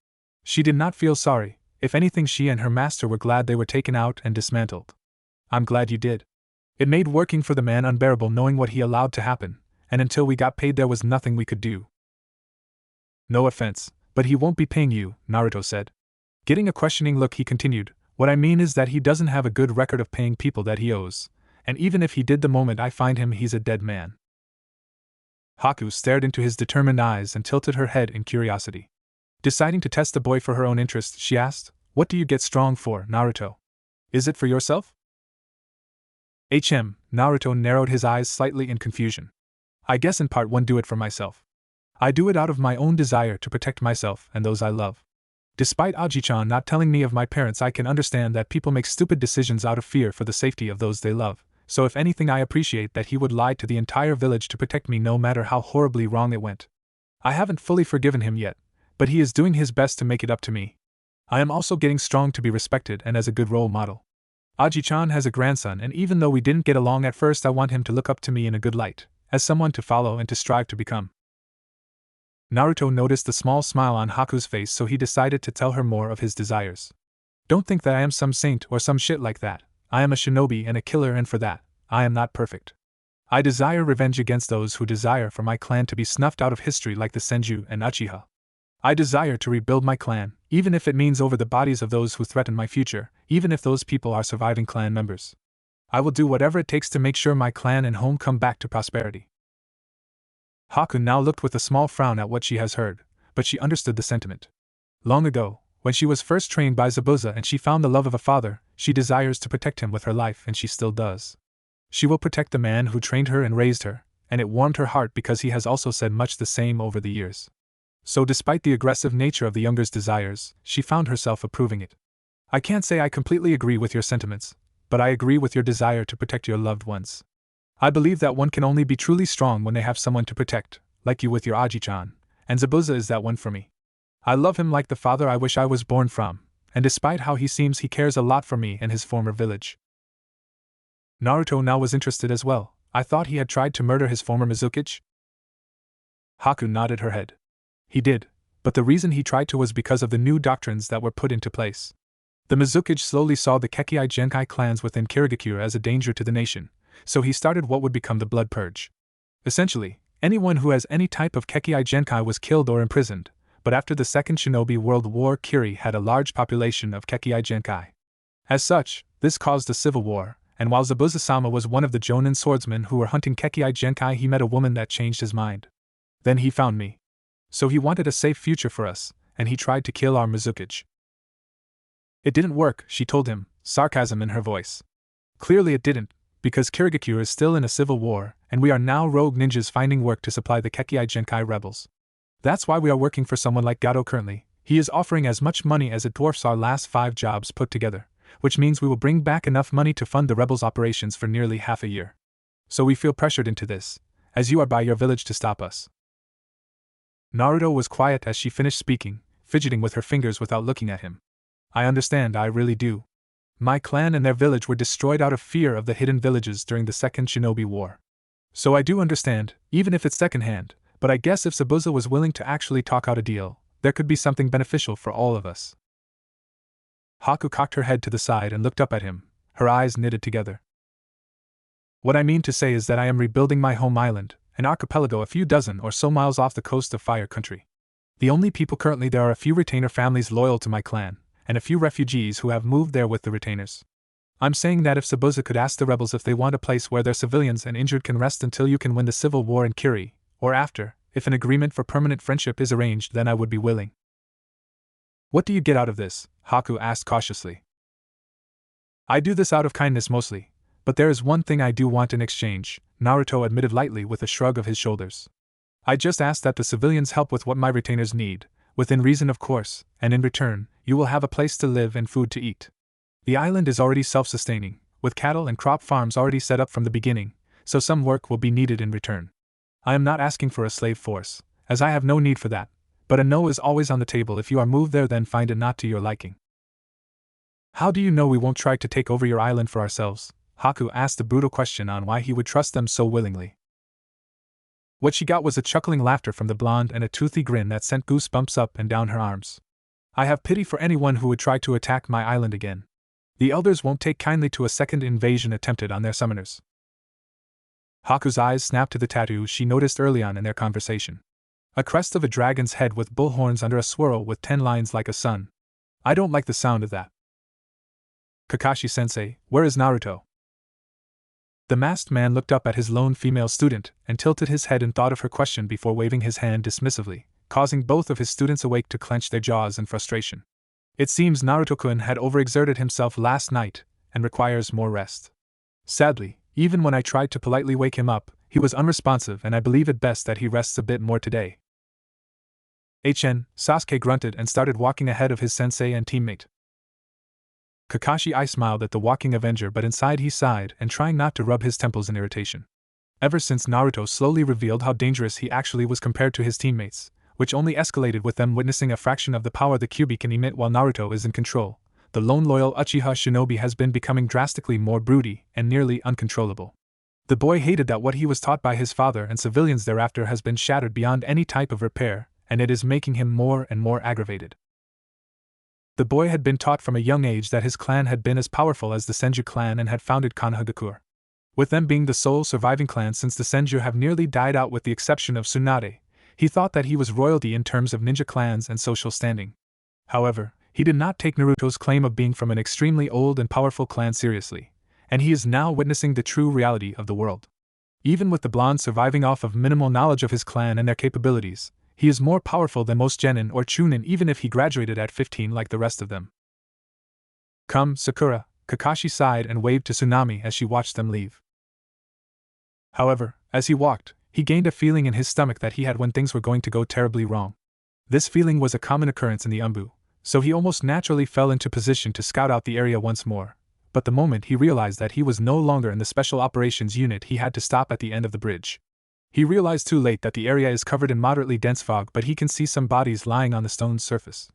She did not feel sorry. If anything, she and her master were glad they were taken out and dismantled. I'm glad you did. It made working for the man unbearable knowing what he allowed to happen, and until we got paid there was nothing we could do. No offense, but he won't be paying you, Naruto said. Getting a questioning look, he continued, What I mean is that he doesn't have a good record of paying people that he owes, and even if he did the moment I find him, he's a dead man. Haku stared into his determined eyes and tilted her head in curiosity. Deciding to test the boy for her own interest, she asked, "What do you get strong for, Naruto? Is it for yourself?" Naruto narrowed his eyes slightly in confusion. "I guess in part 1 do it for myself. I do it out of my own desire to protect myself and those I love. Despite Aji-chan not telling me of my parents, I can understand that people make stupid decisions out of fear for the safety of those they love, so if anything I appreciate that he would lie to the entire village to protect me no matter how horribly wrong it went. I haven't fully forgiven him yet, but he is doing his best to make it up to me. I am also getting strong to be respected and as a good role model. Aji-chan has a grandson, and even though we didn't get along at first, I want him to look up to me in a good light, as someone to follow and to strive to become." Naruto noticed the small smile on Haku's face, so he decided to tell her more of his desires. "Don't think that I am some saint or some shit like that. I am a shinobi and a killer, and for that, I am not perfect. I desire revenge against those who desire for my clan to be snuffed out of history like the Senju and Uchiha. I desire to rebuild my clan, even if it means over the bodies of those who threaten my future, even if those people are surviving clan members. I will do whatever it takes to make sure my clan and home come back to prosperity." Haku now looked with a small frown at what she has heard, but she understood the sentiment. Long ago, when she was first trained by Zabuza and she found the love of a father, she desires to protect him with her life, and she still does. She will protect the man who trained her and raised her, and it warmed her heart because he has also said much the same over the years. So despite the aggressive nature of the younger's desires, she found herself approving it. "I can't say I completely agree with your sentiments, but I agree with your desire to protect your loved ones. I believe that one can only be truly strong when they have someone to protect, like you with your Aji-chan, and Zabuza is that one for me. I love him like the father I wish I was born from, and despite how he seems, he cares a lot for me and his former village." Naruto now was interested as well. "I thought he had tried to murder his former Mizukage?" Haku nodded her head. "He did, but the reason he tried to was because of the new doctrines that were put into place. The Mizukage slowly saw the Kekkei Genkai clans within Kirigakure as a danger to the nation, so he started what would become the Blood Purge. Essentially, anyone who has any type of Kekkei Genkai was killed or imprisoned, but after the Second Shinobi World War, Kiri had a large population of Kekkei Genkai. As such, this caused a civil war, and while Zabuza-sama was one of the Jonin swordsmen who were hunting Kekkei Genkai, he met a woman that changed his mind. Then he found me. So he wanted a safe future for us, and he tried to kill our Mizukage. It didn't work," she told him, sarcasm in her voice. "Clearly it didn't, because Kirigakure is still in a civil war, and we are now rogue ninjas finding work to supply the Kekkei Genkai rebels. That's why we are working for someone like Gato currently. He is offering as much money as it dwarfs our last 5 jobs put together, which means we will bring back enough money to fund the rebels' operations for nearly half a year. So we feel pressured into this, as you are by your village to stop us." Naruto was quiet as she finished speaking, fidgeting with her fingers without looking at him. "I understand, I really do. My clan and their village were destroyed out of fear of the hidden villages during the Second Shinobi War. So I do understand, even if it's secondhand, but I guess if Zabuza was willing to actually talk out a deal, there could be something beneficial for all of us." Haku cocked her head to the side and looked up at him, her eyes knitted together. "What I mean to say is that I am rebuilding my home island, an archipelago a few dozen or so miles off the coast of Fire Country. The only people currently there are a few retainer families loyal to my clan, and a few refugees who have moved there with the retainers. I'm saying that if Zabuza could ask the rebels if they want a place where their civilians and injured can rest until you can win the civil war in Kiri, or after, if an agreement for permanent friendship is arranged, then I would be willing." "What do you get out of this?" Haku asked cautiously. "I do this out of kindness mostly, but there is one thing I do want in exchange," Naruto admitted lightly with a shrug of his shoulders. "I just ask that the civilians help with what my retainers need, within reason of course, and in return, you will have a place to live and food to eat. The island is already self-sustaining, with cattle and crop farms already set up from the beginning, so some work will be needed in return. I am not asking for a slave force, as I have no need for that, but a no is always on the table if you are moved there then find it not to your liking." "How do you know we won't try to take over your island for ourselves?" Haku asked a brutal question on why he would trust them so willingly. What she got was a chuckling laughter from the blonde and a toothy grin that sent goosebumps up and down her arms. "I have pity for anyone who would try to attack my island again. The elders won't take kindly to a second invasion attempted on their summoners." Haku's eyes snapped to the tattoo she noticed early on in their conversation. A crest of a dragon's head with bull horns under a swirl with 10 lines like a sun. "I don't like the sound of that." Kakashi-sensei, where is Naruto? The masked man looked up at his lone female student and tilted his head in thought of her question before waving his hand dismissively, causing both of his students awake to clench their jaws in frustration. It seems Naruto-kun had overexerted himself last night and requires more rest. Sadly, even when I tried to politely wake him up, he was unresponsive, and I believe it best that he rests a bit more today. Sasuke grunted and started walking ahead of his sensei and teammate. Kakashi smiled at the walking avenger, but inside he sighed and trying not to rub his temples in irritation. Ever since Naruto slowly revealed how dangerous he actually was compared to his teammates, which only escalated with them witnessing a fraction of the power the Kyuubi can emit while Naruto is in control, the lone loyal Uchiha shinobi has been becoming drastically more broody and nearly uncontrollable. The boy hated that what he was taught by his father and civilians thereafter has been shattered beyond any type of repair, and it is making him more and more aggravated. The boy had been taught from a young age that his clan had been as powerful as the Senju clan and had founded Konohagakure. With them being the sole surviving clan since the Senju have nearly died out with the exception of Tsunade, he thought that he was royalty in terms of ninja clans and social standing. However, he did not take Naruto's claim of being from an extremely old and powerful clan seriously, and he is now witnessing the true reality of the world. Even with the blonde surviving off of minimal knowledge of his clan and their capabilities, he is more powerful than most Genin or Chunin even if he graduated at 15 like the rest of them. Come, Sakura, Kakashi sighed and waved to Tsunami as she watched them leave. However, as he walked, he gained a feeling in his stomach that he had when things were going to go terribly wrong. This feeling was a common occurrence in the Umbu, so he almost naturally fell into position to scout out the area once more, but the moment he realized that he was no longer in the Special Operations Unit, he had to stop at the end of the bridge. He realized too late that the area is covered in moderately dense fog, but he can see some bodies lying on the stone's surface.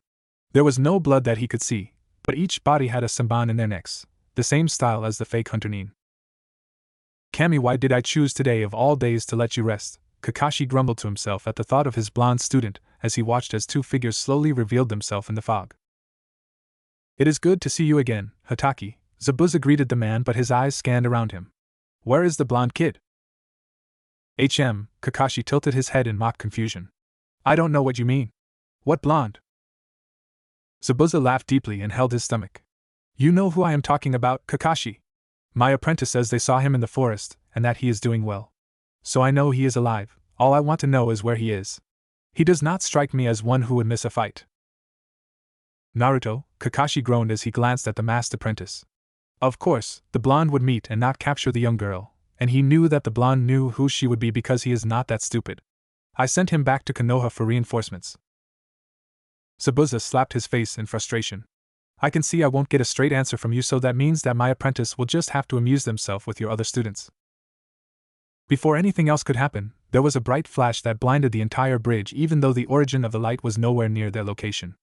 There was no blood that he could see, but each body had a samban in their necks, the same style as the fake hunter Nin. Kami, why did I choose today of all days to let you rest? Kakashi grumbled to himself at the thought of his blonde student as he watched as two figures slowly revealed themselves in the fog. It is good to see you again, Hataki, Zabuza greeted the man, but his eyes scanned around him. Where is the blonde kid? Kakashi tilted his head in mock confusion. I don't know what you mean. What blonde? Zabuza laughed deeply and held his stomach. You know who I am talking about, Kakashi. My apprentice says they saw him in the forest, and that he is doing well. So I know he is alive. All I want to know is where he is. He does not strike me as one who would miss a fight. Naruto, Kakashi groaned as he glanced at the masked apprentice. Of course, the blonde would meet and not capture the young girl, and he knew that the blonde knew who she would be because he is not that stupid. I sent him back to Konoha for reinforcements. Zabuza slapped his face in frustration. I can see I won't get a straight answer from you, so that means that my apprentice will just have to amuse themselves with your other students. Before anything else could happen, there was a bright flash that blinded the entire bridge, even though the origin of the light was nowhere near their location.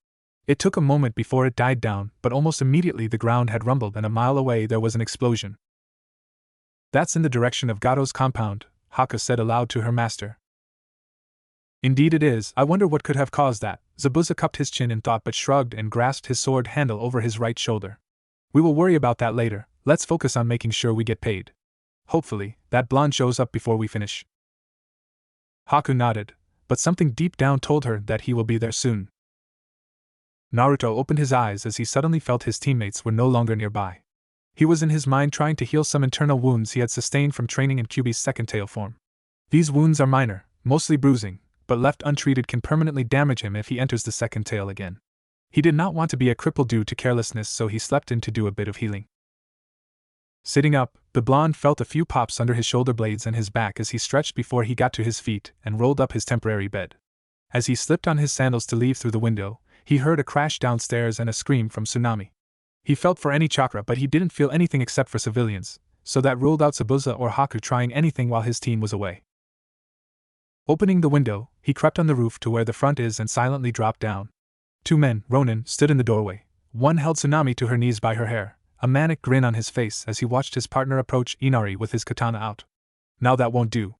It took a moment before it died down, but almost immediately the ground had rumbled and a mile away there was an explosion. That's in the direction of Gato's compound, Haka said aloud to her master. Indeed it is. I wonder what could have caused that. Zabuza cupped his chin in thought but shrugged and grasped his sword handle over his right shoulder. We will worry about that later. Let's focus on making sure we get paid. Hopefully, that blonde shows up before we finish. Haku nodded, but something deep down told her that he will be there soon. Naruto opened his eyes as he suddenly felt his teammates were no longer nearby. He was in his mind trying to heal some internal wounds he had sustained from training in Kyuubi's second tail form. These wounds are minor, mostly bruising, but left untreated can permanently damage him if he enters the second tail again. He did not want to be a cripple due to carelessness, so he slept in to do a bit of healing. Sitting up, the blonde felt a few pops under his shoulder blades and his back as he stretched before he got to his feet and rolled up his temporary bed. As he slipped on his sandals to leave through the window, he heard a crash downstairs and a scream from Tsunami. He felt for any chakra, but he didn't feel anything except for civilians, so that ruled out Zabuza or Haku trying anything while his team was away. Opening the window, he crept on the roof to where the front is and silently dropped down. Two men, Ronin, stood in the doorway. One held Tsunami to her knees by her hair, a manic grin on his face as he watched his partner approach Inari with his katana out. Now that won't do.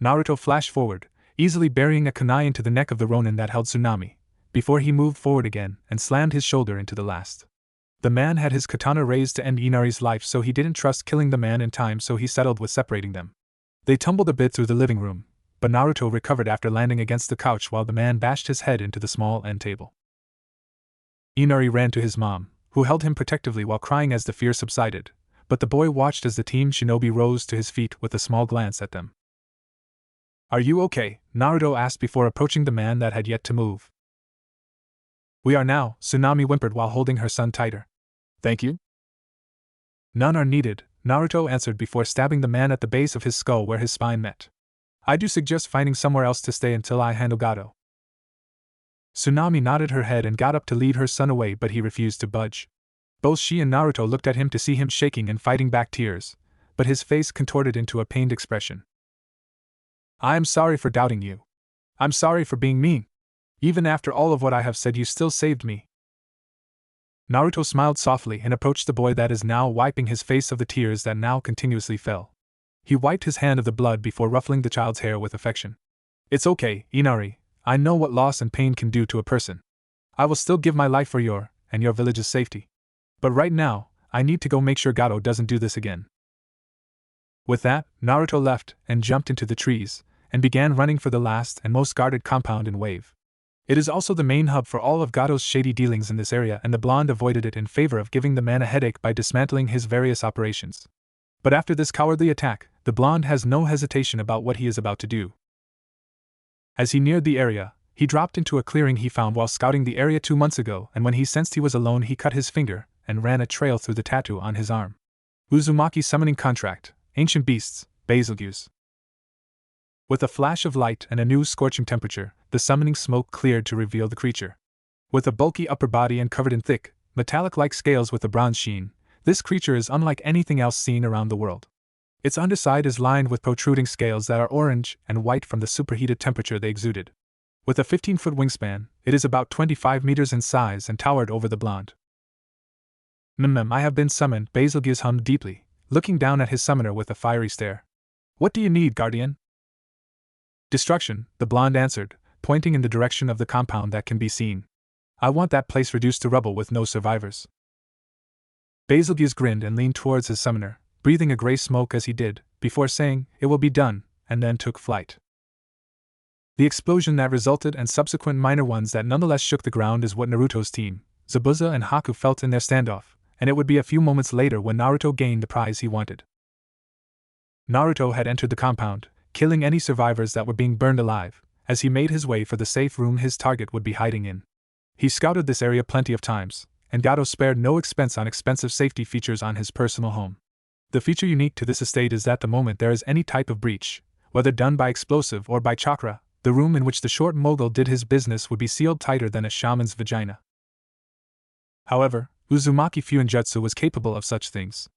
Naruto flashed forward, easily burying a kunai into the neck of the Ronin that held Tsunami, before he moved forward again and slammed his shoulder into the last. The man had his katana raised to end Inari's life, so he didn't trust killing the man in time, so he settled with separating them. They tumbled a bit through the living room, but Naruto recovered after landing against the couch while the man bashed his head into the small end table. Inari ran to his mom, who held him protectively while crying as the fear subsided, but the boy watched as the team shinobi rose to his feet with a small glance at them. "Are you okay?" Naruto asked before approaching the man that had yet to move. "We are now," Tsunami whimpered while holding her son tighter. "Thank you?" "None are needed," Naruto answered before stabbing the man at the base of his skull where his spine met. "I do suggest finding somewhere else to stay until I handle Gato." Tsunami nodded her head and got up to lead her son away, but he refused to budge. Both she and Naruto looked at him to see him shaking and fighting back tears, but his face contorted into a pained expression. "I am sorry for doubting you. I'm sorry for being mean. Even after all of what I have said, you still saved me." Naruto smiled softly and approached the boy that is now wiping his face of the tears that now continuously fell. He wiped his hand of the blood before ruffling the child's hair with affection. "It's okay, Inari. I know what loss and pain can do to a person. I will still give my life for your and your village's safety. But right now, I need to go make sure Gato doesn't do this again." With that, Naruto left and jumped into the trees, and began running for the last and most guarded compound in Wave. It is also the main hub for all of Gato's shady dealings in this area, and the blonde avoided it in favor of giving the man a headache by dismantling his various operations. But after this cowardly attack, the blonde has no hesitation about what he is about to do. As he neared the area, he dropped into a clearing he found while scouting the area 2 months ago, and when he sensed he was alone, he cut his finger and ran a trail through the tattoo on his arm. Uzumaki Summoning Contract, Ancient Beasts, Betelgeuse. With a flash of light and a new scorching temperature, the summoning smoke cleared to reveal the creature. With a bulky upper body and covered in thick, metallic-like scales with a bronze sheen, this creature is unlike anything else seen around the world. Its underside is lined with protruding scales that are orange and white from the superheated temperature they exuded. With a 15-foot wingspan, it is about 25 meters in size and towered over the blonde. I have been summoned," Betelgeuse hummed deeply, looking down at his summoner with a fiery stare. "What do you need, guardian?" "Destruction," the blonde answered, pointing in the direction of the compound that can be seen. "I want that place reduced to rubble with no survivors." Betelgeuse grinned and leaned towards his summoner, breathing a gray smoke as he did, before saying, "It will be done," and then took flight. The explosion that resulted and subsequent minor ones that nonetheless shook the ground is what Naruto's team, Zabuza and Haku, felt in their standoff, and it would be a few moments later when Naruto gained the prize he wanted. Naruto had entered the compound, killing any survivors that were being burned alive, as he made his way for the safe room his target would be hiding in. He scouted this area plenty of times, and Gato spared no expense on expensive safety features on his personal home. The feature unique to this estate is that the moment there is any type of breach, whether done by explosive or by chakra, the room in which the short mogul did his business would be sealed tighter than a shaman's vagina. However, Uzumaki Fuinjutsu was capable of such things.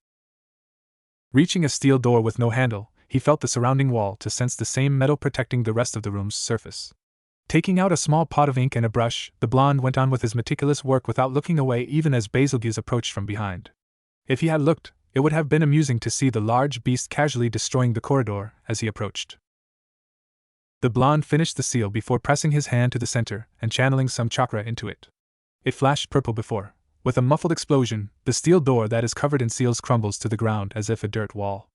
Reaching a steel door with no handle, he felt the surrounding wall to sense the same metal protecting the rest of the room's surface. Taking out a small pot of ink and a brush, the blonde went on with his meticulous work without looking away even as Betelgeuse approached from behind. If he had looked, it would have been amusing to see the large beast casually destroying the corridor as he approached. The blonde finished the seal before pressing his hand to the center and channeling some chakra into it. It flashed purple before, with a muffled explosion, the steel door that is covered in seals crumbles to the ground as if a dirt wall.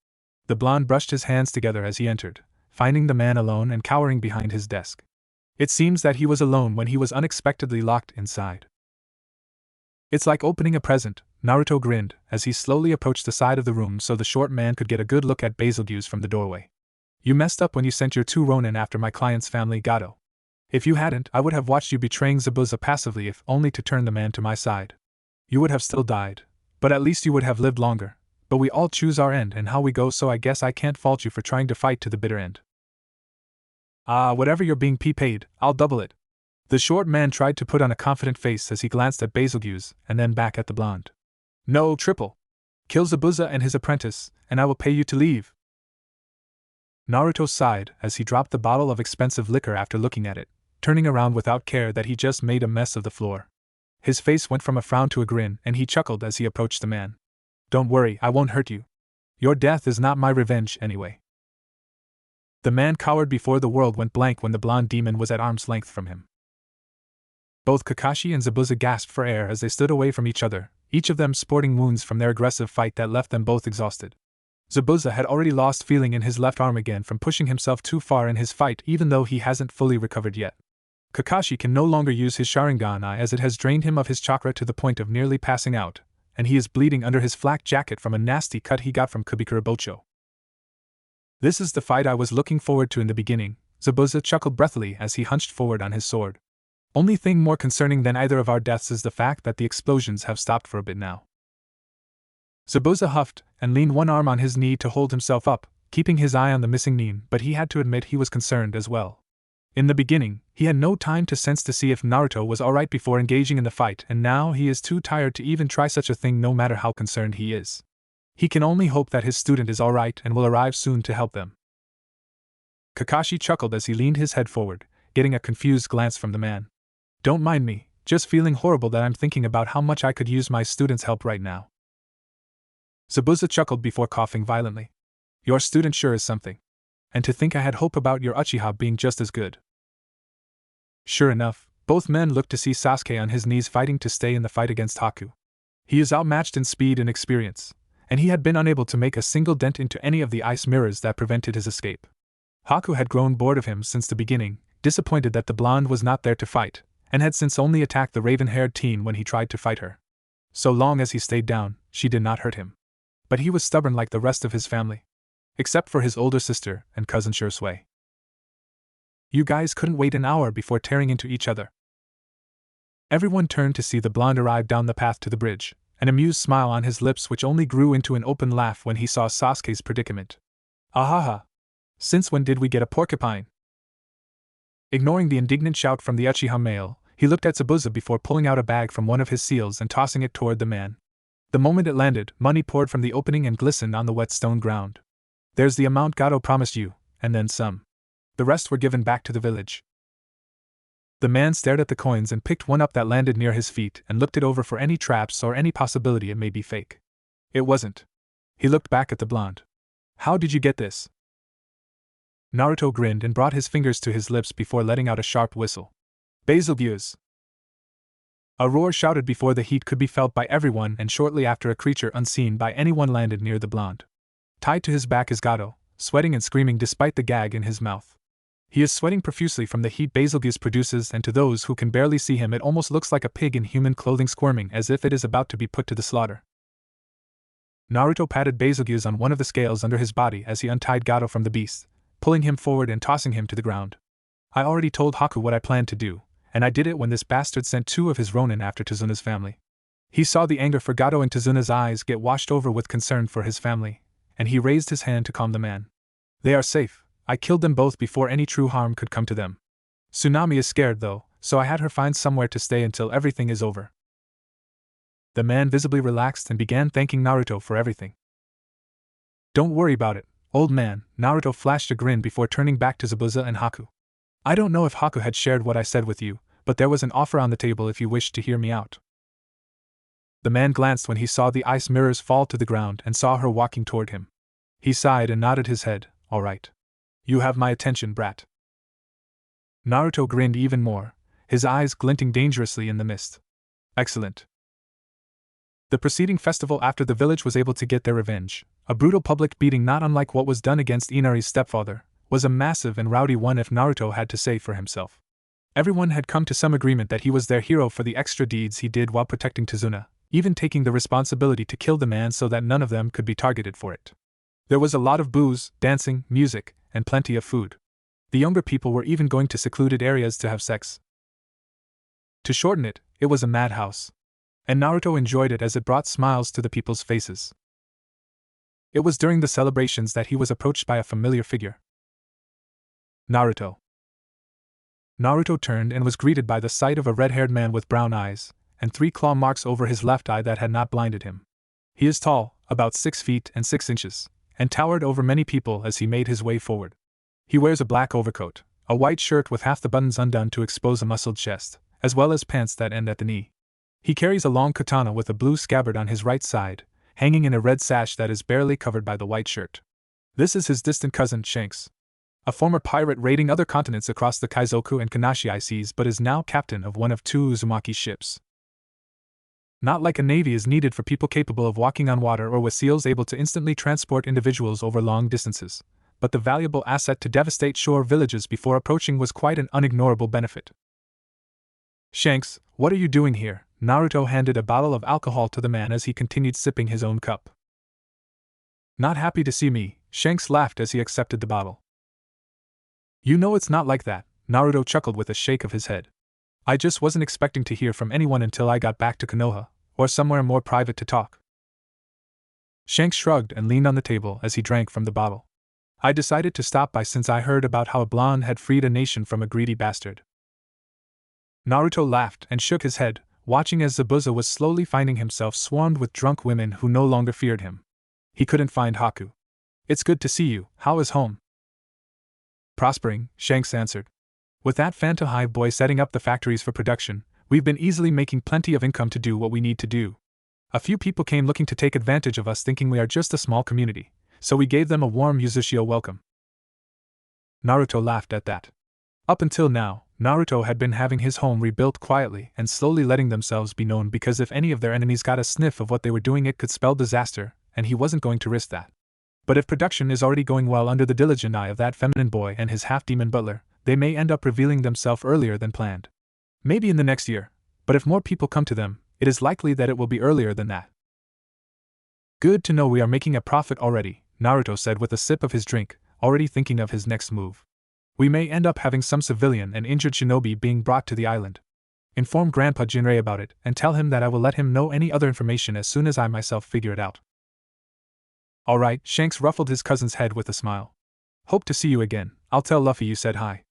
The blonde brushed his hands together as he entered, finding the man alone and cowering behind his desk. It seems that he was alone when he was unexpectedly locked inside. "It's like opening a present," Naruto grinned as he slowly approached the side of the room so the short man could get a good look at Betelgeuse from the doorway. "You messed up when you sent your 2 Ronin after my client's family, Gato. If you hadn't, I would have watched you betraying Zabuza passively, if only to turn the man to my side. You would have still died, but at least you would have lived longer. But we all choose our end and how we go, so I guess I can't fault you for trying to fight to the bitter end." Whatever you're being paid, I'll double it." The short man tried to put on a confident face as he glanced at Betelgeuse and then back at the blonde. "No, triple. Kill Zabuza and his apprentice, and I will pay you to leave." Naruto sighed as he dropped the bottle of expensive liquor after looking at it, turning around without care that he just made a mess of the floor. His face went from a frown to a grin, and he chuckled as he approached the man. "Don't worry, I won't hurt you. Your death is not my revenge anyway." The man cowered before the world went blank when the blonde demon was at arm's length from him. Both Kakashi and Zabuza gasped for air as they stood away from each other, each of them sporting wounds from their aggressive fight that left them both exhausted. Zabuza had already lost feeling in his left arm again from pushing himself too far in his fight, even though he hasn't fully recovered yet. Kakashi can no longer use his Sharingan as it has drained him of his chakra to the point of nearly passing out, and he is bleeding under his flak jacket from a nasty cut he got from Kubikura Bocho. This is the fight I was looking forward to in the beginning, Zabuza chuckled breathily as he hunched forward on his sword. Only thing more concerning than either of our deaths is the fact that the explosions have stopped for a bit now. Zabuza huffed and leaned one arm on his knee to hold himself up, keeping his eye on the missing Nin, but he had to admit he was concerned as well. In the beginning, he had no time to sense to see if Naruto was alright before engaging in the fight, and now he is too tired to even try such a thing no matter how concerned he is. He can only hope that his student is alright and will arrive soon to help them. Kakashi chuckled as he leaned his head forward, getting a confused glance from the man. Don't mind me, just feeling horrible that I'm thinking about how much I could use my student's help right now. Zabuza chuckled before coughing violently. Your student sure is something. And to think I had hope about your Uchiha being just as good. Sure enough, both men looked to see Sasuke on his knees fighting to stay in the fight against Haku. He is outmatched in speed and experience, and he had been unable to make a single dent into any of the ice mirrors that prevented his escape. Haku had grown bored of him since the beginning, disappointed that the blonde was not there to fight, and had since only attacked the raven-haired teen when he tried to fight her. So long as he stayed down, she did not hurt him. But he was stubborn like the rest of his family. Except for his older sister and cousin Shursui. You guys couldn't wait an hour before tearing into each other. Everyone turned to see the blonde arrive down the path to the bridge, an amused smile on his lips which only grew into an open laugh when he saw Sasuke's predicament. Ahaha! Since when did we get a porcupine? Ignoring the indignant shout from the Uchiha male, he looked at Zabuza before pulling out a bag from one of his seals and tossing it toward the man. The moment it landed, money poured from the opening and glistened on the wet stone ground. There's the amount Gato promised you, and then some. The rest were given back to the village. The man stared at the coins and picked one up that landed near his feet and looked it over for any traps or any possibility it may be fake. It wasn't. He looked back at the blonde. How did you get this? Naruto grinned and brought his fingers to his lips before letting out a sharp whistle. Betelgeuse! A roar shouted before the heat could be felt by everyone, and shortly after a creature unseen by anyone landed near the blonde. Tied to his back is Gato, sweating and screaming despite the gag in his mouth. He is sweating profusely from the heat Betelgeuse produces, and to those who can barely see him it almost looks like a pig in human clothing squirming as if it is about to be put to the slaughter. Naruto patted Betelgeuse on one of the scales under his body as he untied Gato from the beast, pulling him forward and tossing him to the ground. I already told Haku what I planned to do, and I did it when this bastard sent 2 of his Ronin after Tazuna's family. He saw the anger for Gato in Tazuna's eyes get washed over with concern for his family, and he raised his hand to calm the man. They are safe. I killed them both before any true harm could come to them. Tsunami is scared though, so I had her find somewhere to stay until everything is over. The man visibly relaxed and began thanking Naruto for everything. Don't worry about it, old man. Naruto flashed a grin before turning back to Zabuza and Haku. I don't know if Haku had shared what I said with you, but there was an offer on the table if you wished to hear me out. The man glanced when he saw the ice mirrors fall to the ground and saw her walking toward him. He sighed and nodded his head. All right. You have my attention, brat. Naruto grinned even more, his eyes glinting dangerously in the mist. Excellent. The preceding festival after the village was able to get their revenge, a brutal public beating not unlike what was done against Inari's stepfather, was a massive and rowdy one if Naruto had to say for himself. Everyone had come to some agreement that he was their hero for the extra deeds he did while protecting Tazuna, even taking the responsibility to kill the man so that none of them could be targeted for it. There was a lot of booze, dancing, music, and plenty of food. The younger people were even going to secluded areas to have sex. To shorten it, it was a madhouse. And Naruto enjoyed it as it brought smiles to the people's faces. It was during the celebrations that he was approached by a familiar figure. Naruto. Naruto turned and was greeted by the sight of a red-haired man with brown eyes, and 3 claw marks over his left eye that had not blinded him. He is tall, about 6 feet and 6 inches, and towered over many people as he made his way forward. He wears a black overcoat, a white shirt with half the buttons undone to expose a muscled chest, as well as pants that end at the knee. He carries a long katana with a blue scabbard on his right side, hanging in a red sash that is barely covered by the white shirt. This is his distant cousin, Shanks. A former pirate raiding other continents across the Kaizoku and Kanashii seas but is now captain of one of 2 Uzumaki ships. Not like a navy is needed for people capable of walking on water or with seals able to instantly transport individuals over long distances, but the valuable asset to devastate shore villages before approaching was quite an unignorable benefit. Shanks, what are you doing here? Naruto handed a bottle of alcohol to the man as he continued sipping his own cup. Not happy to see me, Shanks laughed as he accepted the bottle. You know it's not like that, Naruto chuckled with a shake of his head. I just wasn't expecting to hear from anyone until I got back to Konoha, or somewhere more private to talk. Shanks shrugged and leaned on the table as he drank from the bottle. I decided to stop by since I heard about how a blonde had freed a nation from a greedy bastard. Naruto laughed and shook his head, watching as Zabuza was slowly finding himself swarmed with drunk women who no longer feared him. He couldn't find Haku. It's good to see you, how is home? Prospering, Shanks answered. With that Phantom Hive boy setting up the factories for production, we've been easily making plenty of income to do what we need to do. A few people came looking to take advantage of us thinking we are just a small community, so we gave them a warm Uzushio welcome. Naruto laughed at that. Up until now, Naruto had been having his home rebuilt quietly and slowly letting themselves be known because if any of their enemies got a sniff of what they were doing it could spell disaster, and he wasn't going to risk that. But if production is already going well under the diligent eye of that feminine boy and his half-demon butler, they may end up revealing themselves earlier than planned. Maybe in the next year, but if more people come to them, it is likely that it will be earlier than that. Good to know we are making a profit already, Naruto said with a sip of his drink, already thinking of his next move. We may end up having some civilian and injured shinobi being brought to the island. Inform Grandpa Jinrei about it and tell him that I will let him know any other information as soon as I myself figure it out. Alright, Shanks ruffled his cousin's head with a smile. Hope to see you again, I'll tell Luffy you said hi.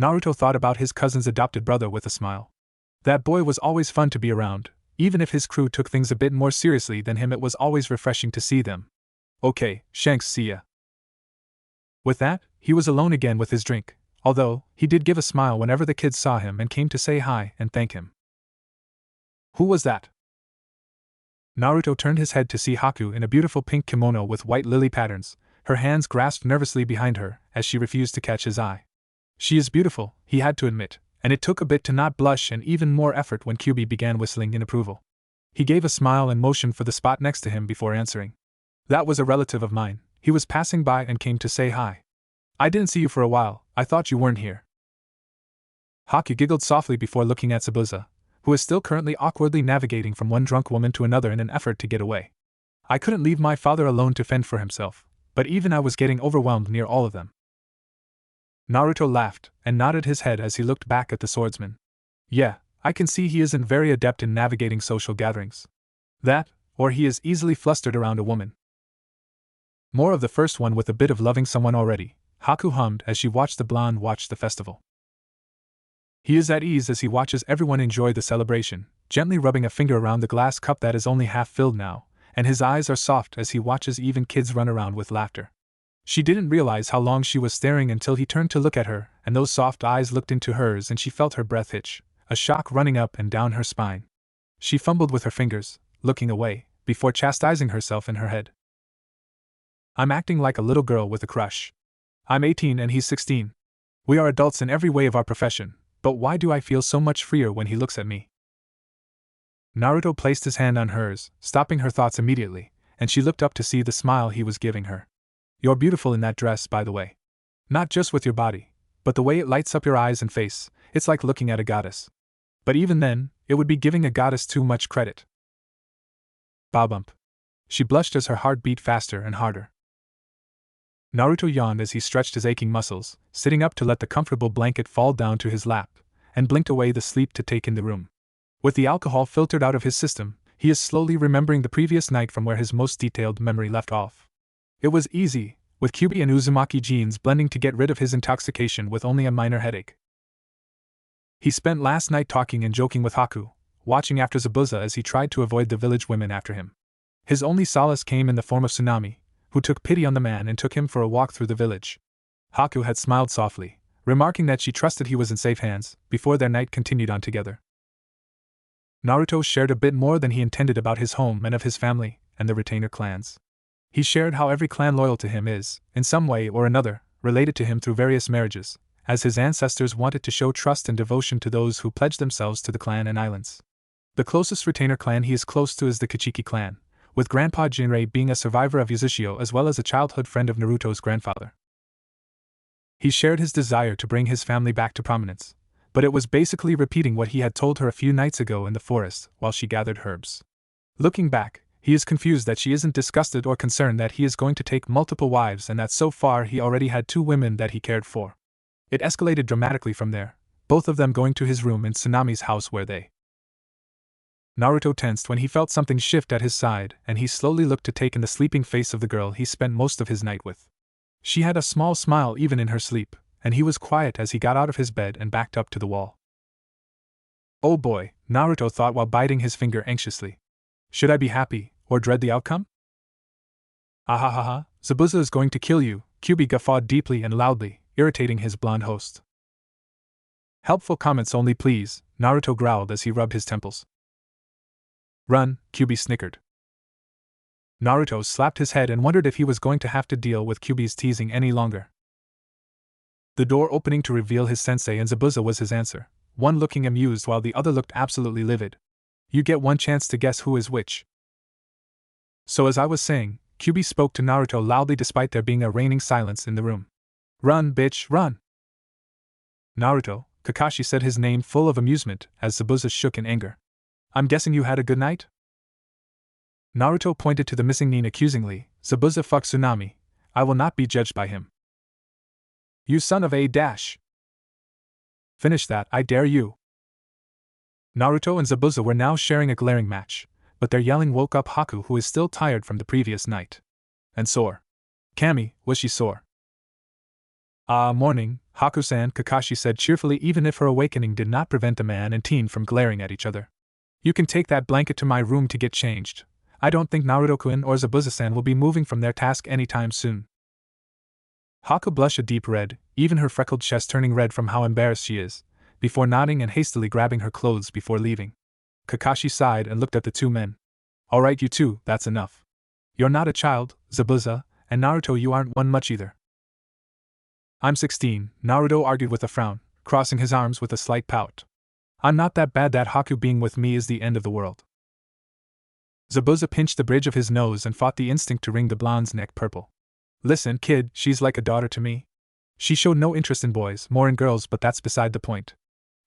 Naruto thought about his cousin's adopted brother with a smile. That boy was always fun to be around, even if his crew took things a bit more seriously than him it was always refreshing to see them. Okay, Shanks, see ya. With that, he was alone again with his drink, although, he did give a smile whenever the kids saw him and came to say hi and thank him. Who was that? Naruto turned his head to see Haku in a beautiful pink kimono with white lily patterns, her hands grasped nervously behind her as she refused to catch his eye. She is beautiful, he had to admit, and it took a bit to not blush and even more effort when Kyuubi began whistling in approval. He gave a smile and motioned for the spot next to him before answering. That was a relative of mine, he was passing by and came to say hi. I didn't see you for a while, I thought you weren't here. Haku giggled softly before looking at Zabuza, who is still currently awkwardly navigating from one drunk woman to another in an effort to get away. I couldn't leave my father alone to fend for himself, but even I was getting overwhelmed near all of them. Naruto laughed and nodded his head as he looked back at the swordsman. Yeah, I can see he isn't very adept in navigating social gatherings. That, or he is easily flustered around a woman. More of the first one with a bit of loving someone already, Haku hummed as she watched the blonde watch the festival. He is at ease as he watches everyone enjoy the celebration, gently rubbing a finger around the glass cup that is only half filled now, and his eyes are soft as he watches even kids run around with laughter. She didn't realize how long she was staring until he turned to look at her, and those soft eyes looked into hers and she felt her breath hitch, a shock running up and down her spine. She fumbled with her fingers, looking away, before chastising herself in her head. I'm acting like a little girl with a crush. I'm 18 and he's 16. We are adults in every way of our profession, but why do I feel so much freer when he looks at me? Naruto placed his hand on hers, stopping her thoughts immediately, and she looked up to see the smile he was giving her. You're beautiful in that dress, by the way. Not just with your body, but the way it lights up your eyes and face, it's like looking at a goddess. But even then, it would be giving a goddess too much credit. Bow bump. She blushed as her heart beat faster and harder. Naruto yawned as he stretched his aching muscles, sitting up to let the comfortable blanket fall down to his lap, and blinked away the sleep to take in the room. With the alcohol filtered out of his system, he is slowly remembering the previous night from where his most detailed memory left off. It was easy, with Kyuubi and Uzumaki genes blending to get rid of his intoxication with only a minor headache. He spent last night talking and joking with Haku, watching after Zabuza as he tried to avoid the village women after him. His only solace came in the form of Tsunami, who took pity on the man and took him for a walk through the village. Haku had smiled softly, remarking that she trusted he was in safe hands, before their night continued on together. Naruto shared a bit more than he intended about his home and of his family, and the retainer clans. He shared how every clan loyal to him is, in some way or another, related to him through various marriages, as his ancestors wanted to show trust and devotion to those who pledged themselves to the clan and islands. The closest retainer clan he is close to is the Kichiki clan, with Grandpa Jinrei being a survivor of Uzushio as well as a childhood friend of Naruto's grandfather. He shared his desire to bring his family back to prominence, but it was basically repeating what he had told her a few nights ago in the forest while she gathered herbs. Looking back, he is confused that she isn't disgusted or concerned that he is going to take multiple wives and that so far he already had 2 women that he cared for. It escalated dramatically from there, both of them going to his room in Tsunami's house where they. Naruto tensed when he felt something shift at his side, and he slowly looked to take in the sleeping face of the girl he spent most of his night with. She had a small smile even in her sleep, and he was quiet as he got out of his bed and backed up to the wall. Oh boy, Naruto thought while biting his finger anxiously. Should I be happy, or dread the outcome? Ahahaha, Zabuza is going to kill you, Kyubi guffawed deeply and loudly, irritating his blonde host. Helpful comments only please, Naruto growled as he rubbed his temples. Run, Kyubi snickered. Naruto slapped his head and wondered if he was going to have to deal with Kyubi's teasing any longer. The door opening to reveal his sensei and Zabuza was his answer, one looking amused while the other looked absolutely livid. You get one chance to guess who is which. So as I was saying, Kyubi spoke to Naruto loudly despite there being a reigning silence in the room. Run, bitch, run! Naruto, Kakashi said his name full of amusement as Zabuza shook in anger. I'm guessing you had a good night? Naruto pointed to the missing Nin accusingly. Zabuza fuck Tsunami. I will not be judged by him. You son of a dash! Finish that, I dare you! Naruto and Zabuza were now sharing a glaring match, but their yelling woke up Haku, who is still tired from the previous night. And sore. Kami, was she sore? Morning, Haku-san, Kakashi said cheerfully, even if her awakening did not prevent the man and teen from glaring at each other. You can take that blanket to my room to get changed. I don't think Naruto-kun or Zabuza-san will be moving from their task anytime soon. Haku blushed a deep red, even her freckled chest turning red from how embarrassed she is, before nodding and hastily grabbing her clothes before leaving. Kakashi sighed and looked at the 2 men. Alright, you two, that's enough. You're not a child, Zabuza, and Naruto, you aren't one much either. I'm 16, Naruto argued with a frown, crossing his arms with a slight pout. I'm not that bad that Haku being with me is the end of the world. Zabuza pinched the bridge of his nose and fought the instinct to wring the blonde's neck purple. Listen, kid, she's like a daughter to me. She showed no interest in boys, more in girls, but that's beside the point.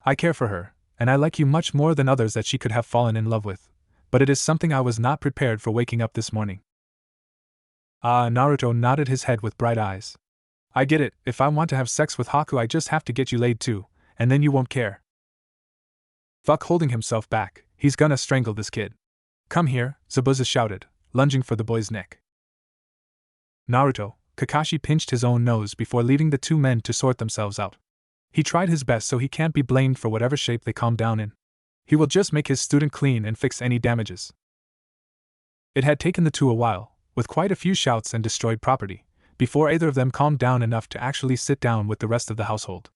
I care for her, and I like you much more than others that she could have fallen in love with, but it is something I was not prepared for waking up this morning. Naruto nodded his head with bright eyes. I get it, if I want to have sex with Haku I just have to get you laid too, and then you won't care. Fuck, holding himself back, he's gonna strangle this kid. Come here, Zabuza shouted, lunging for the boy's neck. Naruto, Kakashi pinched his own nose before leaving the 2 men to sort themselves out. He tried his best so he can't be blamed for whatever shape they calm down in. He will just make his student clean and fix any damages. It had taken the 2 a while, with quite a few shouts and destroyed property, before either of them calmed down enough to actually sit down with the rest of the household.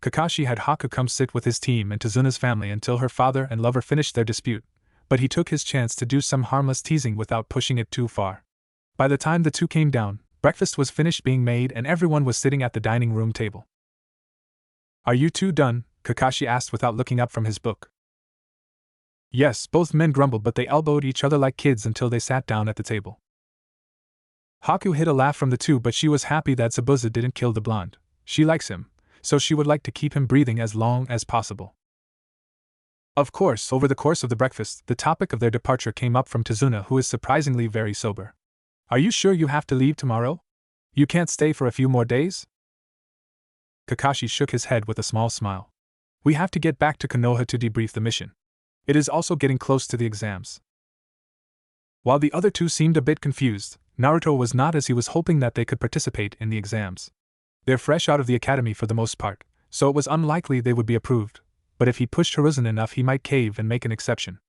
Kakashi had Haku come sit with his team and Tazuna's family until her father and lover finished their dispute, but he took his chance to do some harmless teasing without pushing it too far. By the time the 2 came down, breakfast was finished being made and everyone was sitting at the dining room table. Are you 2 done? Kakashi asked without looking up from his book. Yes, both men grumbled, but they elbowed each other like kids until they sat down at the table. Haku hid a laugh from the 2, but she was happy that Zabuza didn't kill the blonde. She likes him, so she would like to keep him breathing as long as possible. Of course, over the course of the breakfast, the topic of their departure came up from Tazuna, who is surprisingly very sober. Are you sure you have to leave tomorrow? You can't stay for a few more days? Kakashi shook his head with a small smile. We have to get back to Konoha to debrief the mission. It is also getting close to the exams. While the other 2 seemed a bit confused, Naruto was not, as he was hoping that they could participate in the exams. They're fresh out of the academy for the most part, so it was unlikely they would be approved, but if he pushed Hiruzen enough he might cave and make an exception.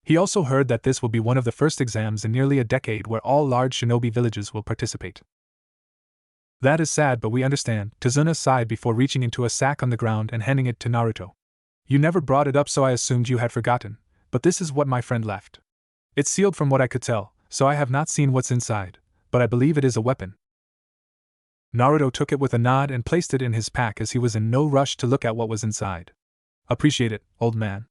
He also heard that this will be one of the first exams in nearly a decade where all large shinobi villages will participate. That is sad, but we understand, Tazuna sighed before reaching into a sack on the ground and handing it to Naruto. You never brought it up, so I assumed you had forgotten, but this is what my friend left. It's sealed from what I could tell, so I have not seen what's inside, but I believe it is a weapon. Naruto took it with a nod and placed it in his pack as he was in no rush to look at what was inside. Appreciate it, old man.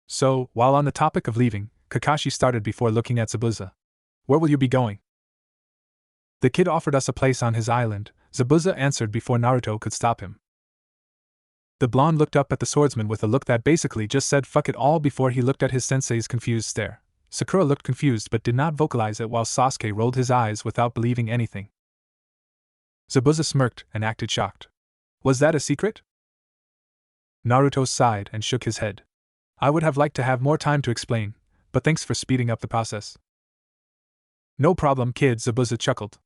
So, while on the topic of leaving, Kakashi started before looking at Zabuza. Where will you be going? The kid offered us a place on his island, Zabuza answered before Naruto could stop him. The blonde looked up at the swordsman with a look that basically just said fuck it all before he looked at his sensei's confused stare. Sakura looked confused but did not vocalize it while Sasuke rolled his eyes without believing anything. Zabuza smirked and acted shocked. Was that a secret? Naruto sighed and shook his head. I would have liked to have more time to explain, but thanks for speeding up the process. No problem, kid, Zabuza chuckled.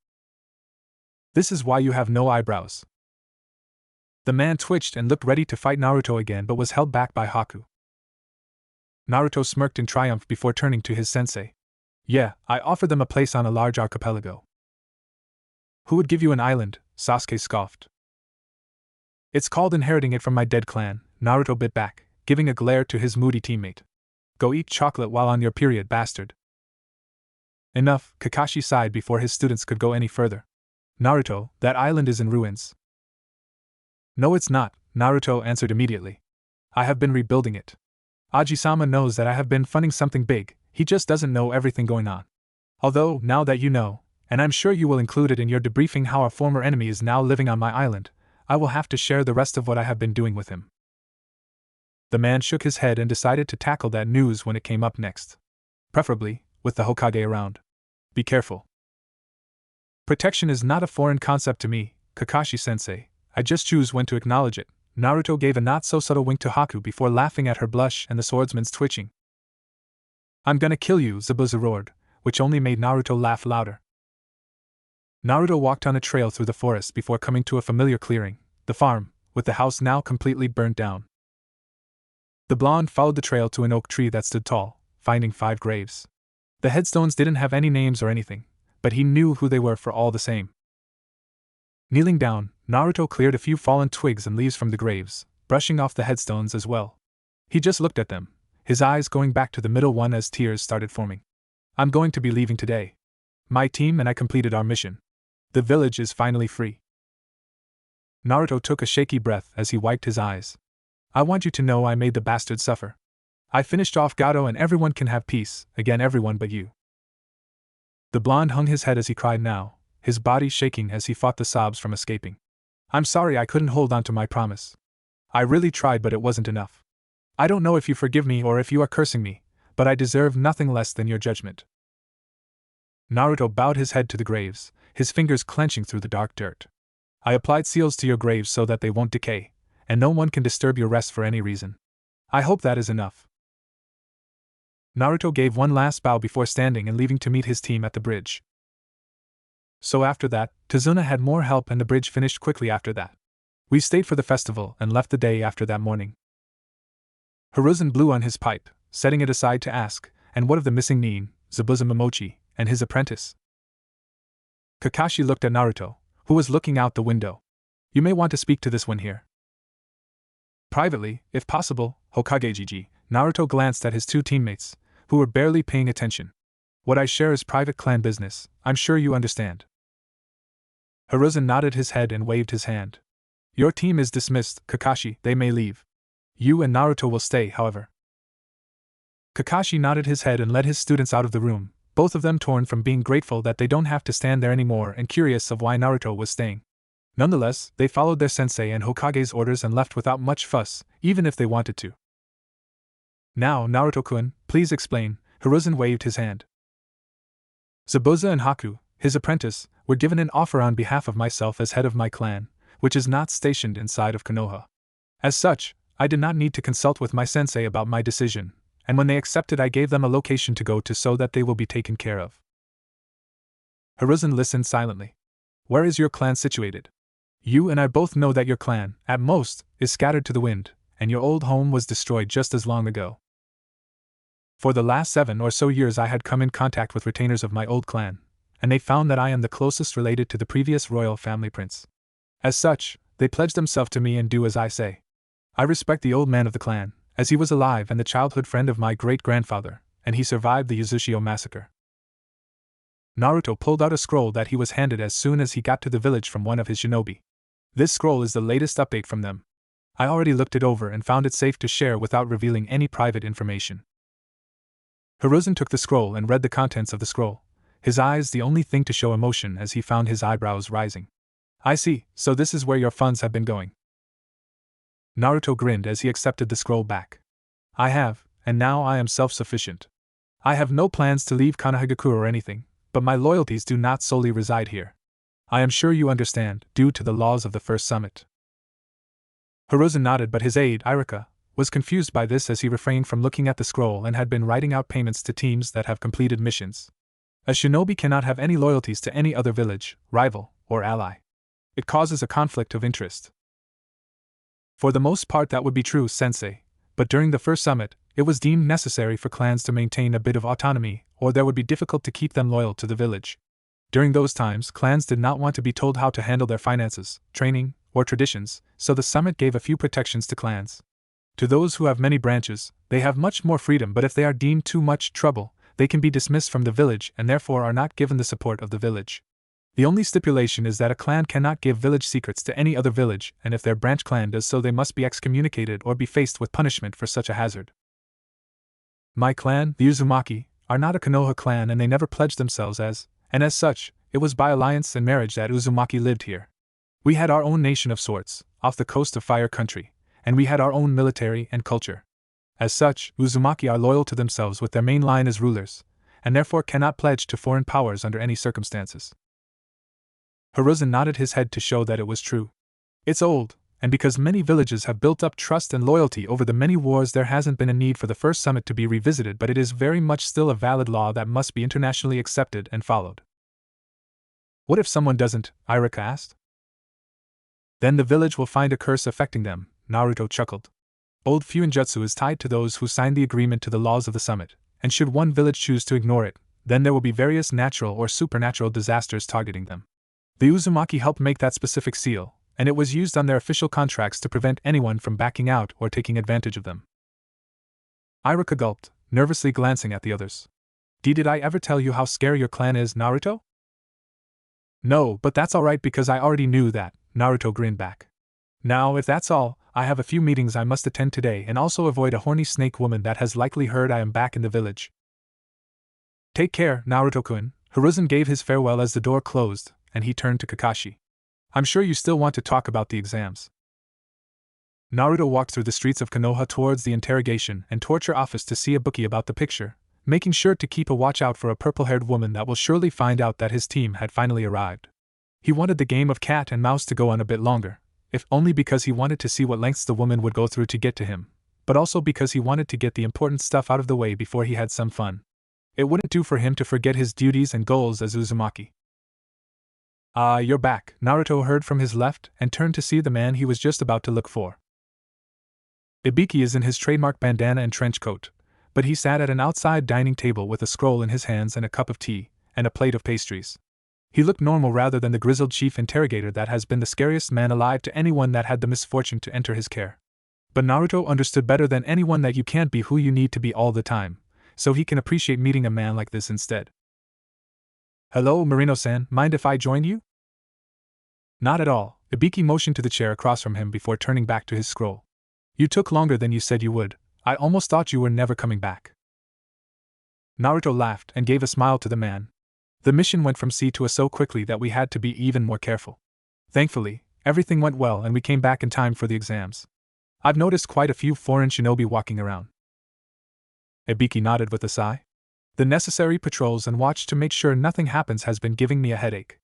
This is why you have no eyebrows. The man twitched and looked ready to fight Naruto again but was held back by Haku. Naruto smirked in triumph before turning to his sensei. Yeah, I offered them a place on a large archipelago. Who would give you an island? Sasuke scoffed. It's called inheriting it from my dead clan, Naruto bit back, giving a glare to his moody teammate. Go eat chocolate while on your period, bastard. Enough, Kakashi sighed before his students could go any further. Naruto, that island is in ruins. No, it's not, Naruto answered immediately. I have been rebuilding it. Aji-sama knows that I have been funding something big, he just doesn't know everything going on. Although, now that you know, and I'm sure you will include it in your debriefing how our former enemy is now living on my island, I will have to share the rest of what I have been doing with him. The man shook his head and decided to tackle that news when it came up next. Preferably, with the Hokage around. Be careful. Protection is not a foreign concept to me, Kakashi-sensei, I just choose when to acknowledge it. Naruto gave a not-so-subtle wink to Haku before laughing at her blush and the swordsman's twitching. I'm gonna kill you, Zabuza roared, which only made Naruto laugh louder. Naruto walked on a trail through the forest before coming to a familiar clearing, the farm, with the house now completely burnt down. The blonde followed the trail to an oak tree that stood tall, finding 5 graves. The headstones didn't have any names or anything, but he knew who they were for all the same. Kneeling down, Naruto cleared a few fallen twigs and leaves from the graves, brushing off the headstones as well. He just looked at them, his eyes going back to the middle one as tears started forming. I'm going to be leaving today. My team and I completed our mission. The village is finally free. Naruto took a shaky breath as he wiped his eyes. I want you to know I made the bastard suffer. I finished off Gato and everyone can have peace, again everyone but you. The blonde hung his head as he cried now, his body shaking as he fought the sobs from escaping. I'm sorry I couldn't hold on to my promise. I really tried but it wasn't enough. I don't know if you forgive me or if you are cursing me, but I deserve nothing less than your judgment. Naruto bowed his head to the graves, his fingers clenching through the dark dirt. I applied seals to your graves so that they won't decay, and no one can disturb your rest for any reason. I hope that is enough. Naruto gave one last bow before standing and leaving to meet his team at the bridge. So after that, Tazuna had more help and the bridge finished quickly after that. We stayed for the festival and left the day after that morning. Hiruzen blew on his pipe, setting it aside to ask, and what of the missing Nin, Zabuza Momochi, and his apprentice? Kakashi looked at Naruto, who was looking out the window. You may want to speak to this one here. Privately, if possible, Hokage Gigi. Naruto glanced at his 2 teammates, who were barely paying attention. What I share is private clan business, I'm sure you understand. Hiruzen nodded his head and waved his hand. Your team is dismissed, Kakashi, they may leave. You and Naruto will stay, however. Kakashi nodded his head and led his students out of the room, both of them torn from being grateful that they don't have to stand there anymore and curious of why Naruto was staying. Nonetheless, they followed their sensei and Hokage's orders and left without much fuss, even if they wanted to. Now, Naruto-kun, please explain, Hiruzen waved his hand. Zabuza and Haku, his apprentice, were given an offer on behalf of myself as head of my clan, which is not stationed inside of Konoha. As such, I did not need to consult with my sensei about my decision, and when they accepted I gave them a location to go to so that they will be taken care of. Hiruzen listened silently. Where is your clan situated? You and I both know that your clan, at most, is scattered to the wind, and your old home was destroyed just as long ago. For the last 7 or so years I had come in contact with retainers of my old clan, and they found that I am the closest related to the previous royal family prince. As such, they pledged themselves to me and do as I say. I respect the old man of the clan, as he was alive and the childhood friend of my great-grandfather, and he survived the Uzushio massacre. Naruto pulled out a scroll that he was handed as soon as he got to the village from one of his shinobi. This scroll is the latest update from them. I already looked it over and found it safe to share without revealing any private information. Hiruzen took the scroll and read the contents of the scroll, his eyes the only thing to show emotion as he found his eyebrows rising. I see, so this is where your funds have been going. Naruto grinned as he accepted the scroll back. I have, and now I am self-sufficient. I have no plans to leave Konohagakure or anything, but my loyalties do not solely reside here. I am sure you understand, due to the laws of the first summit. Hiruzen nodded, but his aide, Irika, was confused by this as he refrained from looking at the scroll and had been writing out payments to teams that have completed missions. A shinobi cannot have any loyalties to any other village, rival, or ally. It causes a conflict of interest. For the most part that would be true, sensei, but during the first summit, it was deemed necessary for clans to maintain a bit of autonomy, or there would be difficult to keep them loyal to the village. During those times, clans did not want to be told how to handle their finances, training, or traditions, so the summit gave a few protections to clans. To those who have many branches, they have much more freedom, but if they are deemed too much trouble, they can be dismissed from the village and therefore are not given the support of the village. The only stipulation is that a clan cannot give village secrets to any other village, and if their branch clan does so, they must be excommunicated or be faced with punishment for such a hazard. My clan, the Uzumaki, are not a Konoha clan, and they never pledged themselves and as such, it was by alliance and marriage that Uzumaki lived here. We had our own nation of sorts, off the coast of Fire Country, and we had our own military and culture. As such, Uzumaki are loyal to themselves with their main line as rulers, and therefore cannot pledge to foreign powers under any circumstances. Hiruzen nodded his head to show that it was true. It's old, and because many villages have built up trust and loyalty over the many wars, there hasn't been a need for the first summit to be revisited, but it is very much still a valid law that must be internationally accepted and followed. What if someone doesn't? Irika asked. Then the village will find a curse affecting them, Naruto chuckled. Old Fuinjutsu is tied to those who signed the agreement to the laws of the summit, and should one village choose to ignore it, then there will be various natural or supernatural disasters targeting them. The Uzumaki helped make that specific seal, and it was used on their official contracts to prevent anyone from backing out or taking advantage of them. Irika gulped, nervously glancing at the others. Did I ever tell you how scary your clan is, Naruto? No, but that's alright because I already knew that, Naruto grinned back. Now, if that's all, I have a few meetings I must attend today and also avoid a horny snake woman that has likely heard I am back in the village. Take care, Naruto-kun. Hiruzen gave his farewell as the door closed, and he turned to Kakashi. I'm sure you still want to talk about the exams. Naruto walked through the streets of Konoha towards the interrogation and torture office to see Ibuki about the picture, making sure to keep a watch out for a purple-haired woman that will surely find out that his team had finally arrived. He wanted the game of cat and mouse to go on a bit longer, if only because he wanted to see what lengths the woman would go through to get to him, but also because he wanted to get the important stuff out of the way before he had some fun. It wouldn't do for him to forget his duties and goals as Uzumaki. Ah, you're back, Naruto heard from his left and turned to see the man he was just about to look for. Ibiki is in his trademark bandana and trench coat, but he sat at an outside dining table with a scroll in his hands and a cup of tea, and a plate of pastries. He looked normal rather than the grizzled chief interrogator that has been the scariest man alive to anyone that had the misfortune to enter his care. But Naruto understood better than anyone that you can't be who you need to be all the time, so he can appreciate meeting a man like this instead. Hello, Marino-san, mind if I join you? Not at all, Ibiki motioned to the chair across from him before turning back to his scroll. You took longer than you said you would. I almost thought you were never coming back. Naruto laughed and gave a smile to the man. The mission went from C to A so quickly that we had to be even more careful. Thankfully, everything went well and we came back in time for the exams. I've noticed quite a few foreign shinobi walking around. Ibiki nodded with a sigh. The necessary patrols and watch to make sure nothing happens has been giving me a headache.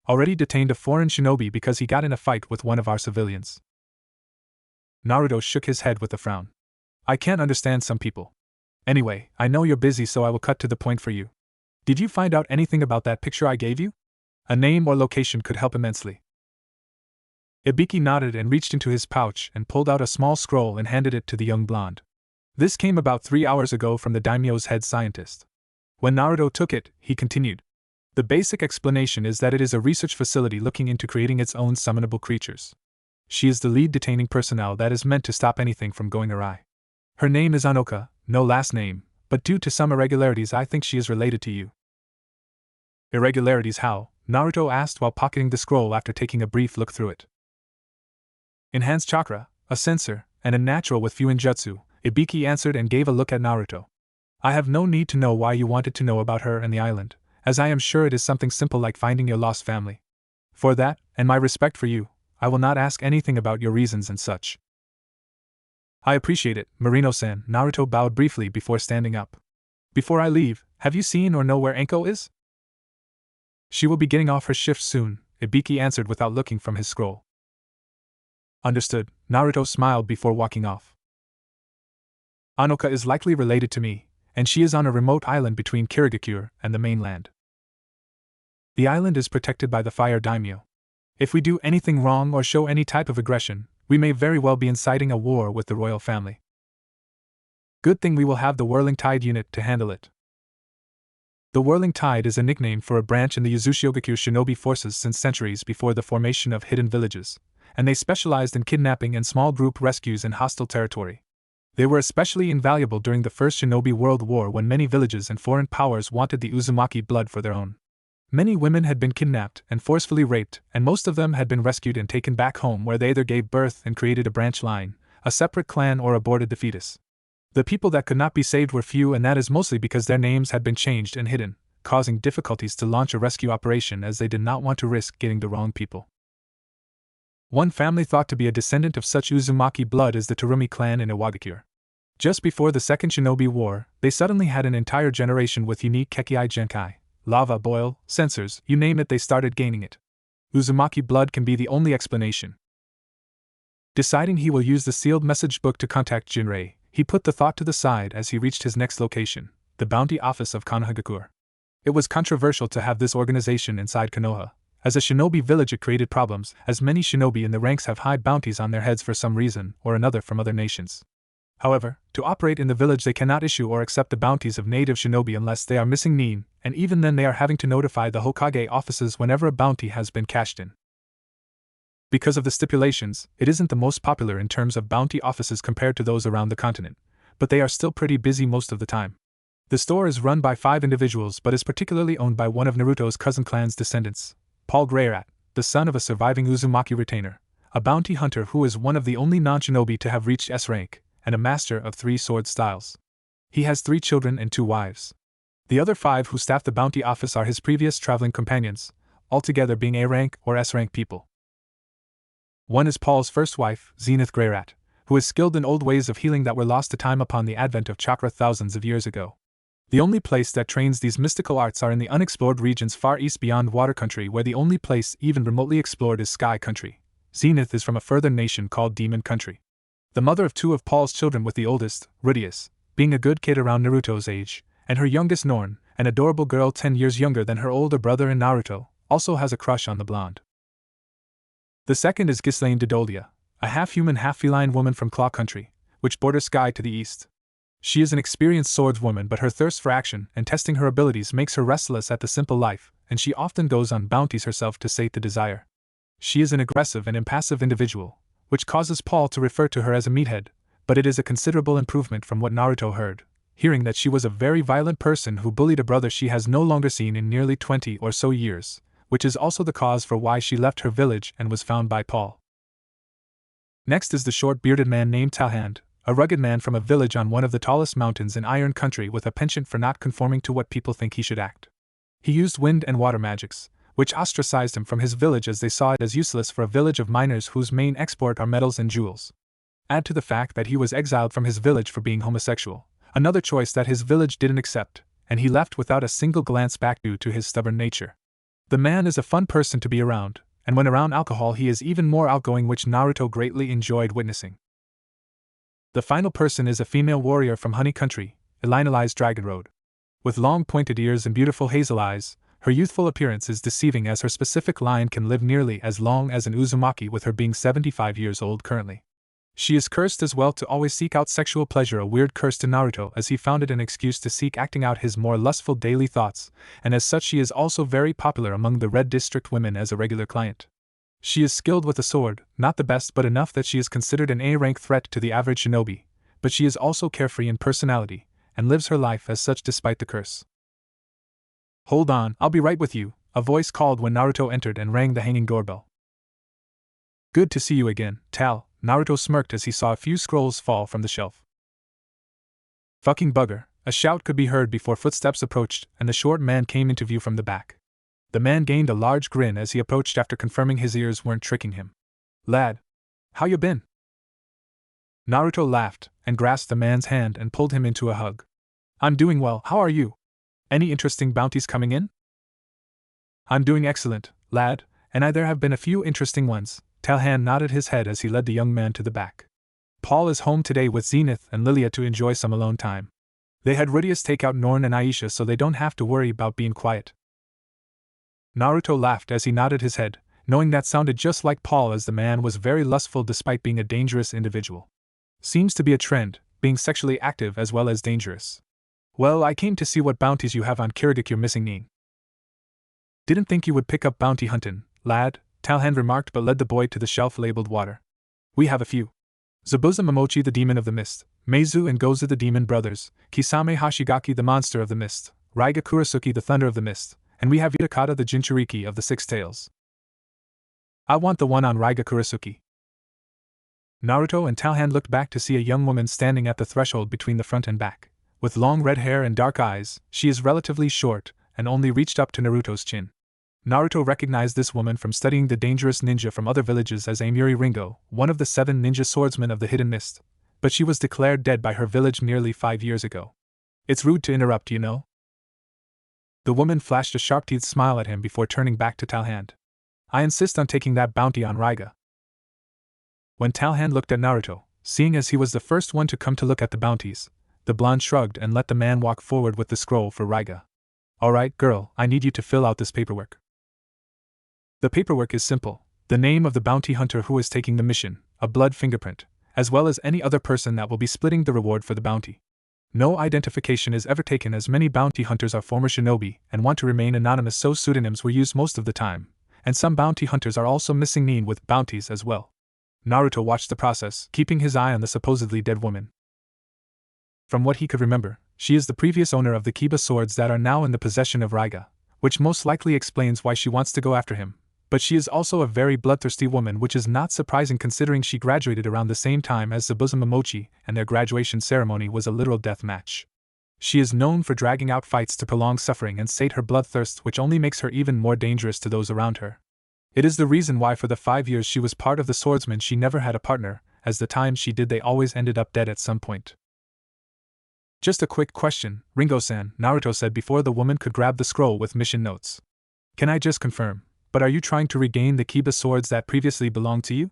Already detained a foreign shinobi because he got in a fight with one of our civilians. Naruto shook his head with a frown. I can't understand some people. Anyway, I know you're busy, so I will cut to the point for you. Did you find out anything about that picture I gave you? A name or location could help immensely. Ibiki nodded and reached into his pouch and pulled out a small scroll and handed it to the young blonde. This came about 3 hours ago from the daimyo's head scientist. When Naruto took it, he continued. The basic explanation is that it is a research facility looking into creating its own summonable creatures. She is the lead detaining personnel that is meant to stop anything from going awry. Her name is Anoka, no last name, but due to some irregularities I think she is related to you. Irregularities how? Naruto asked while pocketing the scroll after taking a brief look through it. Enhanced chakra, a sensor, and a natural with Fuinjutsu, Ibiki answered and gave a look at Naruto. I have no need to know why you wanted to know about her and the island, as I am sure it is something simple like finding your lost family. For that, and my respect for you, I will not ask anything about your reasons and such. I appreciate it, Marino-san. Naruto bowed briefly before standing up. Before I leave, have you seen or know where Anko is? She will be getting off her shift soon, Ibiki answered without looking from his scroll. Understood, Naruto smiled before walking off. Anoka is likely related to me, and she is on a remote island between Kirigakure and the mainland. The island is protected by the Fire Daimyo. If we do anything wrong or show any type of aggression, we may very well be inciting a war with the royal family. Good thing we will have the Whirling Tide unit to handle it. The Whirling Tide is a nickname for a branch in the Uzumaki shinobi forces since centuries before the formation of hidden villages, and they specialized in kidnapping and small group rescues in hostile territory. They were especially invaluable during the First Shinobi World War when many villages and foreign powers wanted the Uzumaki blood for their own. Many women had been kidnapped and forcefully raped, and most of them had been rescued and taken back home where they either gave birth and created a branch line, a separate clan, or aborted the fetus. The people that could not be saved were few, and that is mostly because their names had been changed and hidden, causing difficulties to launch a rescue operation as they did not want to risk getting the wrong people. One family thought to be a descendant of such Uzumaki blood is the Terumi clan in Iwagakure. Just before the Second Shinobi War, they suddenly had an entire generation with unique Kekei Genkai, lava boil, sensors, you name it, they started gaining it. Uzumaki blood can be the only explanation. Deciding he will use the sealed message book to contact Jinrei, he put the thought to the side as he reached his next location, the bounty office of Konohagakure. It was controversial to have this organization inside Konoha. As a shinobi village, it created problems, as many shinobi in the ranks have high bounties on their heads for some reason or another from other nations. However, to operate in the village they cannot issue or accept the bounties of native shinobi unless they are missing nin, and even then they are having to notify the Hokage offices whenever a bounty has been cashed in. Because of the stipulations, it isn't the most popular in terms of bounty offices compared to those around the continent, but they are still pretty busy most of the time. The store is run by 5 individuals but is particularly owned by one of Naruto's cousin clan's descendants, Paul Greyrat, the son of a surviving Uzumaki retainer, a bounty hunter who is one of the only non-shinobi to have reached S rank, and a master of 3 sword styles. He has 3 children and 2 wives. The other 5 who staff the bounty office are his previous traveling companions, altogether being A rank or S rank people. One is Paul's first wife, Zenith Greyrat, who is skilled in old ways of healing that were lost to time upon the advent of chakra thousands of years ago. The only place that trains these mystical arts are in the unexplored regions far east beyond Water Country, where the only place even remotely explored is Sky Country. Zenith is from a further nation called Demon Country. The mother of 2 of Paul's children, with the oldest, Rudius, being a good kid around Naruto's age, and her youngest Norn, an adorable girl 10 years younger than her older brother in Naruto, also has a crush on the blonde. The second is Ghislaine Dodolia, a half-human half-feline woman from Claw Country, which borders Sky to the east. She is an experienced swordswoman, but her thirst for action and testing her abilities makes her restless at the simple life, and she often goes on bounties herself to sate the desire. She is an aggressive and impassive individual, which causes Paul to refer to her as a meathead, but it is a considerable improvement from what Naruto heard, hearing that she was a very violent person who bullied a brother she has no longer seen in nearly 20 or so years, which is also the cause for why she left her village and was found by Paul. Next is the short-bearded man named Talhand, a rugged man from a village on one of the tallest mountains in Iron Country with a penchant for not conforming to what people think he should act. He used wind and water magics, which ostracized him from his village as they saw it as useless for a village of miners whose main export are metals and jewels. Add to the fact that he was exiled from his village for being homosexual, another choice that his village didn't accept, and he left without a single glance back due to his stubborn nature. The man is a fun person to be around, and when around alcohol he is even more outgoing, which Naruto greatly enjoyed witnessing. The final person is a female warrior from Honey Country, Elinalize Dragon Road. With long pointed ears and beautiful hazel eyes, her youthful appearance is deceiving as her specific line can live nearly as long as an Uzumaki, with her being 75 years old currently. She is cursed as well to always seek out sexual pleasure, a weird curse to Naruto as he found it an excuse to seek acting out his more lustful daily thoughts, and as such she is also very popular among the Red District women as a regular client. She is skilled with a sword, not the best but enough that she is considered an A-rank threat to the average shinobi, but she is also carefree in personality, and lives her life as such despite the curse. "Hold on, I'll be right with you," a voice called when Naruto entered and rang the hanging doorbell. "Good to see you again, Tal," Naruto smirked as he saw a few scrolls fall from the shelf. "Fucking bugger," a shout could be heard before footsteps approached and the short man came into view from the back. The man gained a large grin as he approached after confirming his ears weren't tricking him. "Lad, how you been?" Naruto laughed and grasped the man's hand and pulled him into a hug. I'm doing well, how are you? Any interesting bounties coming in? I'm doing excellent, lad, and there have been a few interesting ones. Talhan nodded his head as he led the young man to the back. Paul is home today with Zenith and Lilia to enjoy some alone time. They had Rudius take out Norn and Aisha so they don't have to worry about being quiet. Naruto laughed as he nodded his head, knowing that sounded just like Paul, as the man was very lustful despite being a dangerous individual. Seems to be a trend, being sexually active as well as dangerous. Well, I came to see what bounties you have on Kiridik you're missing, Nin. Didn't think you would pick up bounty huntin', lad, Talhan remarked, but led the boy to the shelf labeled water. We have a few. Zabuza Momochi the demon of the mist, Meizu and Gozu the demon brothers, Kisame Hashigaki the monster of the mist, Raiga Kurasuki the thunder of the mist, and we have Yutakata the Jinchuriki of the six tails. I want the one on Raiga Kurasuki. Naruto and Talhan looked back to see a young woman standing at the threshold between the front and back. With long red hair and dark eyes, she is relatively short and only reached up to Naruto's chin. Naruto recognized this woman from studying the dangerous ninja from other villages as Amiri Ringo, one of the 7 ninja swordsmen of the Hidden Mist, but she was declared dead by her village nearly 5 years ago. It's rude to interrupt, you know? The woman flashed a sharp-teethed smile at him before turning back to Talhan. I insist on taking that bounty on Raiga. When Talhan looked at Naruto, seeing as he was the first one to come to look at the bounties, the blonde shrugged and let the man walk forward with the scroll for Raiga. Alright, girl, I need you to fill out this paperwork. The paperwork is simple: the name of the bounty hunter who is taking the mission, a blood fingerprint, as well as any other person that will be splitting the reward for the bounty. No identification is ever taken, as many bounty hunters are former shinobi and want to remain anonymous, so pseudonyms were used most of the time, and some bounty hunters are also missing Nin with bounties as well. Naruto watched the process, keeping his eye on the supposedly dead woman. From what he could remember, she is the previous owner of the Kiba swords that are now in the possession of Raiga, which most likely explains why she wants to go after him. But she is also a very bloodthirsty woman, which is not surprising considering she graduated around the same time as Zabuza Momochi, and their graduation ceremony was a literal death match. She is known for dragging out fights to prolong suffering and sate her bloodthirst, which only makes her even more dangerous to those around her. It is the reason why for the 5 years she was part of the swordsmen she never had a partner, as the times she did they always ended up dead at some point. Just a quick question, Ringo-san, Naruto said before the woman could grab the scroll with mission notes. Can I just confirm, but are you trying to regain the Kiba swords that previously belonged to you?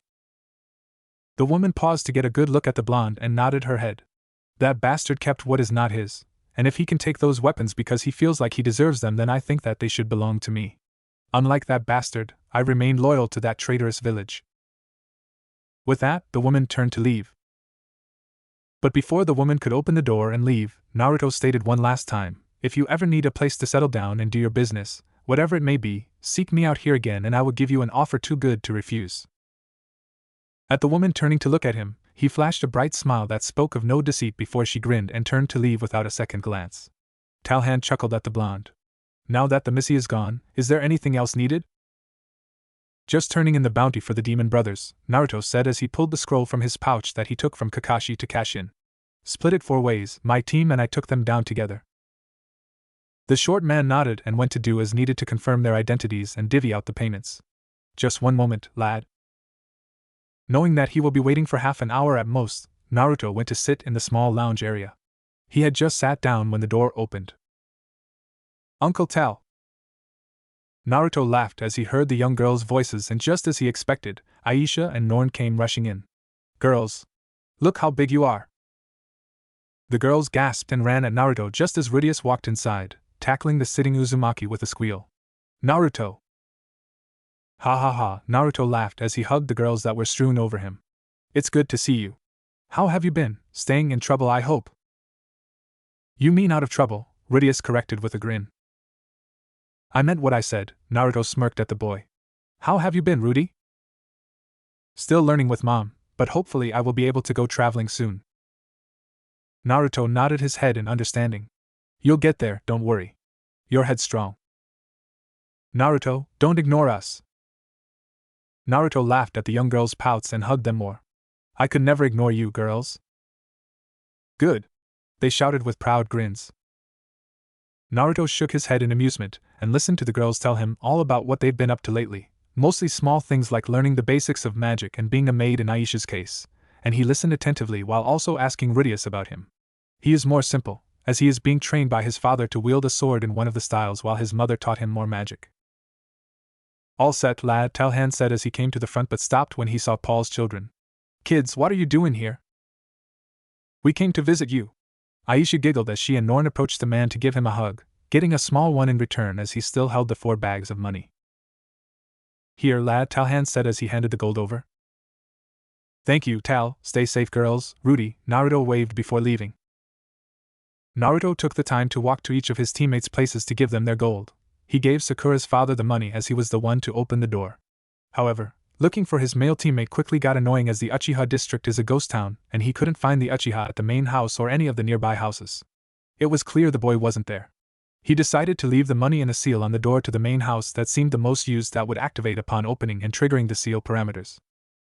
The woman paused to get a good look at the blonde and nodded her head. That bastard kept what is not his, and if he can take those weapons because he feels like he deserves them, then I think that they should belong to me. Unlike that bastard, I remain loyal to that traitorous village. With that, the woman turned to leave. But before the woman could open the door and leave, Naruto stated one last time, if you ever need a place to settle down and do your business, whatever it may be, seek me out here again and I will give you an offer too good to refuse. At the woman turning to look at him, he flashed a bright smile that spoke of no deceit before she grinned and turned to leave without a second glance. Talhan chuckled at the blonde. Now that the Missy is gone, is there anything else needed? Just turning in the bounty for the demon brothers, Naruto said as he pulled the scroll from his pouch that he took from Kakashi to cash in. Split it 4 ways, my team and I took them down together. The short man nodded and went to do as needed to confirm their identities and divvy out the payments. Just one moment, lad. Knowing that he will be waiting for half an hour at most, Naruto went to sit in the small lounge area. He had just sat down when the door opened. Uncle Tal. Naruto laughed as he heard the young girls' voices, and just as he expected, Aisha and Norn came rushing in. Girls! Look how big you are! The girls gasped and ran at Naruto just as Rudius walked inside, tackling the sitting Uzumaki with a squeal. Naruto! Ha ha ha, Naruto laughed as he hugged the girls that were strewn over him. It's good to see you. How have you been? Staying in trouble, I hope? You mean out of trouble, Rudius corrected with a grin. I meant what I said, Naruto smirked at the boy. How have you been, Rudy? Still learning with Mom, but hopefully I will be able to go traveling soon. Naruto nodded his head in understanding. You'll get there, don't worry. You're headstrong. Naruto, don't ignore us. Naruto laughed at the young girls' pouts and hugged them more. I could never ignore you, girls. Good. They shouted with proud grins. Naruto shook his head in amusement and listened to the girls tell him all about what they've been up to lately, mostly small things like learning the basics of magic and being a maid in Aisha's case, and he listened attentively while also asking Rudius about him. He is more simple, as he is being trained by his father to wield a sword in one of the styles while his mother taught him more magic. All set, lad, Talhan said as he came to the front but stopped when he saw Paul's children. Kids, what are you doing here? We came to visit you. Aisha giggled as she and Norn approached the man to give him a hug, getting a small one in return as he still held the 4 bags of money. Here, lad, Talhan said as he handed the gold over. Thank you, Tal, stay safe girls, Rudy, Naruto waved before leaving. Naruto took the time to walk to each of his teammates' places to give them their gold. He gave Sakura's father the money as he was the one to open the door. However, looking for his male teammate quickly got annoying as the Uchiha district is a ghost town and he couldn't find the Uchiha at the main house or any of the nearby houses. It was clear the boy wasn't there. He decided to leave the money and a seal on the door to the main house that seemed the most used that would activate upon opening and triggering the seal parameters.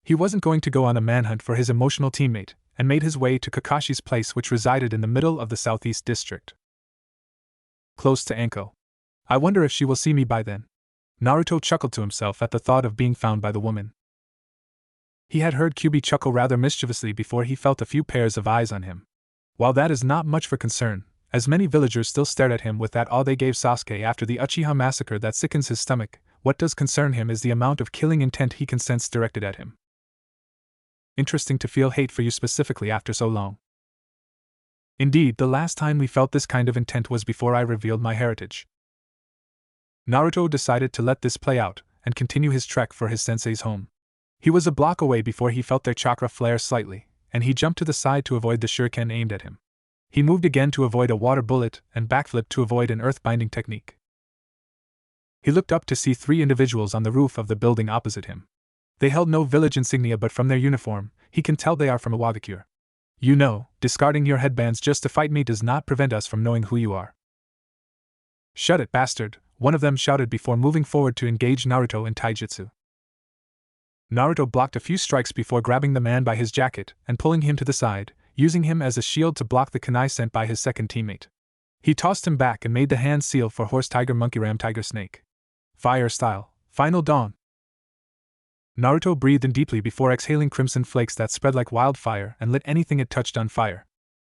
He wasn't going to go on a manhunt for his emotional teammate, and made his way to Kakashi's place, which resided in the middle of the southeast district, close to Anko. I wonder if she will see me by then. Naruto chuckled to himself at the thought of being found by the woman. He had heard Kyubi chuckle rather mischievously before he felt a few pairs of eyes on him. While that is not much for concern, as many villagers still stared at him with that awe they gave Sasuke after the Uchiha massacre that sickens his stomach, what does concern him is the amount of killing intent he can sense directed at him. Interesting to feel hate for you specifically after so long. Indeed, the last time we felt this kind of intent was before I revealed my heritage. Naruto decided to let this play out and continue his trek for his sensei's home. He was a block away before he felt their chakra flare slightly, and he jumped to the side to avoid the shuriken aimed at him. He moved again to avoid a water bullet and backflipped to avoid an earth-binding technique. He looked up to see 3 individuals on the roof of the building opposite him. They held no village insignia, but from their uniform, he can tell they are from Iwagakure. You know, discarding your headbands just to fight me does not prevent us from knowing who you are. Shut it, bastard, one of them shouted before moving forward to engage Naruto in taijutsu. Naruto blocked a few strikes before grabbing the man by his jacket and pulling him to the side, using him as a shield to block the kunai sent by his second teammate. He tossed him back and made the hand seal for horse tiger monkey ram tiger snake. Fire style, final dawn. Naruto breathed in deeply before exhaling crimson flakes that spread like wildfire and lit anything it touched on fire.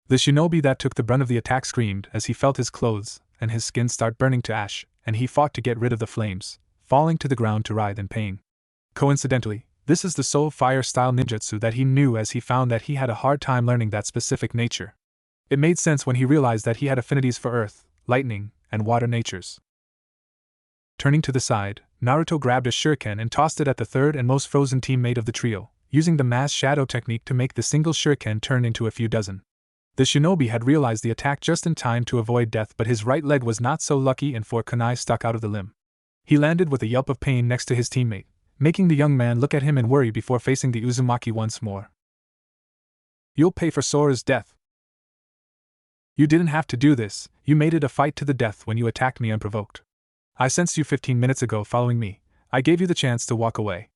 The shinobi that took the brunt of the attack screamed as he felt his clothes and his skin start burning to ash, and he fought to get rid of the flames, falling to the ground to writhe in pain. Coincidentally, this is the sole fire-style ninjutsu that he knew, as he found that he had a hard time learning that specific nature. It made sense when he realized that he had affinities for earth, lightning, and water natures. Turning to the side, Naruto grabbed a shuriken and tossed it at the third and most frozen teammate of the trio, using the mass shadow technique to make the single shuriken turn into a few dozen. The shinobi had realized the attack just in time to avoid death, but his right leg was not so lucky and 4 kunai stuck out of the limb. He landed with a yelp of pain next to his teammate, making the young man look at him in worry before facing the Uzumaki once more. You'll pay for Sora's death. You didn't have to do this, you made it a fight to the death when you attacked me unprovoked. I sensed you 15 minutes ago following me, I gave you the chance to walk away.